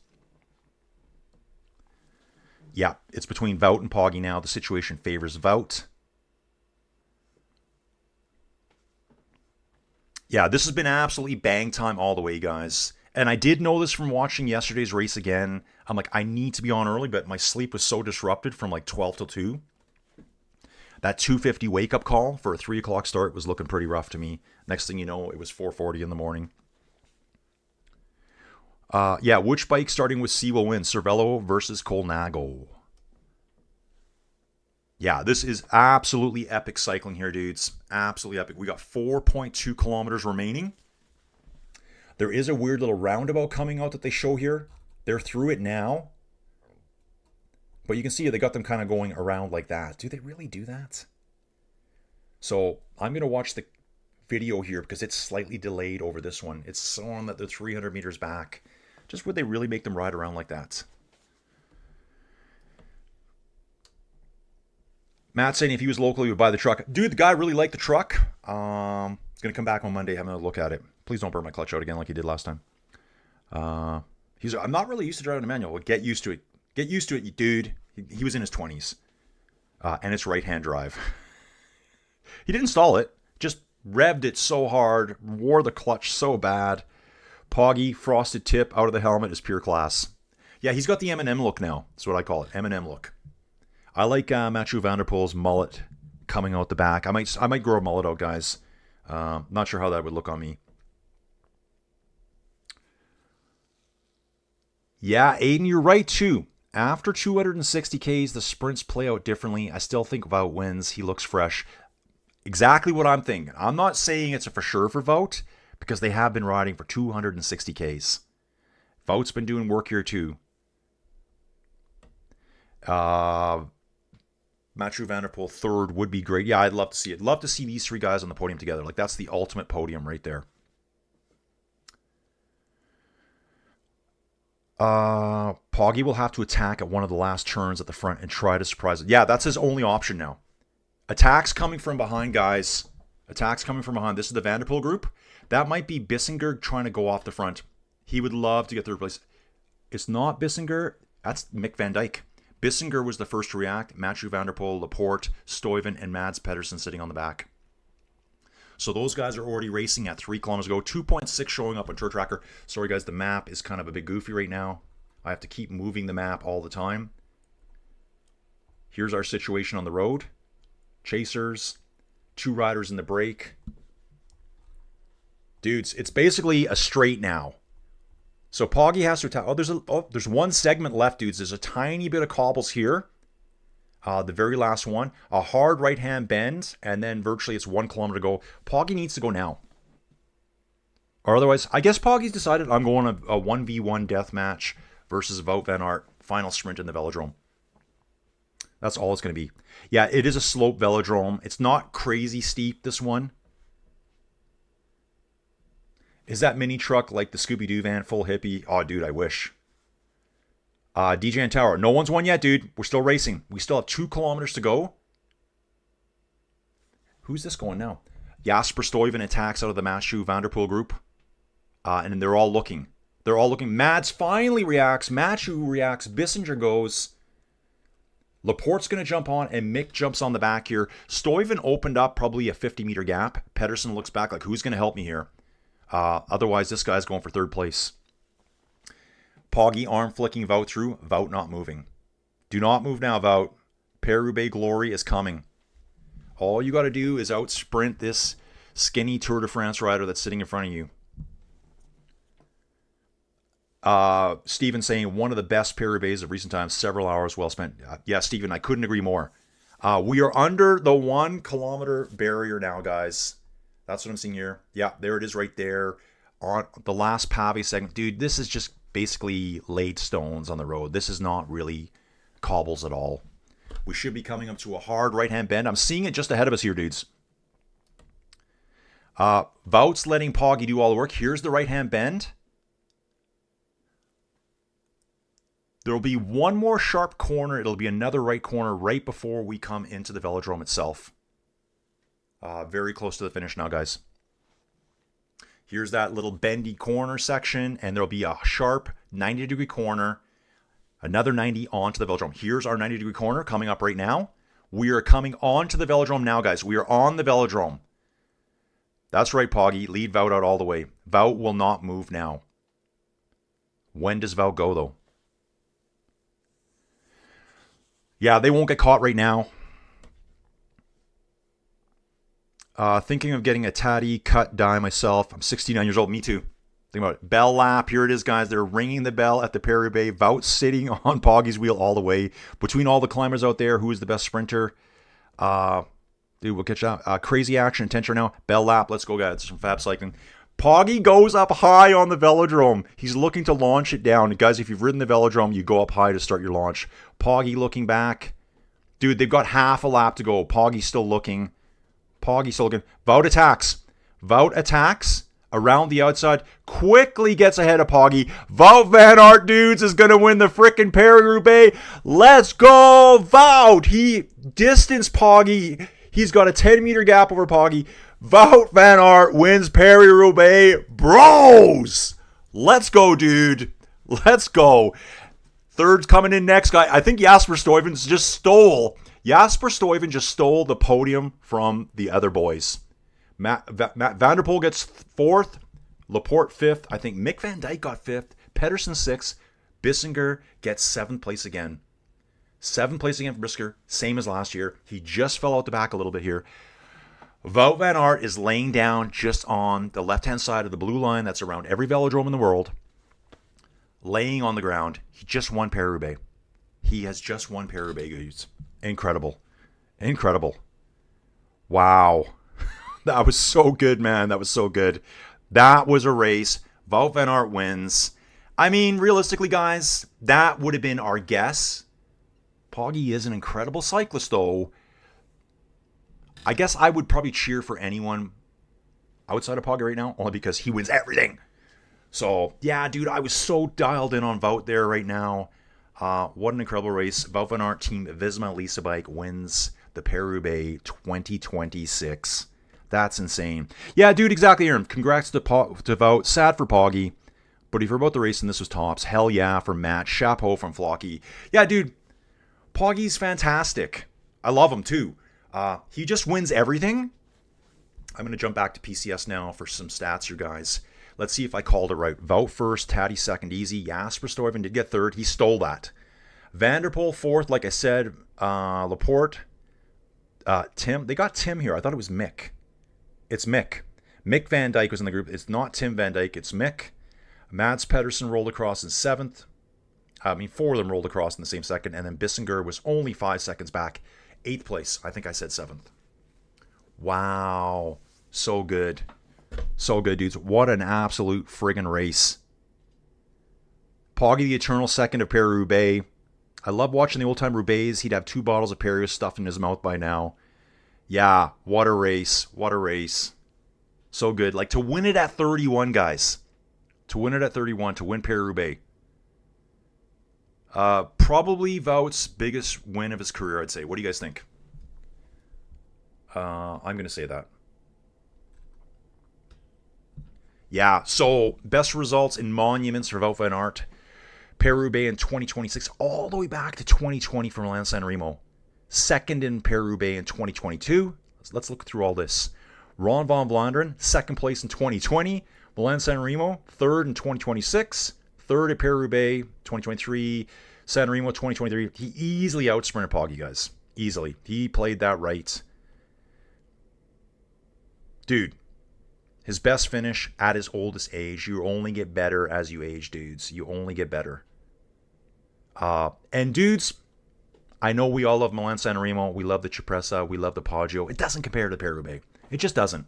Yeah, it's between Vout and Poggy now. The situation favors Vout. Yeah, this has been absolutely bang time all the way, guys. And I did know this from watching yesterday's race again. I'm like, I need to be on early, but my sleep was so disrupted from like 12 till 2. That 2:50 wake-up call for a 3 o'clock start was looking pretty rough to me. Next thing you know, it was 4:40 in the morning. Yeah, which bike starting with C will win? Cervelo versus Colnago. Yeah, this is absolutely epic cycling here, dudes. Absolutely epic. We got 4.2 kilometers remaining. There is a weird little roundabout coming out that they show here. They're through it now. But you can see they got them kind of going around like that. Do they really do that? So I'm going to watch the video here because it's slightly delayed over this one. It's on that they're 300 meters back. Just would they really make them ride around like that? Matt saying if he was local, he would buy the truck. Dude, the guy really liked the truck. He's going to come back on Monday, having a look at it. Please don't burn my clutch out again like he did last time. I'm not really used to driving a manual. Get used to it. Get used to it, dude. He was in his 20s. And it's right-hand drive. He didn't stall it. Just revved it so hard. Wore the clutch so bad. Poggy, frosted tip out of the helmet is pure class. Yeah, he's got the Eminem look now. That's what I call it. Eminem look. I like Mathieu van der Poel's mullet coming out the back. I might grow a mullet out, guys. Not sure how that would look on me. Yeah, Aiden, you're right too. After 260 Ks, the sprints play out differently. I still think Vout wins. He looks fresh. Exactly what I'm thinking. I'm not saying it's a for sure for Vout because they have been riding for 260 Ks. Vout's been doing work here too. Mathieu van der Poel third would be great. Yeah, I'd love to see it. Love to see these 3 guys on the podium together. Like, that's the ultimate podium right there. Poggy will have to attack at one of the last turns at the front and try to surprise it. Yeah, that's his only option now. Attacks coming from behind, guys. Attacks coming from behind. This is the Van der Poel group. That might be Bissinger trying to go off the front. He would love to get third place. It's not Bissinger. That's Mick van Dijk. Bissinger was the first to react. Mathieu van der Poel, Laporte, Stuyven, and Mads Pedersen sitting on the back. So those guys are already racing at 3 kilometers ago. 2.6 showing up on Tour Tracker. Sorry, guys, the map is kind of a bit goofy right now. I have to keep moving the map all the time. Here's our situation on the road. Chasers, 2 riders in the break. Dudes, it's basically a straight now. So Poggy has to attack. There's one segment left, dudes. There's a tiny bit of cobbles here. The very last one. A hard right-hand bend, and then virtually it's 1 kilometer to go. Poggy needs to go now. Or otherwise, I guess Poggy's decided I'm going a 1v1 death match versus Wout van Aert. Final sprint in the Velodrome. That's all it's going to be. Yeah, it is a slope Velodrome. It's not crazy steep, this one. Is that mini truck like the Scooby-Doo van full hippie? Oh, dude, I wish. DJ and Tower. No one's won yet, dude. We're still racing. We still have 2 kilometers to go. Who's this going now? Jasper Stuyven attacks out of the Mathieu Van der Poel group. And they're all looking. They're all looking. Mads finally reacts. Mathieu reacts. Bissinger goes. Laporte's going to jump on, and Mick jumps on the back here. Stuyven opened up probably a 50-meter gap. Pedersen looks back like, who's going to help me here? Otherwise, this guy's going for 3rd place. Poggy arm flicking Wout through. Wout not moving. Do not move now, Wout. Paris-Roubaix glory is coming. All you got to do is out sprint this skinny Tour de France rider that's sitting in front of you. Steven saying one of the best Paris-Roubaix of recent times, several hours well spent. Yeah, Steven, I couldn't agree more. We are under the 1 kilometer barrier now, guys. That's what I'm seeing here. Yeah, there it is right there on the last pave segment. Dude, this is just basically laid stones on the road. This is not really cobbles at all. We should be coming up to a hard right-hand bend. I'm seeing it just ahead of us here, dudes. Wout's letting Poggy do all the work. Here's the right-hand bend. There will be one more sharp corner. It'll be another right corner right before we come into the Velodrome itself. Very close to the finish now, guys. Here's that little bendy corner section, and there'll be a sharp 90-degree corner. Another 90 onto the Velodrome. Here's our 90-degree corner coming up right now. We are coming onto the Velodrome now, guys. We are on the Velodrome. That's right, Poggy. Lead Wout out all the way. Wout will not move now. When does Wout go, though? Yeah, they won't get caught right now. Thinking of getting a tatty cut dye myself. I'm 69 years old. Me too. Think about it. Bell lap. Here it is, guys. They're ringing the bell at the Paris-Roubaix. Wout sitting on Poggy's wheel all the way. Between all the climbers out there, who is the best sprinter? Dude, we'll catch that. Crazy action. Attention now. Bell lap. Let's go, guys. Some fab cycling. Poggy goes up high on the Velodrome. He's looking to launch it down. Guys, if you've ridden the Velodrome, you go up high to start your launch. Poggy looking back. Dude, they've got half a lap to go. Poggy's still looking. Poggy's still looking. Wout attacks. Wout attacks around the outside. Quickly gets ahead of Poggy. Wout van Aert, dudes, is going to win the frickin' Paris-Roubaix. Let's go, Wout. He distanced Poggy. He's got a 10-meter gap over Poggy. Wout van Aert wins Paris-Roubaix. Bros! Let's go, dude. Let's go. Third's coming in next, guy. I think Jasper Stuyven just stole. Jasper Stuyven just stole the podium from the other boys. Matt Van der Poel gets 4th. Laporte 5th. I think Mick Van Dijk got 5th. Pedersen 6th. Bissinger gets 7th place again. 7th place again for Bissinger. Same as last year. He just fell out the back a little bit here. Wout van Aert is laying down just on the left-hand side of the blue line that's around every velodrome in the world. Laying on the ground. He just won Paris-Roubaix. He has just won Paris-Roubaix. Incredible. Incredible. Wow. That was so good, man. That was so good. That was a race. Wout van Aert wins. I mean, realistically, guys, that would have been our guess. Poggy is an incredible cyclist, though. I guess I would probably cheer for anyone outside of Poggy right now, only because he wins everything. So, yeah, dude, I was so dialed in on Wout there right now. What an incredible race. Wout van Aert Team Visma Lisa Bike wins the Paris-Roubaix 2026. That's insane. Yeah, dude, exactly, Aaron. Congrats to Wout. Sad for Poggy. But if you're about the race and this was tops, hell yeah for Matt. Chapeau from Flocky. Yeah, dude, Poggy's fantastic. I love him, too. He just wins everything. I'm going to jump back to PCS now for some stats here, guys. Let's see if I called it right. Wout first, Taddy second, easy. Jasper Stuyven did get third. He stole that. Vanderpool fourth, like I said. Laporte, Tim. They got Tim here. I thought it was Mick. It's Mick. Mick Van Dyke was in the group. It's not Tim Van Dyke. It's Mick. Mads Pedersen rolled across in 7th. I mean, 4 of them rolled across in the same second. And then Bissinger was only 5 seconds back. 8th place. I think I said 7th. Wow. So good. So good, dudes. What an absolute friggin' race. Poggy the Eternal second of Paris-Roubaix. I love watching the old-time Roubaix. He'd have 2 bottles of Perrier stuffed in his mouth by now. Yeah, what a race. What a race. So good. Like, to win it at 31, guys. To win it at 31, to win Paris-Roubaix. Probably Wout's biggest win of his career, I'd say. What do you guys think? I'm going to say that. Yeah, so best results in monuments for Wout van Aert. Paris-Roubaix in 2026, all the way back to 2020 for Milan San Remo. Second in Paris-Roubaix in 2022. Let's look through all this. Ron van Vlaanderen, second place in 2020. Milan San Remo, third in 2026. Third at Paris-Roubaix, 2023. San Remo, 2023. He easily outsprinted Poggy, guys. Easily. He played that right. Dude, his best finish at his oldest age. You only get better as you age, dudes. You only get better. And dudes, I know we all love Milan San Remo. We love the Cipressa. We love the Poggio. It doesn't compare to Paris-Roubaix. It just doesn't.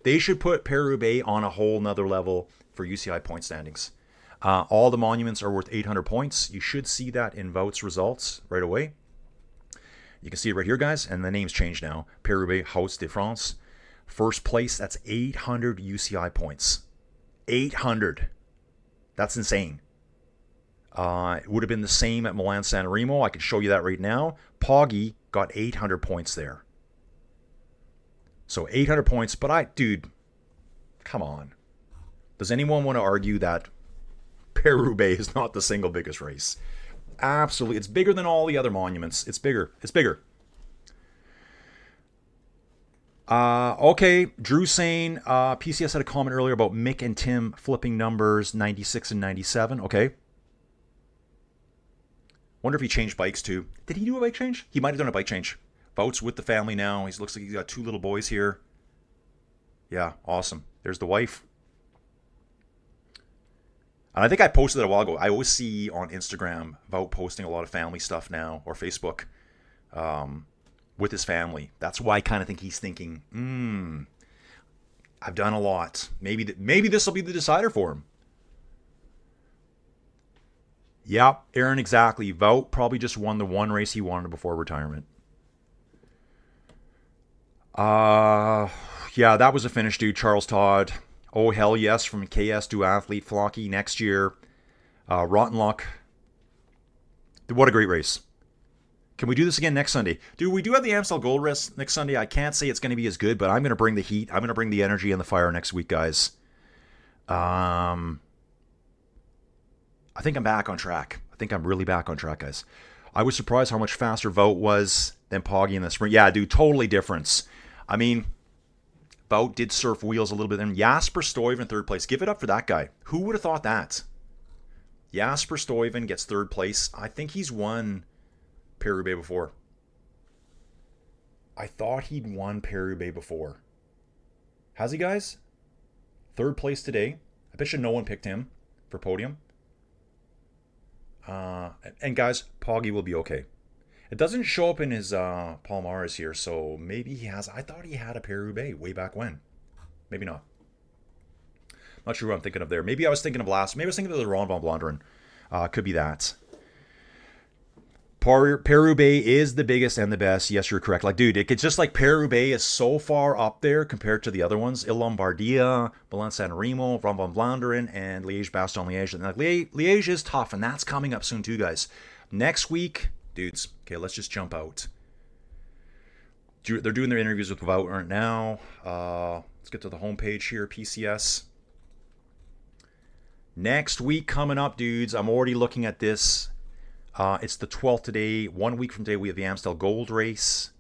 They should put Paris-Roubaix on a whole nother level for UCI point standings. All the monuments are worth 800 points. You should see that in Wout's results right away. You can see it right here, guys. And the name's changed now. Paris-Roubaix Hautes de France. First place, that's 800 UCI points. 800. That's insane. It would have been the same at Milan San Remo. I can show you that right now. Poggy got 800 points there. So 800 points. But dude, come on. Does anyone want to argue that Paris-Roubaix is not the single biggest race? Absolutely. It's bigger than all the other monuments. It's bigger. It's bigger. Okay, Drew saying, PCS had a comment earlier about Mick and Tim flipping numbers 96 and 97. Okay. Wonder if he changed bikes too. Did he do a bike change? He might have done a bike change. Wout's with the family now. He looks like he's got 2 little boys here. Yeah, awesome. There's the wife. And I think I posted it a while ago. I always see on Instagram Wout posting a lot of family stuff now, or Facebook. With his family. That's why I kind of think he's thinking, I've done a lot. Maybe this will be the decider for him. Yeah, Aaron, exactly. Wout probably just won the one race he wanted before retirement. Yeah, that was a finish, dude. Charles Todd. Oh, hell yes, from KS Duathlete Flocky next year. Rotten luck. What a great race. Can we do this again next Sunday? Dude, we do have the Amstel Gold Race next Sunday. I can't say it's going to be as good, but I'm going to bring the heat. I'm going to bring the energy and the fire next week, guys. I think I'm back on track. I think I'm really back on track, guys. I was surprised how much faster Wout was than Poggy in the sprint. Yeah, dude, totally difference. I mean, Wout did surf wheels a little bit. And Jasper Stuyven, 3rd place. Give it up for that guy. Who would have thought that? Jasper Stuyven gets 3rd place. I think he's won Paris-Roubaix before. I thought he'd won Paris-Roubaix before. Has he, guys? 3rd place today. I bet you no one picked him for podium. And guys, Poggy will be okay. It doesn't show up in his Palmares here, so maybe he has. I thought he had a Paris-Roubaix way back when. Maybe not. Not sure what I'm thinking of there. Maybe I was thinking of last. Maybe I was thinking of the Ron van Vlaanderen. Could be that. Paris-Roubaix is the biggest and the best. Yes, you're correct. Like, dude, it's just like Paris-Roubaix is so far up there compared to the other ones. Lombardia, Milan San Remo, Ron van Vlaanderen, and Liège-Bastogne-Liège. And like, Liège is tough, and that's coming up soon too, guys. Next week, dudes, okay, let's just jump out. They're doing their interviews with Wout right now. Let's get to the homepage here, PCS. Next week coming up, dudes. I'm already looking at this. It's the 12th today. 1 week from today, we have the Amstel Gold Race.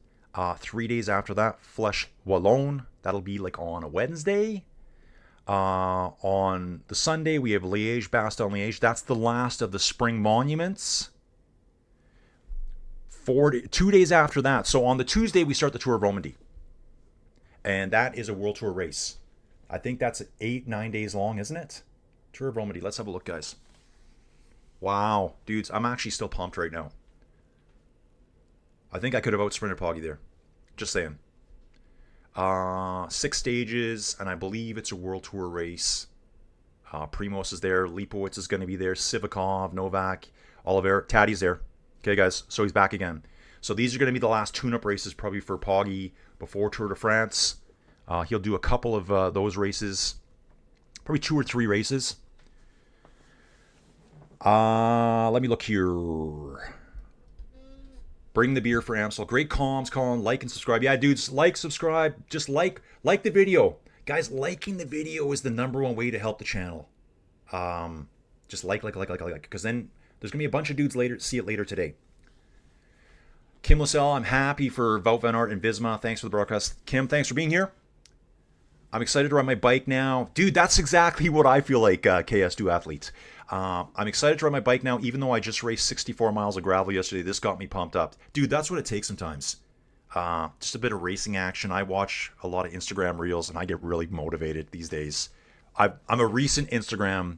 3 days after that, Flèche Wallonne. That'll be like on a Wednesday. On the Sunday, we have Liège-Bastogne-Liège. That's the last of the spring monuments. 2 days after that. So on the Tuesday, we start the Tour of Romandy. And that is a World Tour race. I think that's 8-9 days long, isn't it? Tour of Romandy. Let's have a look, guys. Wow. Dudes, I'm actually still pumped right now. I think I could have out-sprinted Poggy there. Just saying. 6 stages, and I believe it's a World Tour race. Primoz is there. Lipowitz is going to be there. Sivakov, Novak, Oliver. Taddy's there. Okay, guys. So he's back again. So these are going to be the last tune-up races probably for Poggy before Tour de France. He'll do a couple of those races. Probably 2 or 3 races. Let me look here. Bring the beer for Amstel. Great comms, Colin. Like and subscribe. Yeah, dudes, like, subscribe. Just like the video. Guys, liking the video is the #1 way to help the channel. Just like. Because then there's going to be a bunch of dudes later. See it later today. Kim Lascelles, I'm happy for Wout van Aert and Visma. Thanks for the broadcast. Kim, thanks for being here. I'm excited to ride my bike now. Dude, that's exactly what I feel like, KS2 athletes. I'm excited to ride my bike now, even though I just raced 64 miles of gravel yesterday. This got me pumped up. Dude, that's what it takes sometimes. Just a bit of racing action. I watch a lot of Instagram reels, and I get really motivated these days. I'm a recent Instagram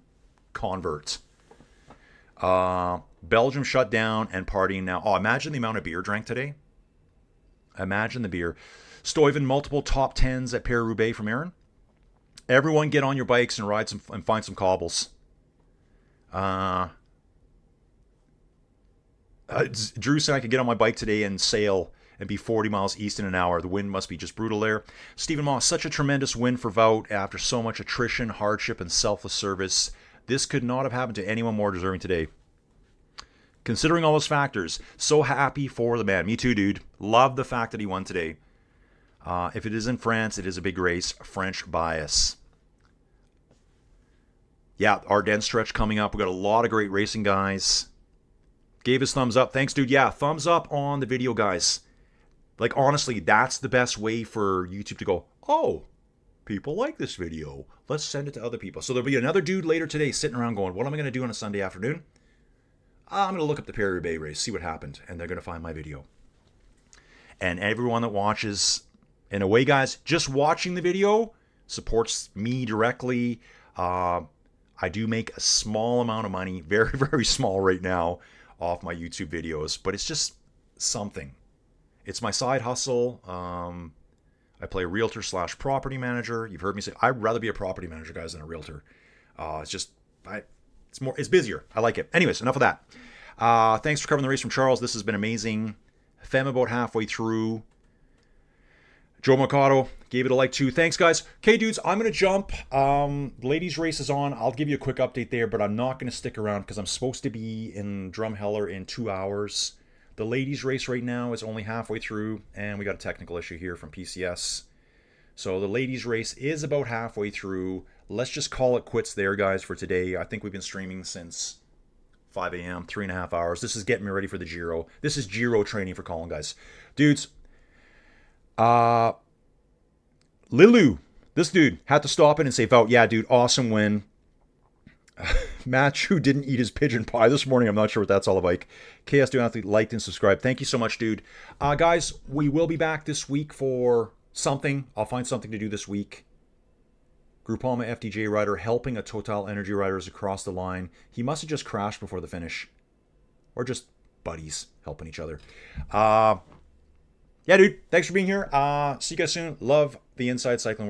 convert. Belgium shut down and partying now. Oh, imagine the amount of beer drank today. Imagine the beer. Stuyven, multiple top 10s at Paris-Roubaix from Aaron. Everyone get on your bikes and ride some and find some cobbles. Drew said I could get on my bike today and sail and be 40 miles east in an hour. The wind must be just brutal there. Stephen Moss, such a tremendous win for Wout after so much attrition, hardship, and selfless service. This could not have happened to anyone more deserving today. Considering all those factors, so happy for the man. Me too, dude. Love the fact that he won today. If it is in France, it is a big race. French bias. Yeah, Ardennes stretch coming up. We got a lot of great racing guys. Gave his thumbs up. Thanks, dude. Yeah, thumbs up on the video, guys. Like, honestly, that's the best way for YouTube to go, oh, people like this video. Let's send it to other people. So there'll be another dude later today sitting around going, what am I going to do on a Sunday afternoon? I'm going to look up the Paris-Roubaix race, see what happened, and they're going to find my video. And everyone that watches, in a way, guys, just watching the video supports me directly. I do make a small amount of money, very, very small right now, off my YouTube videos, but it's just something. It's my side hustle. I play realtor / property manager. You've heard me say I'd rather be a property manager, guys, than a realtor. It's busier. I like it. Anyways, enough of that. Thanks for covering the race from Charles. This has been amazing. Fem about halfway through. Joe Mercado gave it a like too. Thanks, guys. Okay, dudes, I'm going to jump. Ladies' race is on. I'll give you a quick update there, but I'm not going to stick around because I'm supposed to be in Drumheller in 2 hours. The ladies' race right now is only halfway through, and we got a technical issue here from PCS. So the ladies' race is about halfway through. Let's just call it quits there, guys, for today. I think we've been streaming since 5 a.m., 3.5 hours. This is getting me ready for the Giro. This is Giro training for Colin, guys. Dudes, Lilu, this dude, had to stop it and say, Wout, yeah, dude, awesome win. Matthew didn't eat his pigeon pie this morning. I'm not sure what that's all about. KS2 Athlete liked and subscribed. Thank you so much, dude. Guys, we will be back this week for something. I'll find something to do this week. Groupama FDJ rider helping a Total Energy riders across the line. He must have just crashed before the finish. Or just buddies helping each other. Yeah, dude. Thanks for being here. See you guys soon. Love the Inside Cycling World.